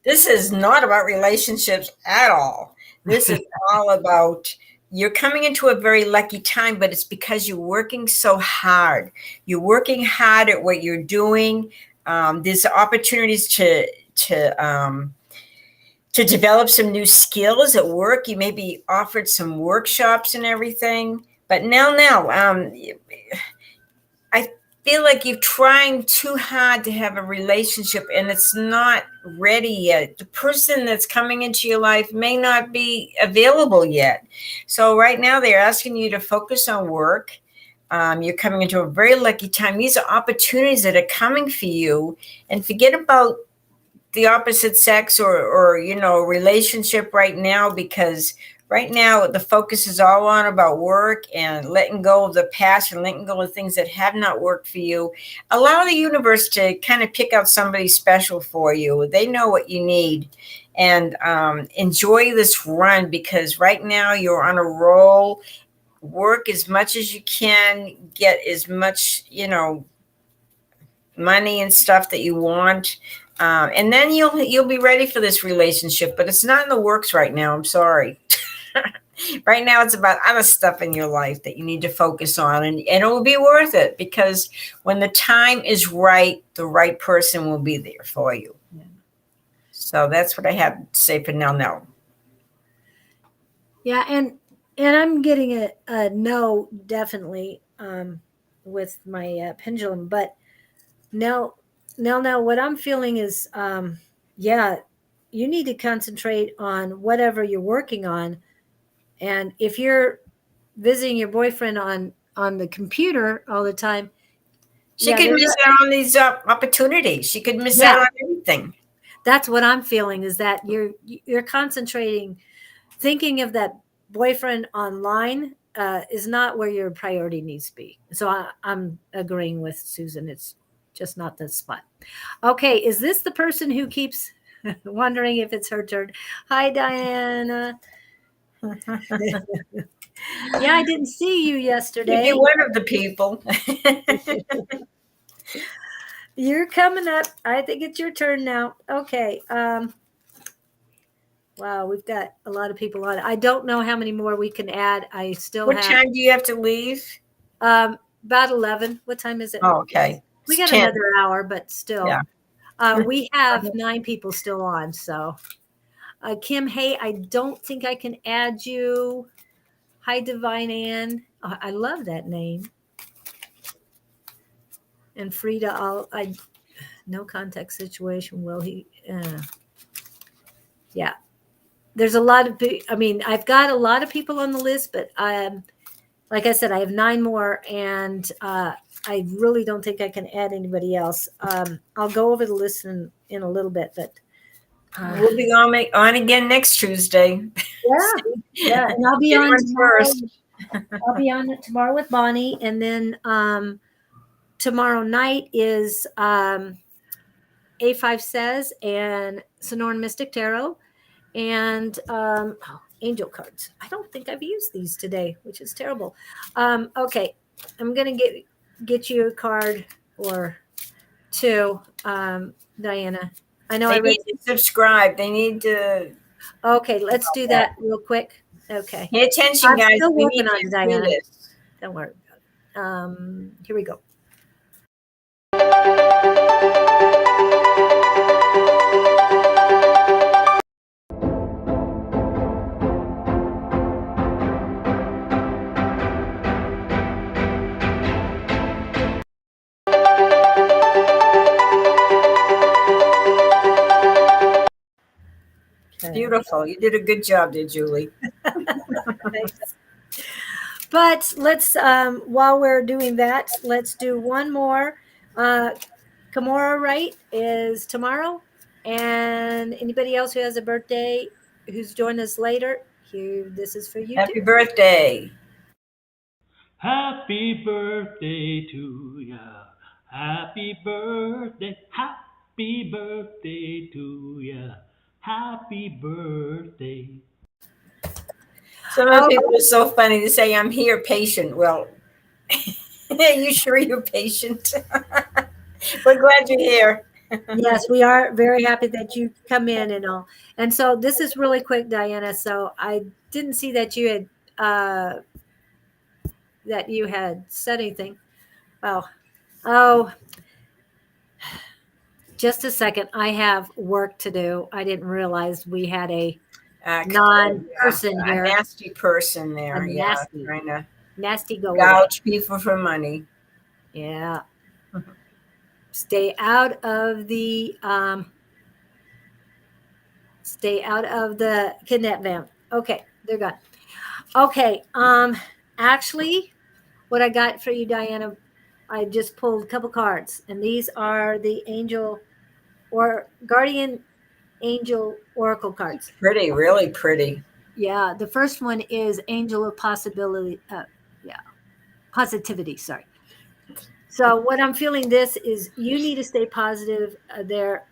S2: this is not about relationships at all. This is all about you're coming into a very lucky time, but it's because you're working so hard. You're working hard at what you're doing. There's opportunities to develop some new skills at work. You may be offered some workshops and everything. But now, I feel like you're trying too hard to have a relationship and it's not ready yet. The person that's coming into your life may not be available yet. So right now they're asking you to focus on work. You're coming into a very lucky time. These are opportunities that are coming for you, and forget about the opposite sex or relationship right now, because right now the focus is all on about work and letting go of the past and letting go of things that have not worked for you. Allow the universe to kind of pick out somebody special for you. They know what you need. And enjoy this run, because right now you're on a roll. Work as much as you can, get as much money and stuff that you want, and then you'll be ready for this relationship. But it's not in the works right now. I'm sorry. Right now it's about other stuff in your life that you need to focus on, and it will be worth it, because when the time is right, the right person will be there for you.
S1: Yeah.
S2: So that's what I have to say for now.
S1: Yeah, and I'm getting a no, definitely, with my pendulum. But now, what I'm feeling is, yeah, you need to concentrate on whatever you're working on. And if you're visiting your boyfriend on the computer all the time,
S2: She
S1: yeah,
S2: could miss out on these opportunities. She could miss out on everything.
S1: that's what I'm feeling, is that you're concentrating, thinking of that boyfriend online, is not where your priority needs to be. So I'm agreeing with Susan. It's just not the spot. Okay, is this the person who keeps wondering if it's her turn? Hi, Diana. Yeah, I didn't see you yesterday.
S2: You'd be one of the people.
S1: You're coming up. I think it's your turn now. Okay. Wow, we've got a lot of people on. I don't know how many more we can add. I still
S2: What
S1: have
S2: time do you have to leave?
S1: about 11. What time is it?
S2: Oh, okay.
S1: We
S2: It's
S1: got
S2: 10.
S1: another hour, but still.
S2: Yeah.
S1: We have 9 people still on. So, Kim, hey, I don't think I can add you. Hi, Divine Ann. I love that name. And Frida, no contact situation. Will he? Yeah. There's a lot of, I've got a lot of people on the list, but like I said, I have 9 more, and I really don't think I can add anybody else. I'll go over the list in a little bit, but
S2: We'll be on again next Tuesday.
S1: yeah, and I'll be
S2: Get
S1: on
S2: one
S1: tomorrow.
S2: first.
S1: I'll be on it tomorrow with Bonnie, and then tomorrow night is A5 Says and Sonoran Mystic Tarot, and angel cards. I don't think I've used these today, which is terrible. Okay, I'm gonna get you a card or 2, Diana. I know
S2: They need to subscribe. They need to
S1: Okay, let's do that real quick. Okay,
S2: pay attention,
S1: I'm
S2: guys.
S1: still
S2: We
S1: working
S2: need
S1: on
S2: to
S1: it,
S2: do
S1: Diana.
S2: this.
S1: Don't worry about it. Here we go. Okay.
S2: Beautiful. You did a good job there, Julie.
S1: But let's, while we're doing that, let's do one more. Kimura, right, is tomorrow. And anybody else who has a birthday who's joined us later, this is for you
S2: Happy
S1: too.
S2: birthday.
S3: Happy birthday to ya. Happy birthday. Happy birthday to ya. Happy birthday.
S2: Some of the people are so funny to say, I'm here, patient. Well, are you sure you're patient? We're glad you're here.
S1: Yes, we are very happy that you come in and all. And so this is really quick, Diana. So I didn't see that you had said anything. Oh, just a second. I have work to do. I didn't realize we had a non-person here.
S2: A nasty person there.
S1: A
S2: Yeah,
S1: nasty.
S2: trying to
S1: Nasty go
S2: gouge people for money.
S1: Yeah. Stay out of the kidnap van. Okay, they're gone. Okay. Actually, what I got for you, Diana, I just pulled a couple cards, and these are the angel or guardian angel oracle cards.
S2: Pretty, really pretty.
S1: Yeah, the first one is angel of possibility. Yeah, positivity. Sorry. So what I'm feeling this is you need to stay positive there.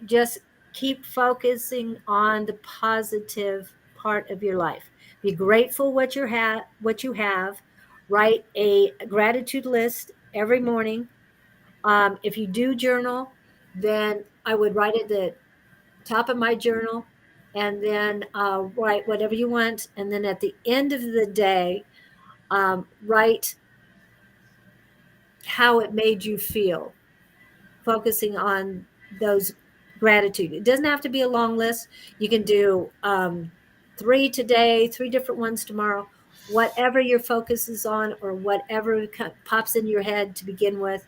S1: Just keep focusing on the positive part of your life. Be grateful what you have. Write a gratitude list every morning. If you do journal, then I would write at the top of my journal and then write whatever you want. And then at the end of the day, write how it made you feel, focusing on those gratitude. It doesn't have to be a long list. You can do three today, three different ones tomorrow, whatever your focus is on or whatever pops in your head to begin with.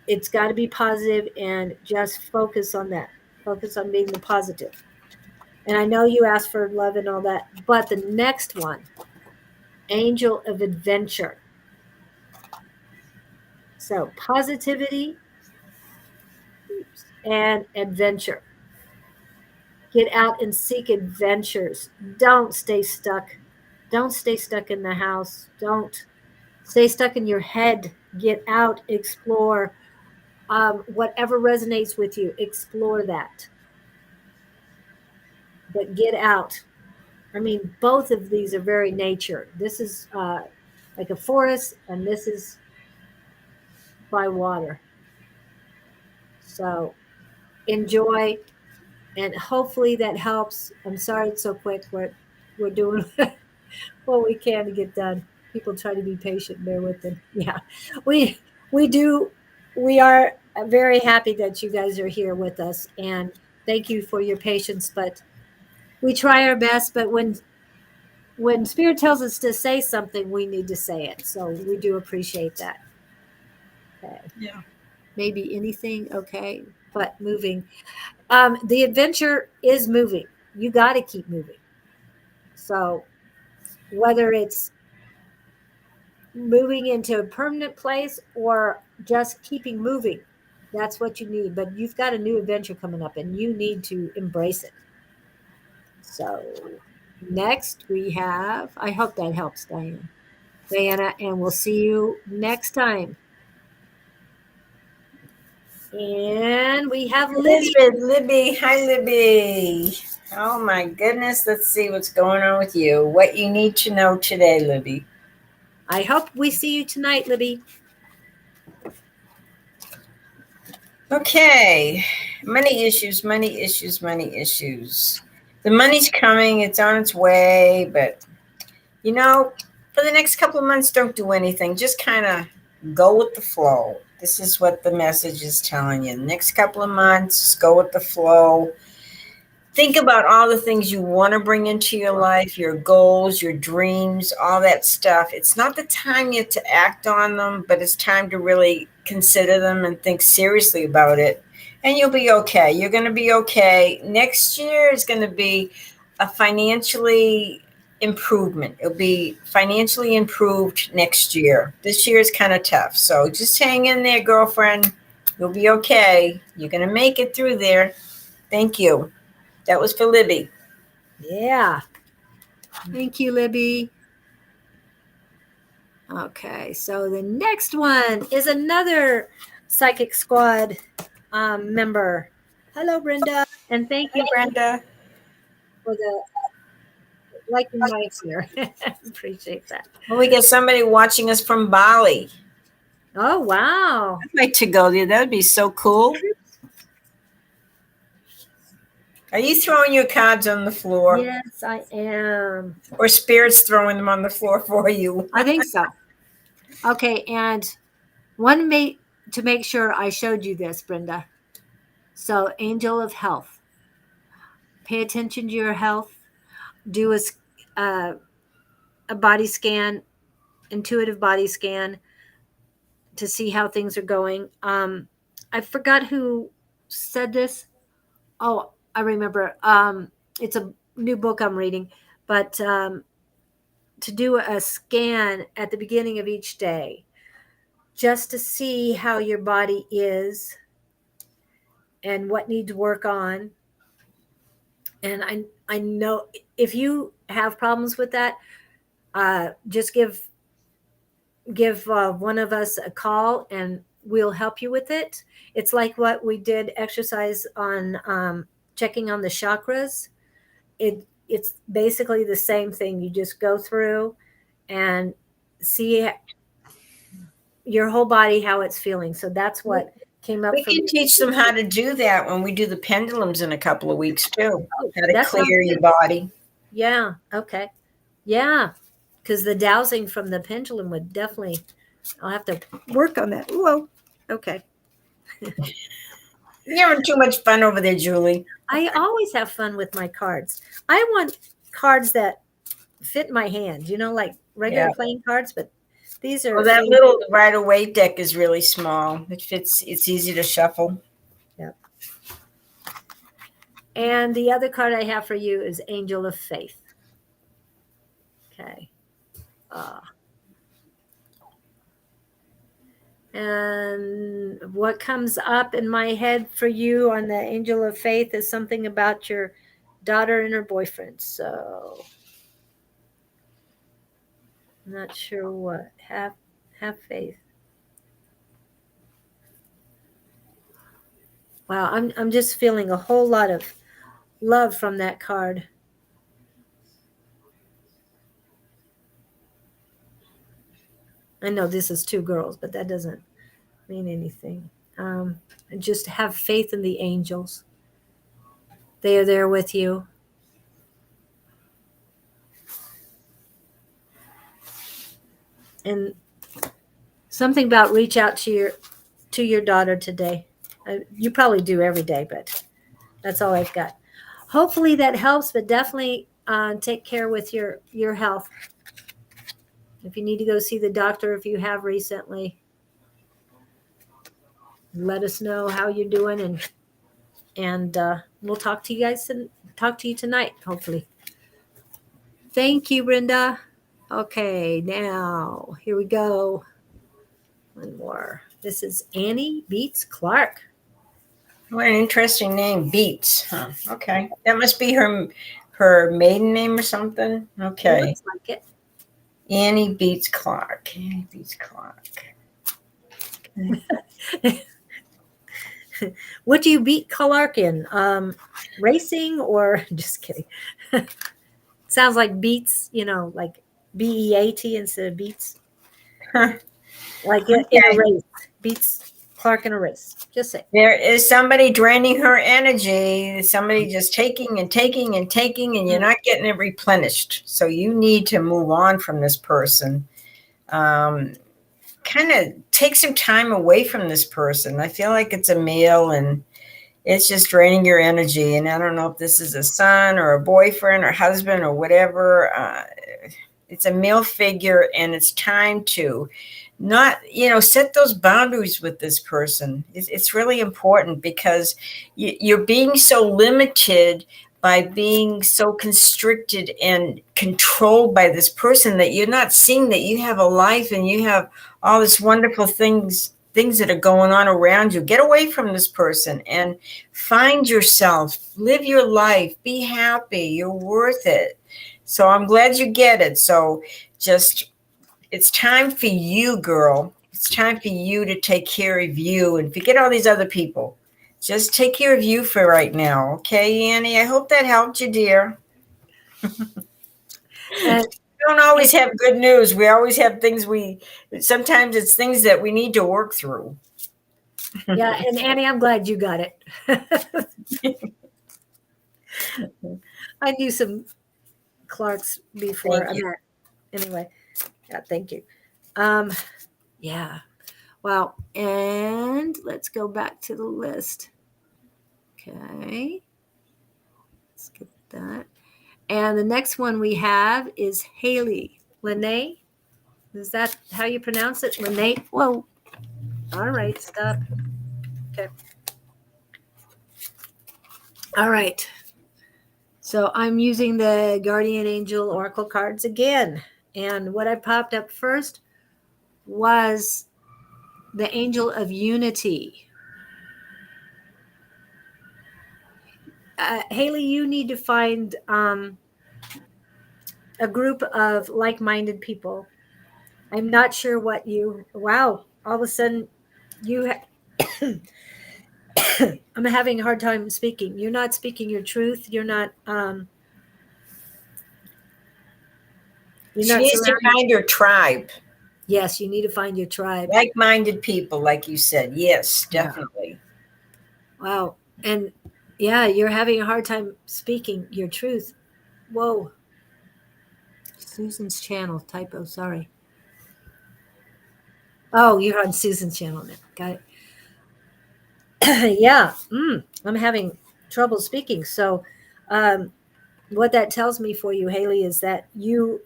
S1: It's got to be positive and just focus on that. Focus on being the positive. And I know you asked for love and all that, but the next one, angel of adventure. So positivity and adventure. Get out and seek adventures. Don't stay stuck. Don't stay stuck in the house. Don't stay stuck in your head. Get out, explore. Whatever resonates with you, explore that. But get out. I mean, both of these are very nature. This is like a forest, and this is by water. So enjoy, and hopefully that helps. I'm sorry it's so quick. We're doing what we can to get done. People try to be patient. Bear with them. Yeah, we we do. We are very happy that you guys are here with us, and thank you for your patience. But we try our best. But when Spirit tells us to say something, we need to say it. So we do appreciate that. Okay.
S2: Yeah.
S1: Maybe anything. Okay, but moving. The adventure is moving. You got to keep moving. So whether it's moving into a permanent place or just keeping moving, that's what you need. But you've got a new adventure coming up and you need to embrace it. So next we have, I hope that helps, Diana, and we'll see you next time. And we have Libby.
S2: Elizabeth, Libby. Hi, Libby. Oh my goodness. Let's see what's going on with you. What you need to know today, Libby.
S1: I hope we see you tonight, Libby.
S2: Okay. Money issues, money issues, money issues. The money's coming, it's on its way, but for the next couple of months, don't do anything. Just kind of go with the flow. This is what the message is telling you. Next couple of months, just go with the flow. Think about all the things you want to bring into your life, your goals, your dreams, all that stuff. It's not the time yet to act on them, but it's time to really consider them and think seriously about it. And you'll be okay. You're going to be okay. Next year is going to be a financially improvement. It'll be financially improved next year. This year is kind of tough. So just hang in there, girlfriend. You'll be okay. You're going to make it through there. Thank you. That was for Libby.
S1: Yeah. Thank you, Libby. Okay, so the next one is another Psychic Squad member. Hello, Brenda, and thank you,
S2: Brenda.
S1: for the liking my here. Appreciate that.
S2: Well, we get somebody watching us from Bali.
S1: Oh, wow.
S2: I'd like to go there. That would be so cool. Are you throwing your cards on the floor?
S1: Yes, I am.
S2: Or Spirit's throwing them on the floor for you?
S1: I think so. Okay, and one to make sure I showed you this, Brenda. So, Angel of Health. Pay attention to your health. Do a body scan, intuitive body scan to see how things are going. I forgot who said this. Oh, I remember. It's a new book I'm reading, but to do a scan at the beginning of each day just to see how your body is and what needs work on. And I know if you have problems with that, just give one of us a call and we'll help you with it. It's like what we did exercise on, checking on the chakras. It's basically the same thing. You just go through and see your whole body how it's feeling. So that's what came up
S2: We
S1: for
S2: can
S1: me.
S2: teach them how to do that when we do the pendulums in a couple of weeks too.
S1: Oh,
S2: How to
S1: that sounds
S2: clear your
S1: good.
S2: body.
S1: Yeah. Okay. Yeah. Because the dowsing from the pendulum would definitely, I'll have to work on that. Whoa. Okay.
S2: You're having too much fun over there, Julie.
S1: I always have fun with my cards. I want cards that fit my hand, like regular
S2: Yeah.
S1: playing cards, but these
S2: Well,
S1: are
S2: that
S1: made.
S2: little Riot deck is really small. It fits. It's easy to shuffle.
S1: Yep. And the other card I have for you is Angel of Faith. Okay. And what comes up in my head for you on the Angel of Faith is something about your daughter and her boyfriend. So I'm not sure what. Have faith. Wow, I'm just feeling a whole lot of love from that card. I know this is two girls, but that doesn't mean anything. Just have faith in the angels. They are there with you. And something about reach out to your daughter today. You probably do every day, but that's all I've got. Hopefully that helps, but definitely take care with your health. If you need to go see the doctor, if you have recently, let us know how you're doing, and we'll talk to you guys and talk to you tonight, hopefully. Thank you, Brenda. Okay, now here we go. One more. This is Annie Beats Clark.
S2: What an interesting name, Beats. Huh. Okay, that must be her maiden name or something.
S1: It
S2: Okay,
S1: looks like it.
S2: Annie Beats Clark. Annie Beats Clark.
S1: What do you beat Clark in? Racing or just kidding? Sounds like beats, like BEAT instead of beats. Like in a
S2: Okay.
S1: race. Beats Clark in a race. Just say.
S2: There is somebody draining her energy, somebody just taking and taking and taking, and you're not getting it replenished. So you need to move on from this person. Kind of take some time away from this person. I feel like it's a male and it's just draining your energy. And I don't know if this is a son or a boyfriend or husband or whatever. It's a male figure, and it's time to not, set those boundaries with this person. It's really important because you're being so limited by being so constricted and controlled by this person that you're not seeing that you have a life and you have all this wonderful things that are going on around you. Get away from this person and find yourself, live your life, be happy. You're worth it. So I'm glad you get it. So just, it's time for you, girl. It's time for you to take care of you and forget all these other people. Just take care of you for right now. Okay, Annie? I hope that helped you, dear.
S1: And,
S2: We don't always have good news. We always have sometimes it's things that we need to work through.
S1: yeah, and Annie, I'm glad you got it. I knew some Clarks before.
S2: Thank you.
S1: Anyway, yeah, thank you. Yeah. Wow. And let's go back to the list. Okay. Let's get that. And the next one we have is Haley Lene. Is that how you pronounce it? Lene? Whoa. All right. Stop. Okay. All right. So I'm using the Guardian Angel Oracle cards again. And what I popped up first was the Angel of Unity. Haley, you need to find a group of like-minded people. I'm not sure what you. Wow, all of a sudden, you. I'm having a hard time speaking. You're not speaking your truth. You're not. You're
S2: She
S1: not
S2: needs to
S1: surrounding.
S2: find her tribe,
S1: Yes, you need to find your tribe.
S2: like-minded people, like you said. Yes,
S1: Yeah.
S2: definitely.
S1: Wow. And yeah, you're having a hard time speaking your truth. Whoa. Susan's channel typo. Sorry. Oh, you're on Susan's channel now. Got it. Yeah. I'm having trouble speaking. So, um, what that tells me for you, Haley, is that you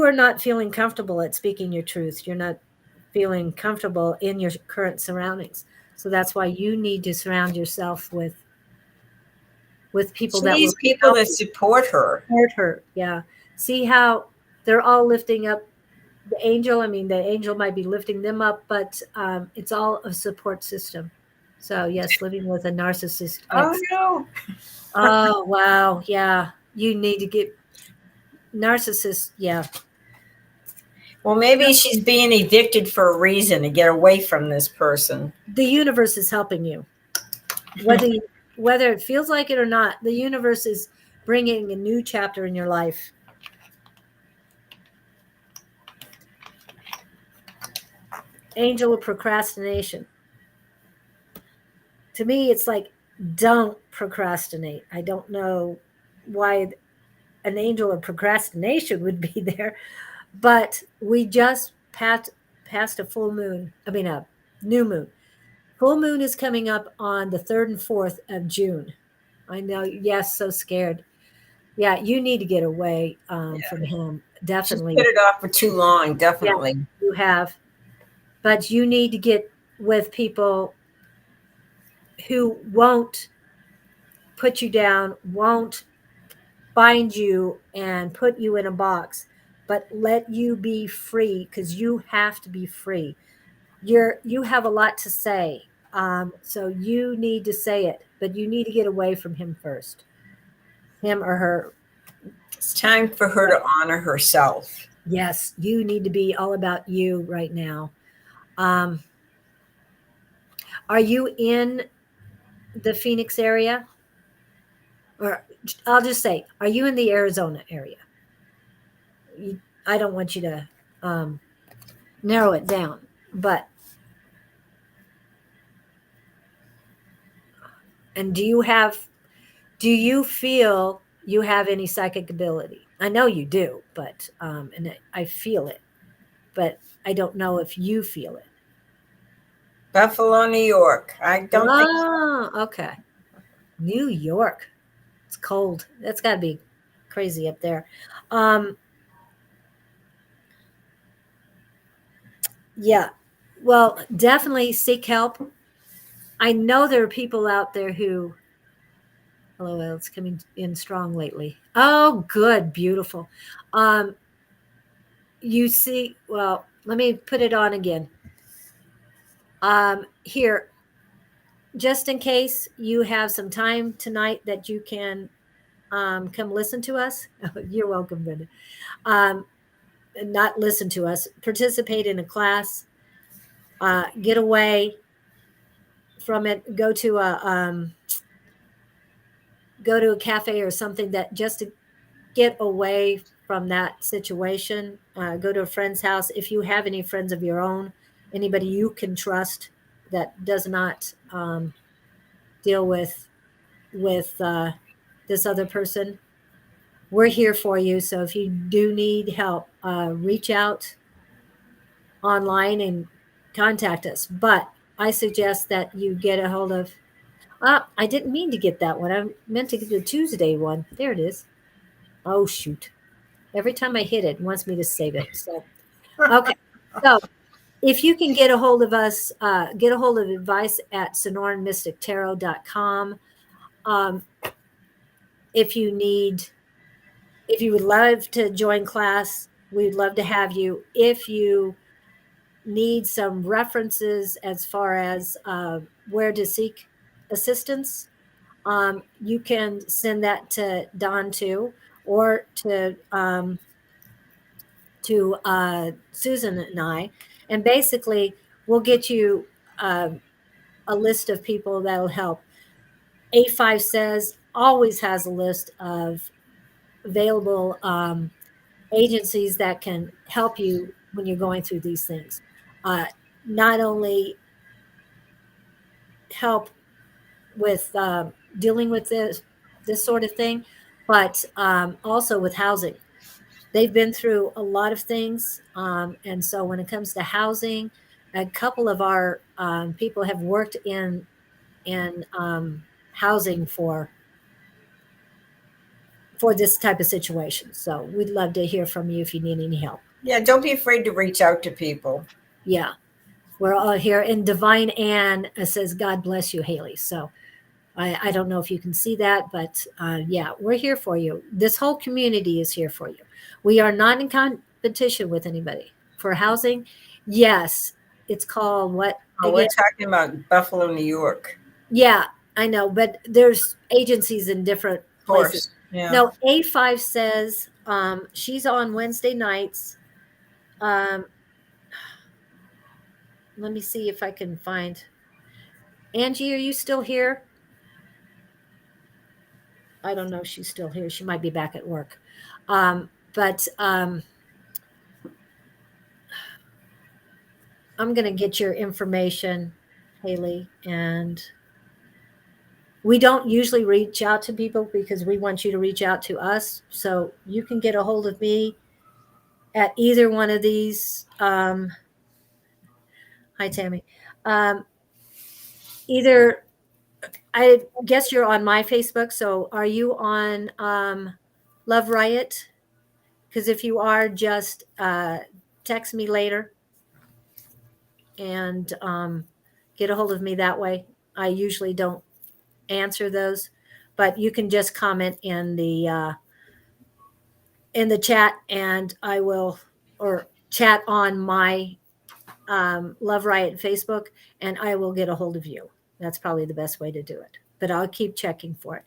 S1: are not feeling comfortable at speaking your truth. You're not feeling comfortable in your current surroundings. So that's why you need to surround yourself with people
S2: She
S1: that will
S2: needs people
S1: help
S2: that
S1: you
S2: support her.
S1: support her. Yeah. See how they're all lifting up the angel. I mean, the angel might be lifting them up, but it's all a support system. So yes, living with a narcissist
S2: Oh
S1: ex.
S2: no.
S1: Oh wow, yeah. You need to get narcissist. Yeah,
S2: Well, maybe she's being evicted for a reason to get away from this person.
S1: the universe is helping you. Whether it feels like it or not, the universe is bringing a new chapter in your life. Angel of procrastination. To me, it's like, don't procrastinate. I don't know why an angel of procrastination would be there, but we just passed a full moon. I mean, a new moon. Full moon is coming up on the 3rd and 4th of June. I know. Yes, so scared. Yeah, you need to get away from him.
S2: She's put
S1: Definitely.
S2: it off for too long,
S1: Yeah,
S2: definitely.
S1: you have. But you need to get with people who won't put you down, won't bind you and put you in a box, but let you be free because you have to be free. You have a lot to say. So you need to say it, but you need to get away from him first. Him or her.
S2: It's time for her to honor herself.
S1: Yes, you need to be all about you right now. Um, are you in the Phoenix area? Or I'll just say, are you in the Arizona area? I don't want you to narrow it down, but and do you feel you have any psychic ability? I know you do, but and I feel it, but I don't know if you feel it.
S2: Buffalo, New York. I don't think so.
S1: Oh, okay. New York. It's cold. That's got to be crazy up there. Um, yeah. Well, definitely seek help. I know there are people out there who, hello, it's coming in strong lately. Oh, good, beautiful. Um, you see, well, let me put it on again. Here, just in case you have some time tonight that you can come listen to us. You're welcome, Brenda. Um, not listen to us, participate in a class, get away from it, go to a cafe or something that just to get away from that situation. Go to a friend's house if you have any friends of your own, anybody you can trust that does not deal with this other person. We're here for you. So if you do need help, reach out online and contact us. But I suggest that you get a hold of. I didn't mean to get that one. I meant to get the Tuesday one. There it is. Oh shoot! Every time I hit it, it wants me to save it. So okay. So if you can get a hold of us, get a hold of advice at sonoranmystictarot.com. Um, if you need, if you would love to join class, we'd love to have you. If you need some references as far as where to seek assistance, you can send that to Don too, or to Susan and I, and basically we'll get you a list of people that'll help. A5 says always has a list of available agencies that can help you when you're going through these things. Uh, Not only help with dealing with this sort of thing, but also with housing. They've been through a lot of things, and so when it comes to housing, a couple of our people have worked in housing for this type of situation. So we'd love to hear from you if you need any help.
S2: Yeah, don't be afraid to reach out to people.
S1: Yeah, we're all here. And Divine Ann says, "God bless you, Haley." So I don't know if you can see that, but yeah, we're here for you. This whole community is here for you. We are not in competition with anybody for housing. Yes, it's called what
S2: Oh, we're
S1: again?
S2: talking about Buffalo, New York.
S1: Yeah, I know, but there's agencies in different
S2: Of
S1: places.
S2: course. Yeah.
S1: No, A5 says she's on Wednesday nights. Um, Let me see if I can find Angie. Are you still here? I don't know if she's still here. She might be back at work. But I'm going to get your information, Haley. And we don't usually reach out to people because we want you to reach out to us. So you can get a hold of me at either one of these. Hi, Tammy. Um, Either, I guess you're on my Facebook. So are you on Love Riot? Because if you are, just text me later and get a hold of me that way. I usually don't answer those, but you can just comment in the chat, and I will, or chat on my Love Riot Facebook, and I will get a hold of you. That's probably the best way to do it. But I'll keep checking for it.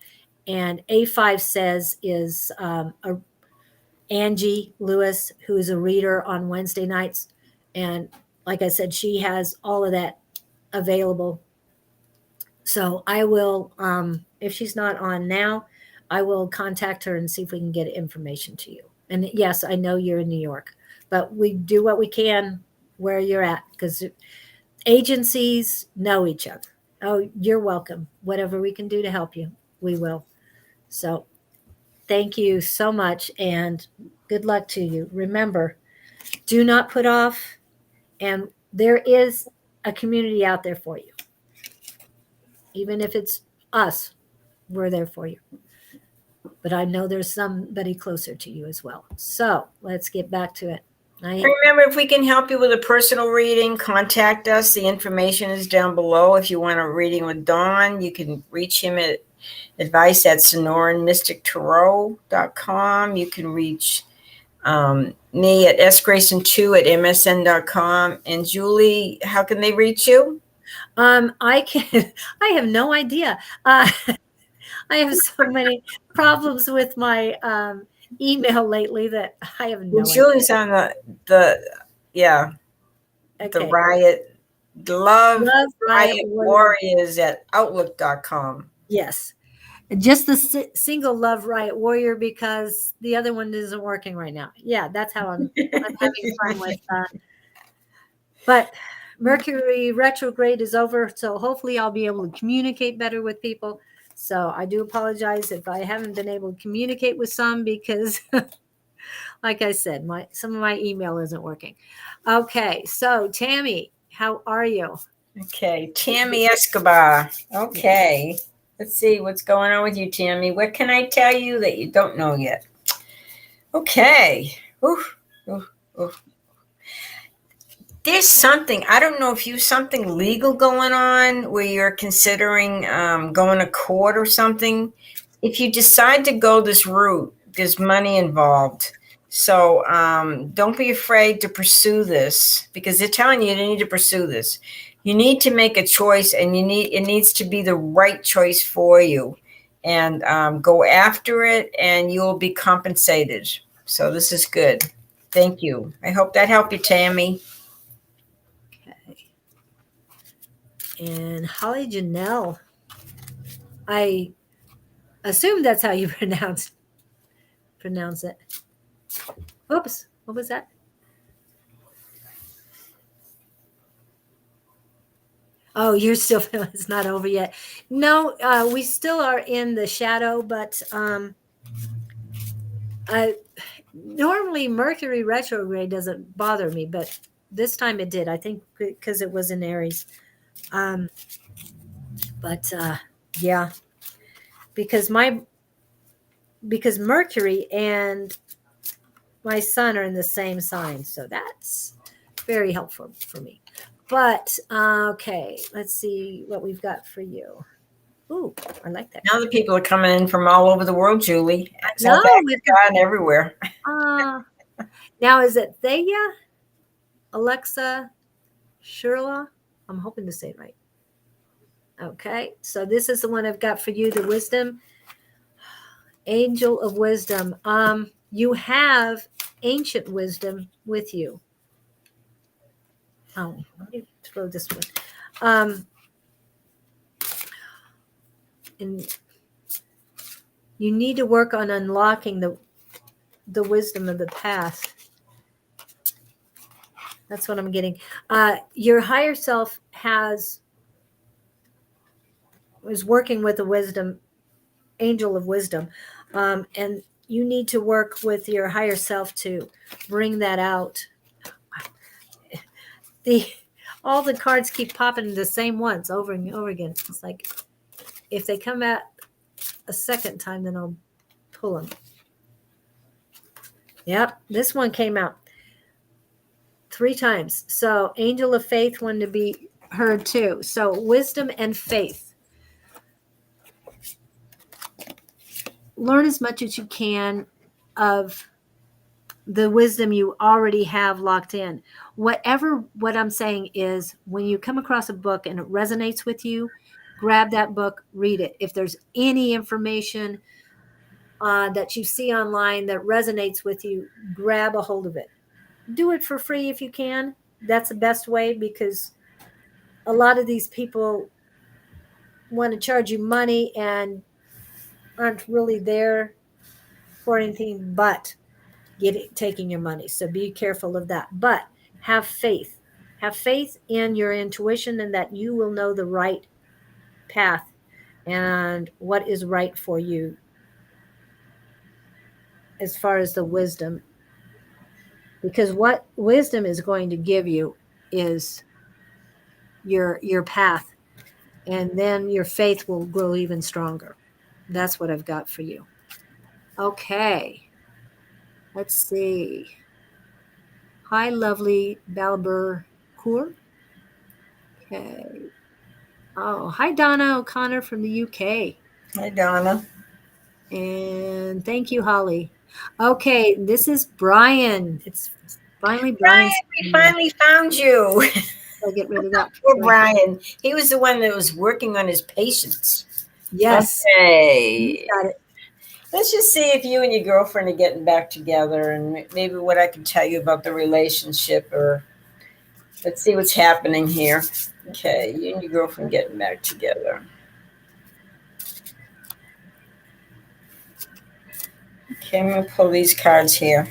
S1: And A5 says is Angie Lewis, who is a reader on Wednesday nights. And like I said, she has all of that available. So I will, if she's not on now, I will contact her and see if we can get information to you. And yes, I know you're in New York, but we do what we can where you're at because agencies know each other. Oh, you're welcome. Whatever we can do to help you, we will. So thank you so much and good luck to you. Remember, do not put off, and there is a community out there for you. Even if it's us, we're there for you. But I know there's somebody closer to you as well. So let's get back to it.
S2: Remember, if we can help you with a personal reading, contact us. The information is down below. If you want a reading with Don, you can reach him at advice@sonoranmystictarot.com. You can reach me at sgrayson2@msn.com. And Julie, how can they reach you?
S1: I have no idea. I have so many problems with my email lately that I have no idea.
S2: Julie's on the Riot, Love Riot Warriors at outlook.com.
S1: Yes. Just the single Love Riot Warrior because the other one isn't working right now. Yeah, that's how I'm having fun with. But Mercury retrograde is over, so hopefully I'll be able to communicate better with people. So I do apologize if I haven't been able to communicate with some because, like I said, some of my email isn't working. Okay, so Tammy, how are you?
S2: Okay, Tammy Escobar. Okay, let's see what's going on with you, Tammy. What can I tell you that you don't know yet? Okay. Oof, oof, oof. There's something, I don't know if you something legal going on where you're considering going to court or something. If you decide to go this route, there's money involved. So don't be afraid to pursue this because they're telling you need to pursue this. You need to make a choice and it needs to be the right choice for you. and go after it, and you'll be compensated. So this is good. Thank you. I hope that helped you, Tammy.
S1: Okay. And Holly Janelle. I assume that's how you pronounce it. Oops. What was that? Oh, you're still feeling it's not over yet. No, we still are in the shadow, but normally Mercury retrograde doesn't bother me, but this time it did. I think because it was in Aries. But yeah, because Mercury and my sun are in the same sign, so that's very helpful for me. But okay, let's see what we've got for you. Ooh, I like that.
S2: Now the people are coming in from all over the world, Julie.
S1: No,
S2: South Africa and everywhere.
S1: Now is it Thea, Alexa, Shirla? I'm hoping to say it right. Okay, so this is the one I've got for you, the wisdom. Angel of wisdom. You have ancient wisdom with you. Oh, let me throw this one. And you need to work on unlocking the wisdom of the past. That's what I'm getting. Your higher self is working with the wisdom, angel of wisdom, and you need to work with your higher self to bring that out. All the cards keep popping the same ones over and over again. It's like if they come out a second time, then I'll pull them. Yep, this one came out 3 times. So angel of faith wanted to be heard too. So wisdom and faith. Learn as much as you can of the wisdom you already have locked in. What I'm saying is when you come across a book and it resonates with you, grab that book, read it. If there's any information that you see online that resonates with you, grab a hold of it. Do it for free if you can. That's the best way, because a lot of these people want to charge you money and aren't really there for anything but taking your money. So be careful of that. But have faith. Have faith in your intuition and that you will know the right path and what is right for you as far as the wisdom. Because what wisdom is going to give you is your path, and then your faith will grow even stronger. That's what I've got for you. Okay. Let's see. Hi, lovely Balber Cour. Okay. Oh, hi, Donna O'Connor from the UK.
S2: Hi, Donna.
S1: And thank you, Holly. Okay, this is Brian. It's finally Brian.
S2: We finally found you.
S1: I'll get rid of that.
S2: Poor Brian. He was the one that was working on his patience.
S1: Yes.
S2: Okay.
S1: Got it.
S2: Let's just see if you and your girlfriend are getting back together, and maybe what I can tell you about the relationship, or let's see what's happening here. Okay, you and your girlfriend getting back together. Okay, I'm going to pull these cards here.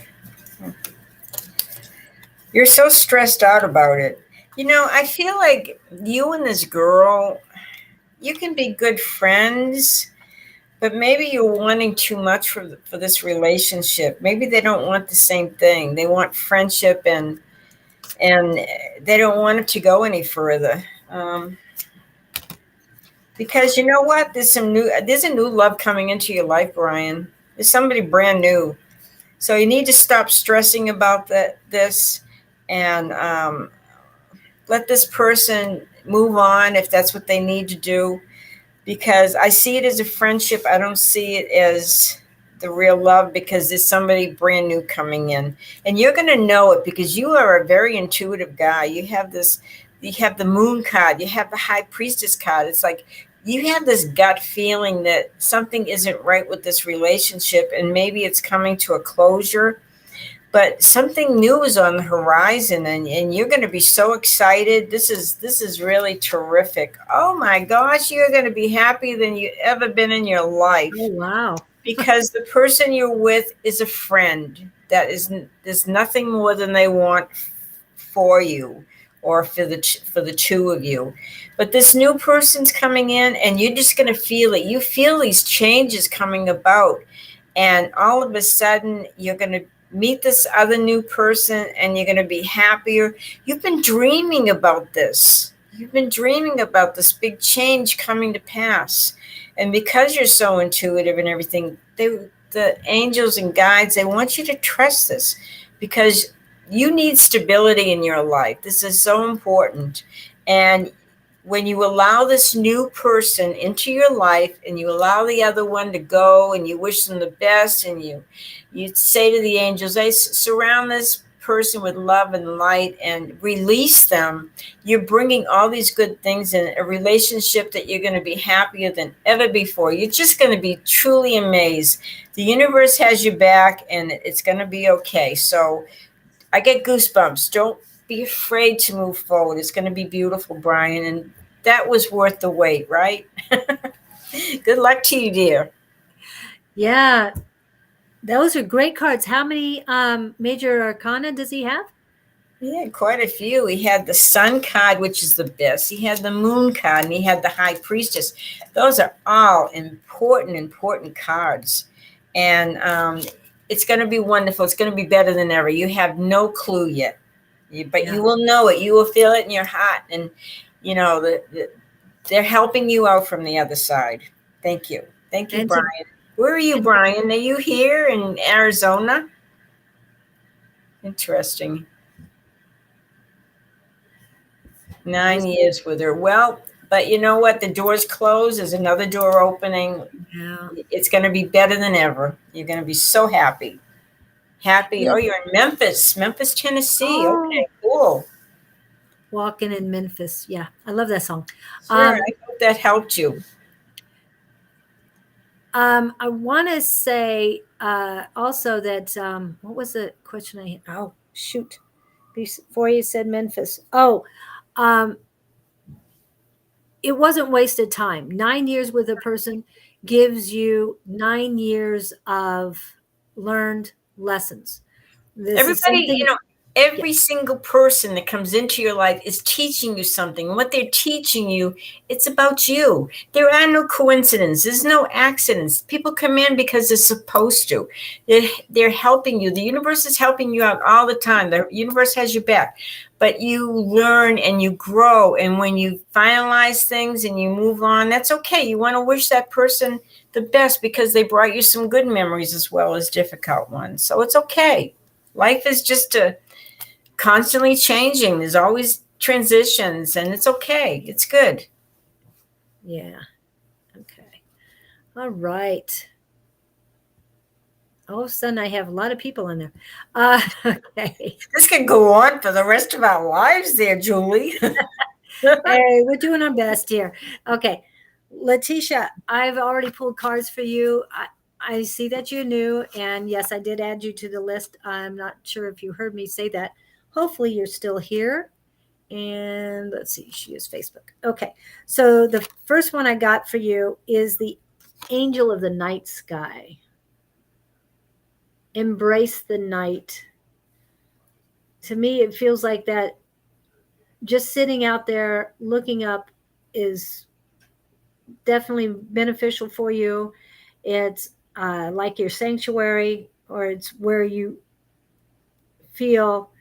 S2: You're so stressed out about it. You know, I feel like you and this girl, you can be good friends, but maybe you're wanting too much for this relationship. Maybe they don't want the same thing. They want friendship, and they don't want it to go any further. Because you know what? There's a new love coming into your life, Brian. There's somebody brand new. So you need to stop stressing about this, and let this person move on if that's what they need to do. Because I see it as a friendship. I don't see it as the real love, because there's somebody brand new coming in. And you're going to know it because you are a very intuitive guy. You have the moon card. You have the high priestess card. It's like you have this gut feeling that something isn't right with this relationship, and maybe it's coming to a closure, but something new is on the horizon, and you're going to be so excited. This is really terrific. Oh my gosh, you're going to be happier than you ever been in your
S1: Oh,
S2: life,
S1: wow.
S2: because the person you're with is a friend that is, there's nothing more than they want for you, or for the two of you. But this new person's coming in, and you're just going to feel it. You feel these changes coming about, and all of a sudden you're going to meet this other new person, and you're going to be happier. You've been dreaming about this. You've been dreaming about this big change coming to pass. And because you're so intuitive and everything, the angels and guides, they want you to trust this, because you need stability in your life. This is so important. And when you allow this new person into your life, and you allow the other one to go, and you wish them the best, and you say to the angels, I surround this person with love and light and release them, you're bringing all these good things in a relationship that you're going to be happier than ever before. You're just going to be truly amazed. The universe has your back, and it's going to be okay. So I get goosebumps. Don't be afraid to move forward. It's going to be beautiful, Brian. And that was worth the wait, right? Good luck to you, dear.
S1: Yeah, those are great cards. How many major arcana does he have?
S2: He had quite a few. He had the Sun card, which is the best. He had the Moon card, and he had the High Priestess. Those are all important cards. And it's going to be wonderful. It's going to be better than ever. You have no clue yet, but
S1: Yeah.
S2: you will know it. You will feel it in your heart. And, they're helping you out from the other side. Thank you. Thank you,
S1: And to,
S2: Brian. Where are you,
S1: and
S2: Brian? Are you here in Arizona? Interesting. 9 years with her. Well, but you know what? The door's closed. There's another door opening.
S1: yeah.
S2: It's going to be better than ever. You're going to be so happy. Happy. Oh, you're in Memphis, Tennessee.
S1: Oh,
S2: Okay, cool.
S1: Walking in Memphis. Yeah, I love that song.
S2: Sure.
S1: Um,
S2: I hope that helped you.
S1: I want to say also that what was the question I had? Oh, shoot. Before you said Memphis. Oh, um, it wasn't wasted time. 9 years with a person gives you 9 years of learned lessons. This is
S2: Everybody,
S1: something, yeah,
S2: every single person that comes into your life is teaching you something. And what they're teaching you, it's about you. There are no coincidences. There's no accidents. People come in because they're supposed to. They're helping you. The universe is helping you out all the time. The universe has your back. But you learn and you grow. And when you finalize things and you move on, that's okay. You want to wish that person the best, because they brought you some good memories as well as difficult ones. So it's okay. Life is just constantly changing. There's always transitions, and it's okay. It's good.
S1: yeah. Okay. All right. All of a sudden, I have a lot of people in there. Okay.
S2: This could go on for the rest of our lives there, Julie.
S1: Hey, we're doing our best here. Okay. Letitia, I've already pulled cards for you. I see that you're new, and yes, I did add you to the list. I'm not sure if you heard me say that. Hopefully, you're still here. And let's see, she is Facebook. Okay. So the first one I got for you is the Angel of the Night Sky. Embrace the night. To me, it feels like that just sitting out there looking up is definitely beneficial for you. It's like your sanctuary, or it's where you feel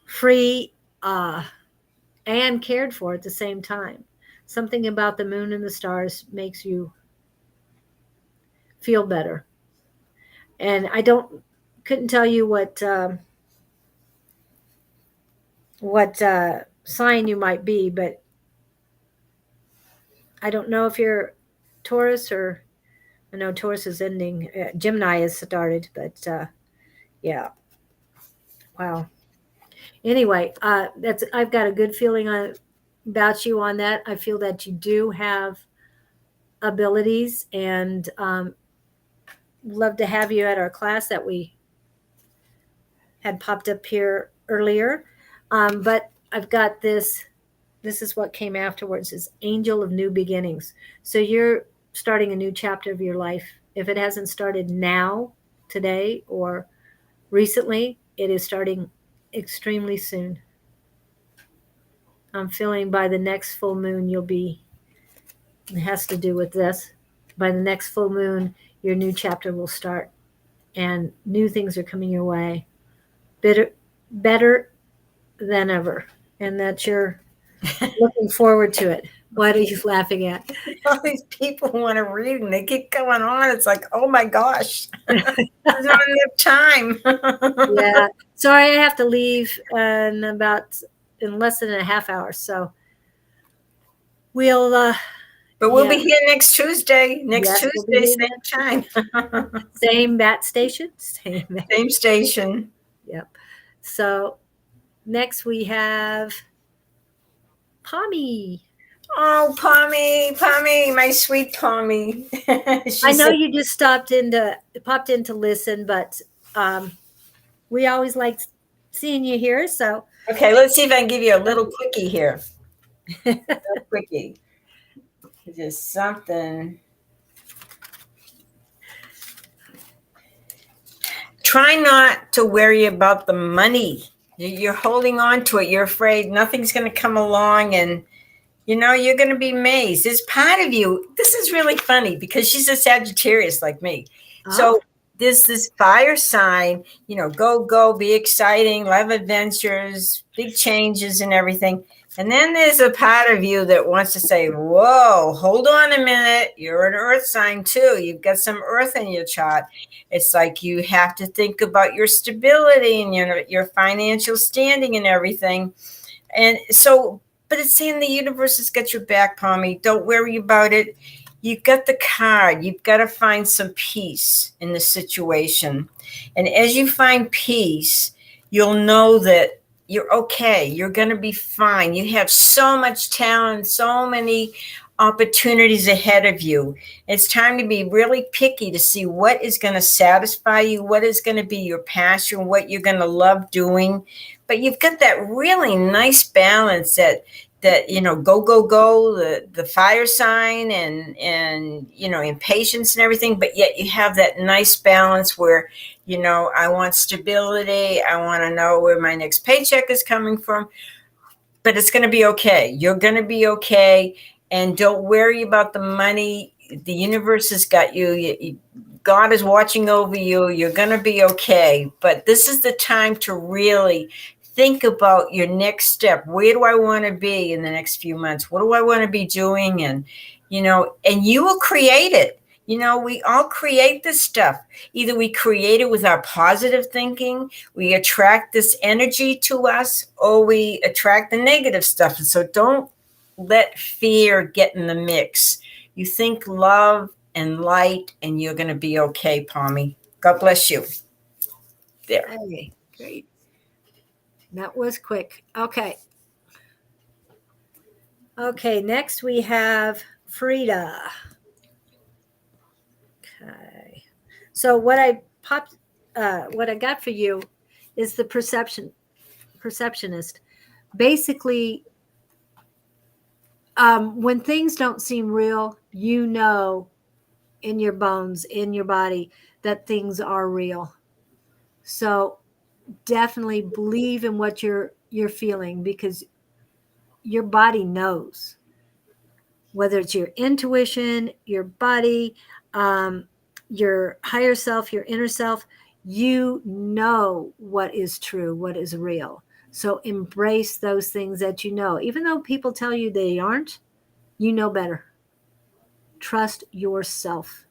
S1: free and cared for at the same time. Something about the moon and the stars makes you feel better. And I couldn't tell you what sign you might be, but I don't know if you're Taurus or I know Taurus is ending. Gemini has started, but yeah, wow. Anyway, that's I've got a good feeling on about you on that. I feel that you do have abilities, and love to have you at our class that we had popped up here earlier. But I've got this. This is what came afterwards: is angel of new beginnings. So you're starting a new chapter of your life. If it hasn't started now, today, or recently, it is starting extremely soon. I'm feeling by the next full moon, you'll be, it has to do with this. By the next full moon, your new chapter will start, and new things are coming your way. Better than ever. And that you're looking forward to it. What are you laughing at?
S2: All these people want to read and they keep going on. It's like, oh my gosh, there's not enough time.
S1: Yeah. Sorry, I have to leave in less than a half hour. So we'll
S2: But we'll
S1: yeah.
S2: be here next Tuesday.
S1: Yes, we'll be
S2: Tuesday,
S1: here
S2: same time.
S1: same bat station. Same.
S2: Same station.
S1: Yep. So next we have Pommy.
S2: Oh, Pommy, my sweet Pommy.
S1: I know you just popped in to listen, but we always like seeing you here. So
S2: okay, let's see if I can give you a little quickie here. Quickie. Just something. Try not to worry about the money. You're holding on to it. You're afraid nothing's going to come along, and you're going to be amazed. There's part of you. This is really funny because she's a Sagittarius like me. So there's this fire sign, go, be exciting, love adventures, big changes and everything. And then there's a part of you that wants to say, whoa, hold on a minute. You're an earth sign too. You've got some earth in your chart. It's like you have to think about your stability and your financial standing and everything. And so, but it's saying the universe has got your back, Pommy. Don't worry about it. You've got the card. You've got to find some peace in the situation. And as you find peace, you'll know that you're okay. You're going to be fine. You have so much talent, so many opportunities ahead of you. It's time to be really picky to see what is going to satisfy you, what is going to be your passion, what you're going to love doing. But you've got that really nice balance that go, the fire sign and impatience and everything, but yet you have that nice balance where I want stability. I want to know where my next paycheck is coming from, but it's going to be okay. You're going to be okay. And don't worry about the money. The universe has got you. God is watching over you. You're going to be okay. But this is the time to really think about your next step. Where do I want to be in the next few months? What do I want to be doing? And you will create it. We all create this stuff. Either we create it with our positive thinking, we attract this energy to us, or we attract the negative stuff. And so don't let fear get in the mix. You think love and light, and you're going to be okay, Pommy. God bless you. There.
S1: Hey, great. That was quick. Okay. Okay, next we have Frida. Okay. So what I got for you is the perceptionist. Basically, when things don't seem real, in your bones, in your body, that things are real. So definitely believe in what you're feeling, because your body knows, whether it's your intuition, your body, your higher self, your inner self, you know what is true, what is real. So embrace those things that even though people tell you they aren't, you know better. Trust yourself.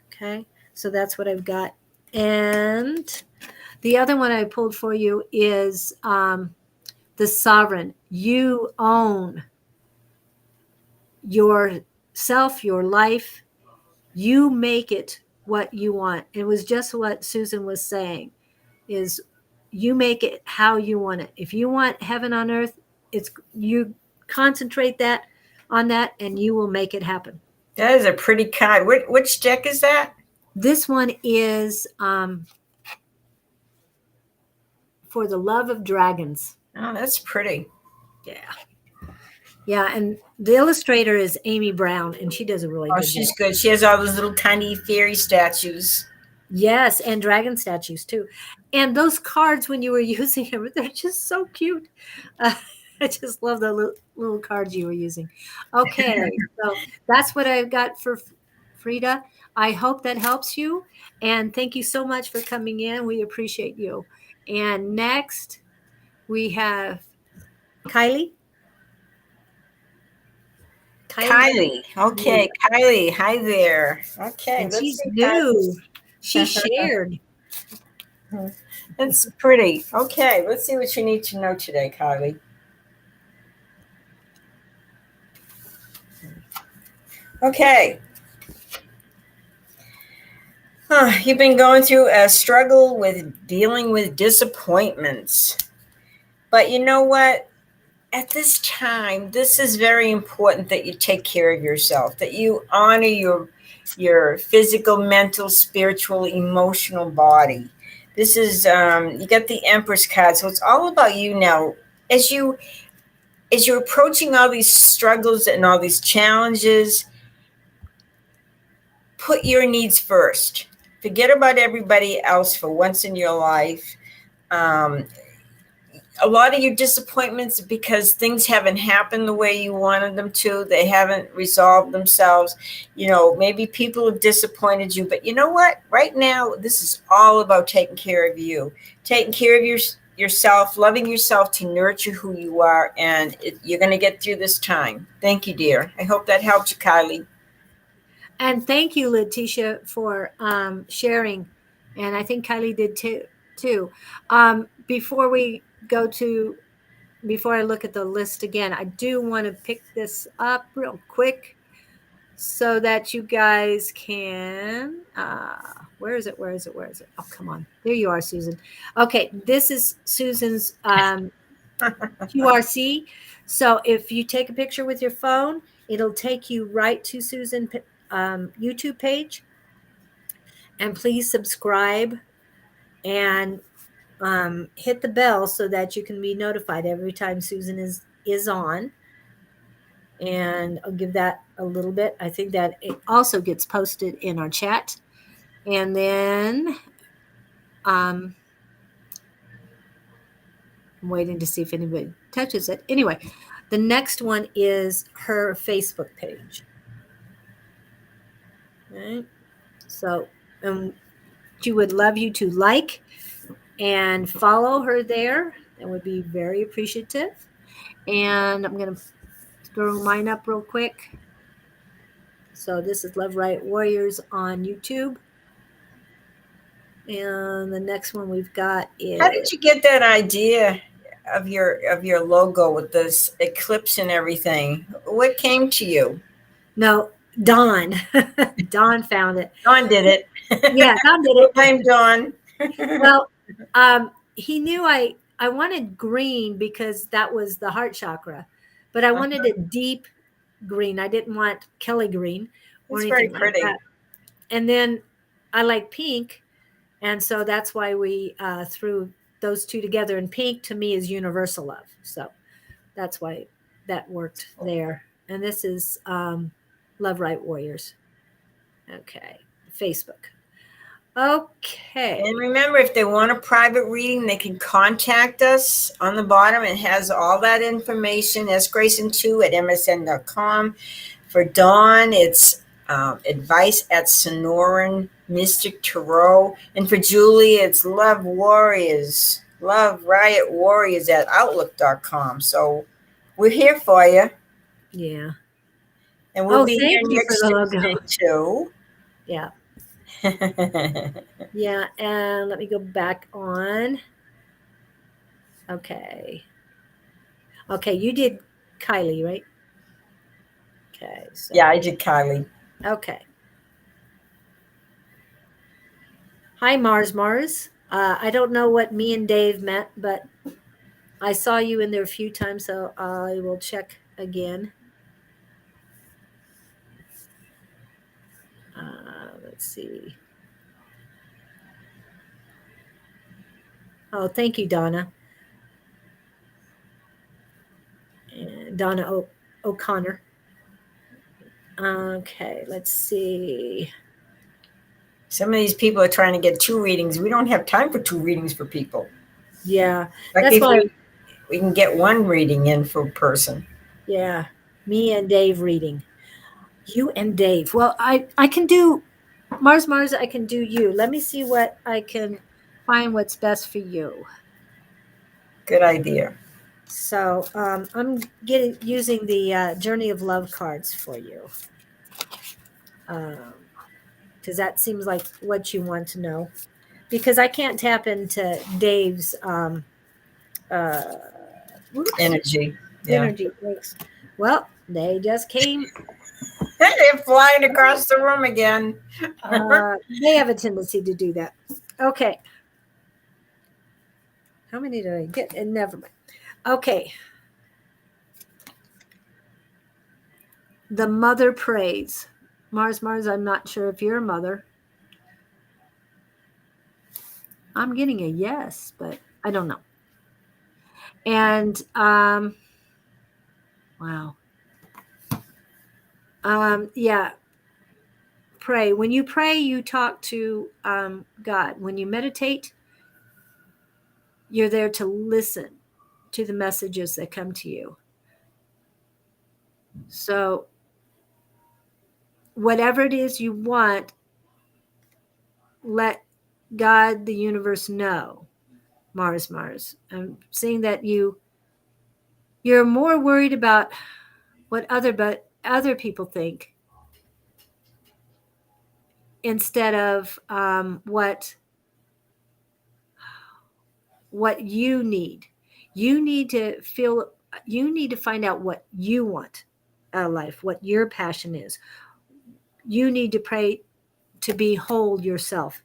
S1: Okay. So that's what I've got. And the other one I pulled for you is the sovereign. You own yourself, your life. You make it what you want. It was just what Susan was saying, is you make it how you want it. If you want heaven on earth, you concentrate that on that, and you will make it happen.
S2: That is a pretty card. Which deck is that?
S1: This one is for the love of dragons.
S2: Oh, that's pretty.
S1: Yeah. Yeah, and the illustrator is Amy Brown, and she does a really
S2: Oh,
S1: good job.
S2: she's good. She has all those little tiny fairy statues.
S1: Yes, and dragon statues too. And those cards, when you were using them, they're just so cute. Uh, I just love the little cards you were using. Okay, so that's what I've got for Frida. I hope that helps you. And thank you so much for coming in. We appreciate you. And next, we have Kylie.
S2: Kylie. Okay, Kylie. Hi there. Okay,
S1: And
S2: let's
S1: she's
S2: see.
S1: new. She shared.
S2: That's pretty. Okay, let's see what you need to know today, Kylie. Okay. You've been going through a struggle with dealing with disappointments. But you know what? At this time, this is very important that you take care of yourself, that you honor your physical, mental, spiritual, emotional body. This is you got the Empress card, so it's all about you now. As you're approaching all these struggles and all these challenges, put your needs first. Forget about everybody else for once in your life. Um, a lot of your disappointments because things haven't happened the way you wanted them to. They haven't resolved themselves. Maybe people have disappointed you, but you know what? Right now, this is all about taking care of you, taking care of yourself, loving yourself to nurture who you are, and you're going to get through this time. Thank you, dear. I hope that helped you, Kylie.
S1: And thank you, Letitia, for sharing. And I think Kylie did too. Before we go to, before I look at the list again, I do want to pick this up real quick so that you guys can. Where is it? Where is it? Where is it? Oh, come on. There you are, Susan. Okay, this is Susan's QRC. So if you take a picture with your phone, it'll take you right to Susan YouTube page. And please subscribe and hit the bell so that you can be notified every time Susan is on. And I'll give that a little bit. I think that it also gets posted in our chat. And then I'm waiting to see if anybody touches it. Anyway, the next one is her Facebook page. Right. So she would love you to like and follow her there. That would be very appreciative. And I'm going to throw mine up real quick. So this is Love Riot Warriors on YouTube. And the next one we've got is.
S2: How did you get that idea of your logo with this eclipse and everything? What came to you?
S1: No, Don. Don found it.
S2: Don did it.
S1: Yeah, Don did it.
S2: Blame Don.
S1: Well, he knew I wanted green because that was the heart chakra, but I wanted a deep green. I didn't want Kelly green or
S2: It's
S1: anything
S2: very pretty.
S1: like that. And then I like pink, and so that's why we threw those two together. And pink to me is universal love, so that's why that worked there. And this is Love Right Warriors. Okay, Facebook. Okay.
S2: And remember, if they want a private reading, they can contact us. On the bottom, it has all that information. sgrayson2@msn.com. For Dawn, it's advice at Sonoran Mystic Tarot. And for Julie, it's Love Riot Warriors at Outlook.com. So we're here for you.
S1: Yeah.
S2: And we'll be
S1: thank
S2: here
S1: you
S2: next
S1: for the logo.
S2: Tuesday, too.
S1: Yeah. Yeah, and let me go back on. Okay, you did Kylie, right? Okay, so
S2: Yeah, I did Kylie.
S1: okay. Hi, Mars. I don't know what me and Dave meant, but I saw you in there a few times, so I will check again. Let's see. Oh, thank you, Donna. Donna O'Connor. Okay, let's see.
S2: Some of these people are trying to get 2 readings. We don't have time for 2 readings for people.
S1: Yeah,
S2: Like
S1: that's
S2: if
S1: why.
S2: we can get 1 reading in for a person.
S1: Yeah, me and Dave reading. You and Dave. Well, I can do Mars. I can do you. Let me see what I can find. What's best for you.
S2: Good idea.
S1: So I'm getting using the Journey of Love cards for you, because that seems like what you want to know. Because I can't tap into Dave's uh, whoops,
S2: Energy. Yeah.
S1: energy links. Well, they just came.
S2: They're flying across the room again.
S1: They have a tendency to do that. Okay, how many did I get? And never mind. Okay, the mother prays. Mars, I'm not sure if you're a mother. I'm getting a yes, but I don't know. And wow. Yeah, pray. When you pray, you talk to God. When you meditate, you're there to listen to the messages that come to you. So, whatever it is you want, let God, the universe know. Mars. I'm seeing that you're more worried about what other people think instead of what you need. You need to feel. You need to find out what you want out of life, what your passion is. You need to pray to behold yourself.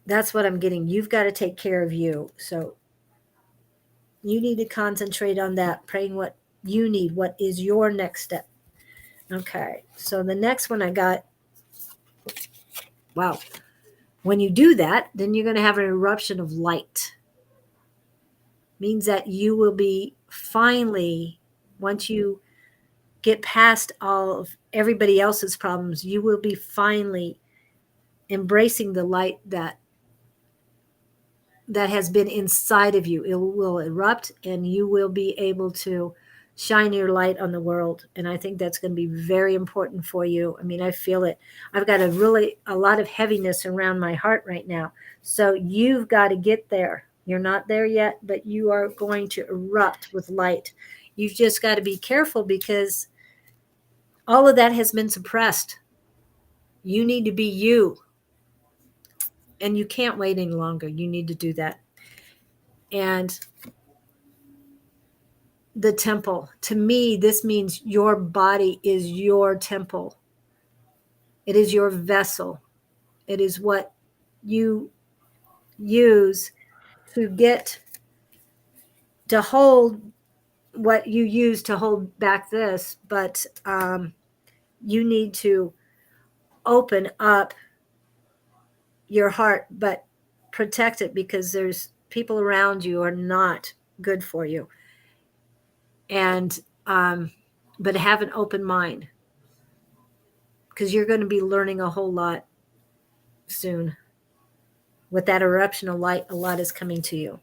S1: That's what I'm getting. You've got to take care of you. So you need to concentrate on that, praying what you need, what is your next step. Okay. So the next one I got, wow. When you do that, then you're going to have an eruption of light. Means that you will be finally, once you get past all of everybody else's problems, you will be finally embracing the light that has been inside of you. It will erupt and you will be able to shine your light on the world. And I think that's going to be very important for you. I mean, I feel it. I've got a lot of heaviness around my heart right now. So you've got to get there. You're not there yet, but you are going to erupt with light. You've just got to be careful because all of that has been suppressed. You need to be you. And you can't wait any longer. You need to do that. And the temple. To me, this means your body is your temple. It is your vessel. It is what you use to get to hold what you use to hold back this, but you need to open up your heart, but protect it because there's people around you are not good for you. And but have an open mind because you're going to be learning a whole lot soon. With that eruption of light, a lot is coming to you.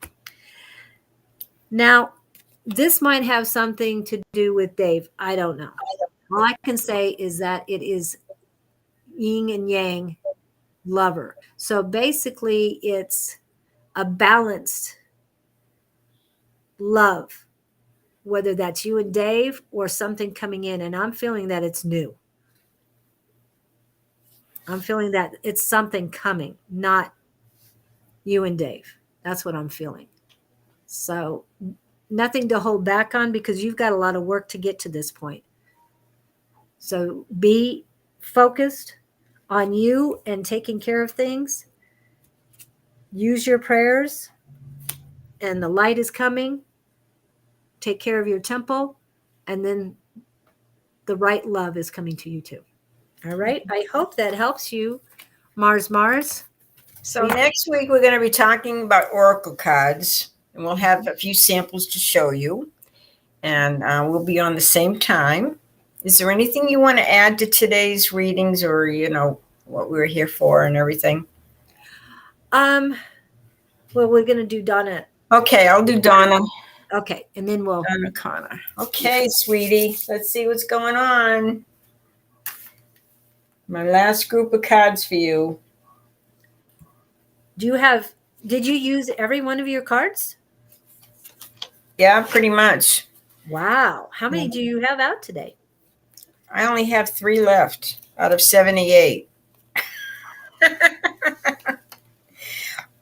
S1: Now, this might have something to do with Dave. I don't know. All I can say is that it is yin and yang lover. So basically, it's a balanced love, whether that's you and Dave or something coming in. And I'm feeling that it's new. I'm feeling that it's something coming, not you and Dave. That's what I'm feeling. So nothing to hold back on because you've got a lot of work to get to this point. So be focused on you and taking care of things. Use your prayers and the light is coming. Take care of your temple, and then the right love is coming to you too. All right. I hope that helps you, Mars.
S2: So next week we're going to be talking about oracle cards, and we'll have a few samples to show you, and we'll be on the same time. Is there anything you want to add to today's readings, or what we're here for and everything?
S1: Well, we're going to do Donna.
S2: Okay, I'll do Donna.
S1: Okay, and then we'll
S2: Donna Connor. Okay, sweetie, let's see what's going on. My last group of cards for you.
S1: Did you use every one of your cards?
S2: Yeah, pretty much.
S1: Wow. How many do you have out today?
S2: I only have 3 left out of 78.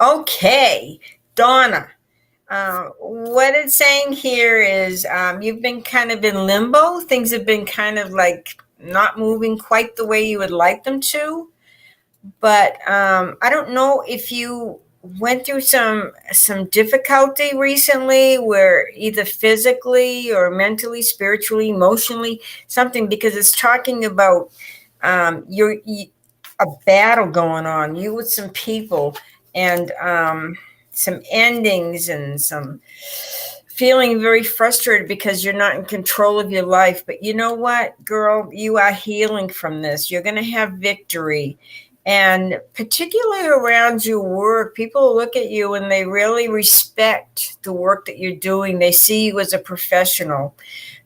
S2: Okay, Donna. What it's saying here is you've been kind of in limbo. Things have been kind of like not moving quite the way you would like them to. But I don't know if you went through some difficulty recently, where either physically or mentally, spiritually, emotionally, something, because it's talking about a battle going on, you with some people, and some endings, and some feeling very frustrated because you're not in control of your life. But you know what, girl, you are healing from this. You're going to have victory. And particularly around your work, people look at you and they really respect the work that you're doing. They see you as a professional.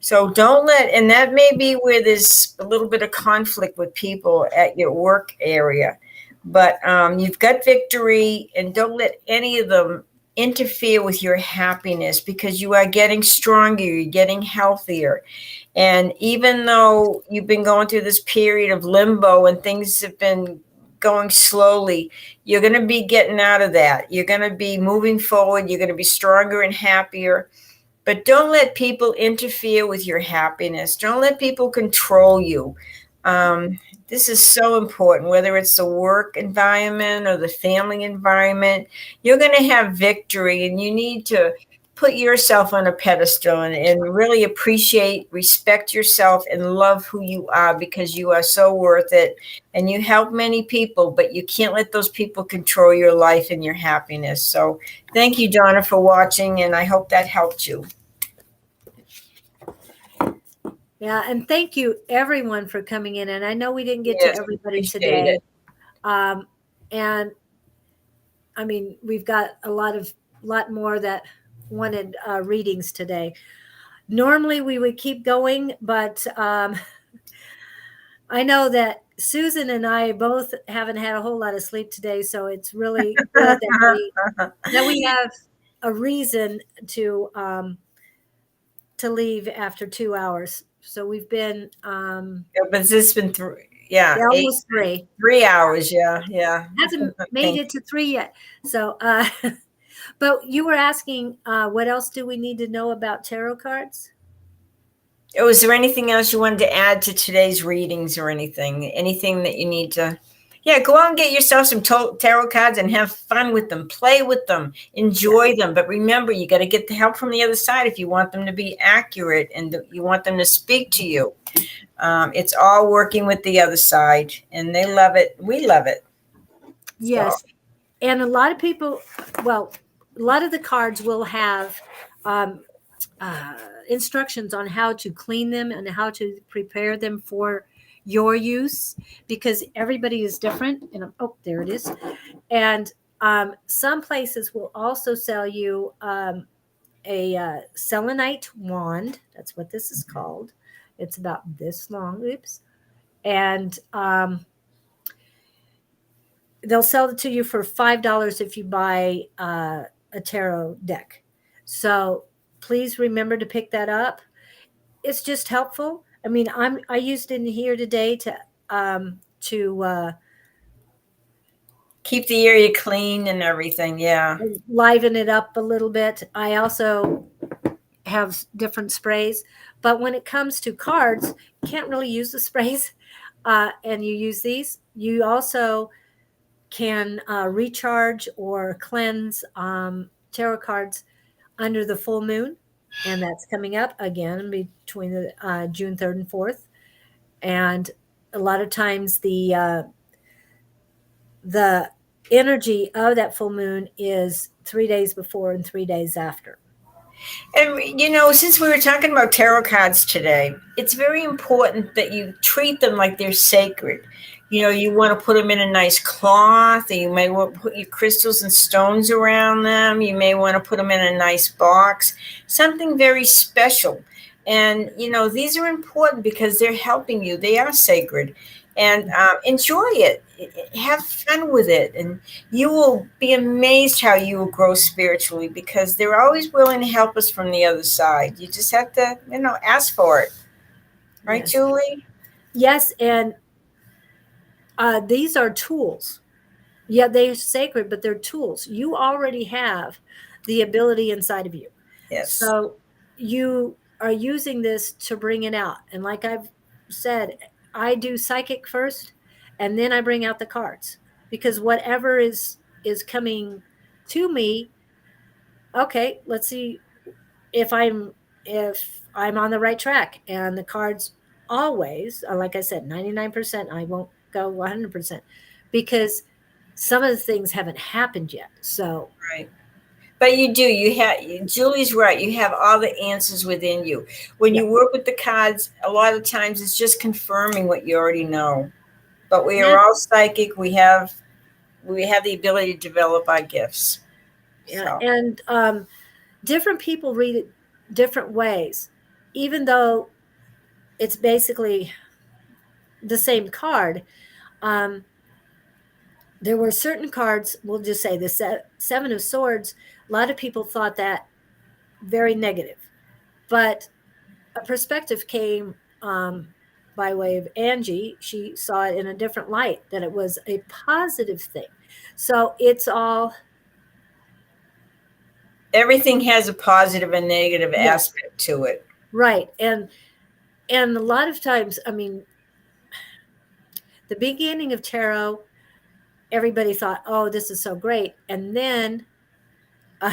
S2: So and that may be where there's a little bit of conflict with people at your work area. But you've got victory, and don't let any of them interfere with your happiness, because you are getting stronger, you're getting healthier. And even though you've been going through this period of limbo and things have been going slowly, you're going to be getting out of that. You're going to be moving forward. You're going to be stronger and happier. But don't let people interfere with your happiness. Don't let people control you. This is so important, whether it's the work environment or the family environment. You're going to have victory, and you need to put yourself on a pedestal and really appreciate, respect yourself, and love who you are, because you are so worth it. And you help many people, but you can't let those people control your life and your happiness. So thank you, Donna, for watching, and I hope that helped you.
S1: Yeah, and thank you everyone for coming in. And I know we didn't get
S2: Yes,
S1: to everybody
S2: appreciate
S1: today.
S2: it.
S1: And I mean, we've got a lot more that wanted readings today. Normally we would keep going, but I know that Susan and I both haven't had a whole lot of sleep today, so it's really good that we have a reason to leave after 2 hours. So we've been
S2: Yeah, but it's been
S1: almost 3.
S2: 3 hours. Yeah.
S1: Hasn't made it to 3 yet. So, but you were asking, what else do we need to know about tarot cards?
S2: Was there anything else you wanted to add to today's readings, or anything that you need to? Yeah, go out and get yourself some tarot cards and have fun with them. Play with them. Enjoy them. But remember, you got to get the help from the other side if you want them to be accurate and you want them to speak to you. It's all working with the other side, and they love it. We love it.
S1: Yes.
S2: So.
S1: And a lot of people, well, a lot of the cards will have instructions on how to clean them and how to prepare them for your use, because everybody is different. And there it is. And some places will also sell you a selenite wand. That's what this is called. It's about this long. Oops. And they'll sell it to you for $5 if you buy a tarot deck. So please remember to pick that up. It's just helpful. I mean, I used it in here today to
S2: keep the area clean and everything. Yeah.
S1: Liven it up a little bit. I also have different sprays, but when it comes to cards, you can't really use the sprays, and you use these. You also can recharge or cleanse tarot cards under the full moon, and that's coming up again between the June 3rd and 4th. And a lot of times the energy of that full moon is 3 days before and 3 days after.
S2: And since we were talking about tarot cards today, it's very important that you treat them like they're sacred. You want to put them in a nice cloth, or you may want to put your crystals and stones around them. You may want to put them in a nice box, something very special. And, these are important because they're helping you. They are sacred. And enjoy it. Have fun with it. And you will be amazed how you will grow spiritually, because they're always willing to help us from the other side. You just have to, ask for it. Right,
S1: Yes.
S2: Julie?
S1: Yes, and these are tools. Yeah, they're sacred, but they're tools. You already have the ability inside of you.
S2: Yes.
S1: So you are using this to bring it out. And like I've said, I do psychic first, and then I bring out the cards, because whatever is coming to me, okay, let's see if I'm on the right track. And the cards always, like I said, 99%, I won't go 100%, because some of the things haven't happened yet. So
S2: Right. But you do. Julie's right. You have all the answers within you. When
S1: yeah.
S2: you work with the cards, a lot of times it's just confirming what you already know. But we are
S1: Yeah.
S2: all psychic. We have the ability to develop our gifts.
S1: Yeah.
S2: So
S1: And different people read it different ways, even though it's basically the same card. Um, there were certain cards, we'll just say the Seven of Swords, a lot of people thought that very negative. But a perspective came by way of Angie. She saw it in a different light, that it was a positive thing. So it's all,
S2: everything has a positive and negative
S1: yeah,
S2: aspect to it.
S1: right. And a lot of times, I mean, the beginning of tarot, everybody thought, oh, this is so great. And then uh,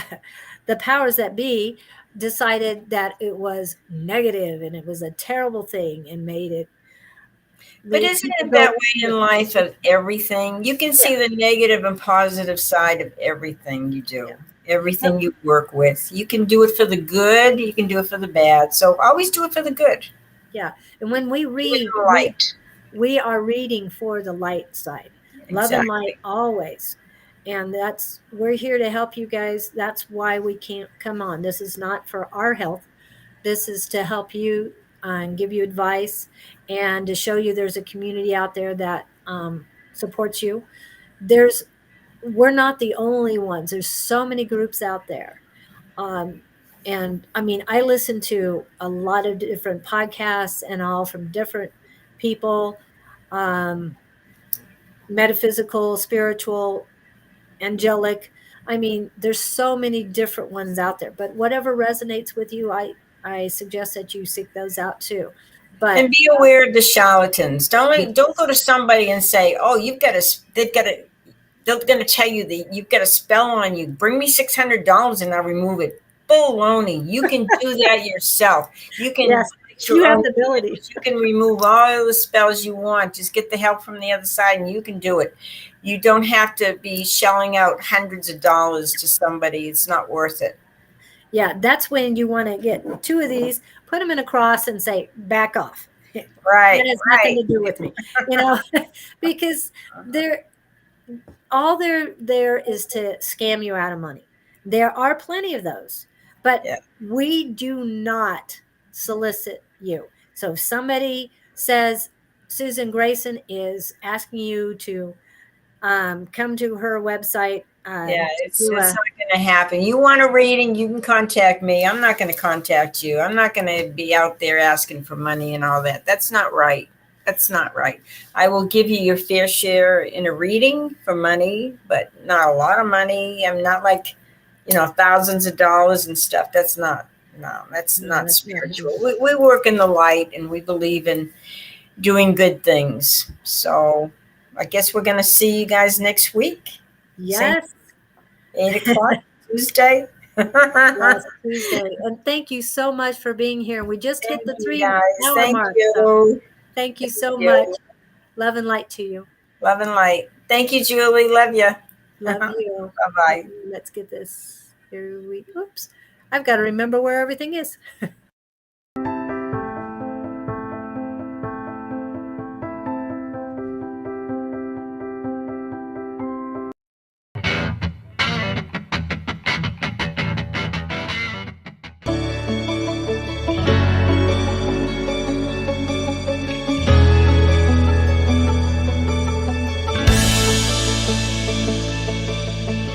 S1: the powers that be decided that it was negative and it was a terrible thing, and
S2: But
S1: made
S2: isn't
S1: people
S2: it that
S1: go,
S2: way in life of everything? You can
S1: yeah,
S2: see the negative and positive side of everything you do,
S1: yeah.
S2: everything you work with. You can do it for the good, you can do it for the bad. So always do it for the good.
S1: Yeah. And when we
S2: Do it
S1: read,
S2: in the light.
S1: we are reading for the light side. Love and light
S2: Exactly.
S1: always. And we're here to help you guys. That's why we can't come on. This is not for our health. This is to help you and give you advice, and to show you there's a community out there that supports you. We're not the only ones. There's so many groups out there. Um, and I mean, I listen to a lot of different podcasts and all from different people, um, metaphysical, spiritual, angelic. I mean, there's so many different ones out there, but whatever resonates with you, I suggest that you seek those out too. But
S2: And be aware of the charlatans.
S1: yeah,
S2: Don't go to somebody and say, "Oh, they've got a they're going to tell you that you've got a spell on you. Bring me $600 and I'll remove it." Baloney. You can do that yourself. You can
S1: yes,
S2: write
S1: you
S2: your
S1: have
S2: own
S1: the ability.
S2: spells. You can remove all the spells you want. Just get the help from the other side and you can do it. You don't have to be shelling out hundreds of dollars to somebody. It's not worth it.
S1: Yeah, that's when you want to get two of these, put them in a cross, and say, "Back off."
S2: Right,
S1: That has nothing
S2: right.
S1: to do with me, because they're all they're there is to scam you out of money. There are plenty of those, but
S2: Yeah.
S1: we do not solicit you. So if somebody says Susan Grayson is asking you to come to her website
S2: Yeah,
S1: to
S2: it's
S1: do
S2: it's
S1: a,
S2: not going to happen. You want a reading, you can contact me. I'm not going to contact you. I'm not going to be out there asking for money and all that. That's not right. That's not right. I will give you your fair share in a reading for money, but not a lot of money. I'm not like, thousands of dollars and stuff. That's not, no, that's
S1: no,
S2: not
S1: that's not me.
S2: spiritual. We work in the light and we believe in doing good things. So I guess we're going to see you guys next week. Same
S1: Yes.
S2: 8 o'clock Tuesday.
S1: Yes, Tuesday. And thank you so much for being here. We just hit
S2: Thank
S1: the
S2: you
S1: 3
S2: guys.
S1: hour
S2: Thank
S1: mark. So
S2: you.
S1: thank you
S2: Thank
S1: so much.
S2: you.
S1: Love and light to you.
S2: Love and light. Thank you, Julie. Love you.
S1: Love
S2: Bye
S1: you.
S2: bye.
S1: Let's get this. Here we, oops. I've got to remember where everything is.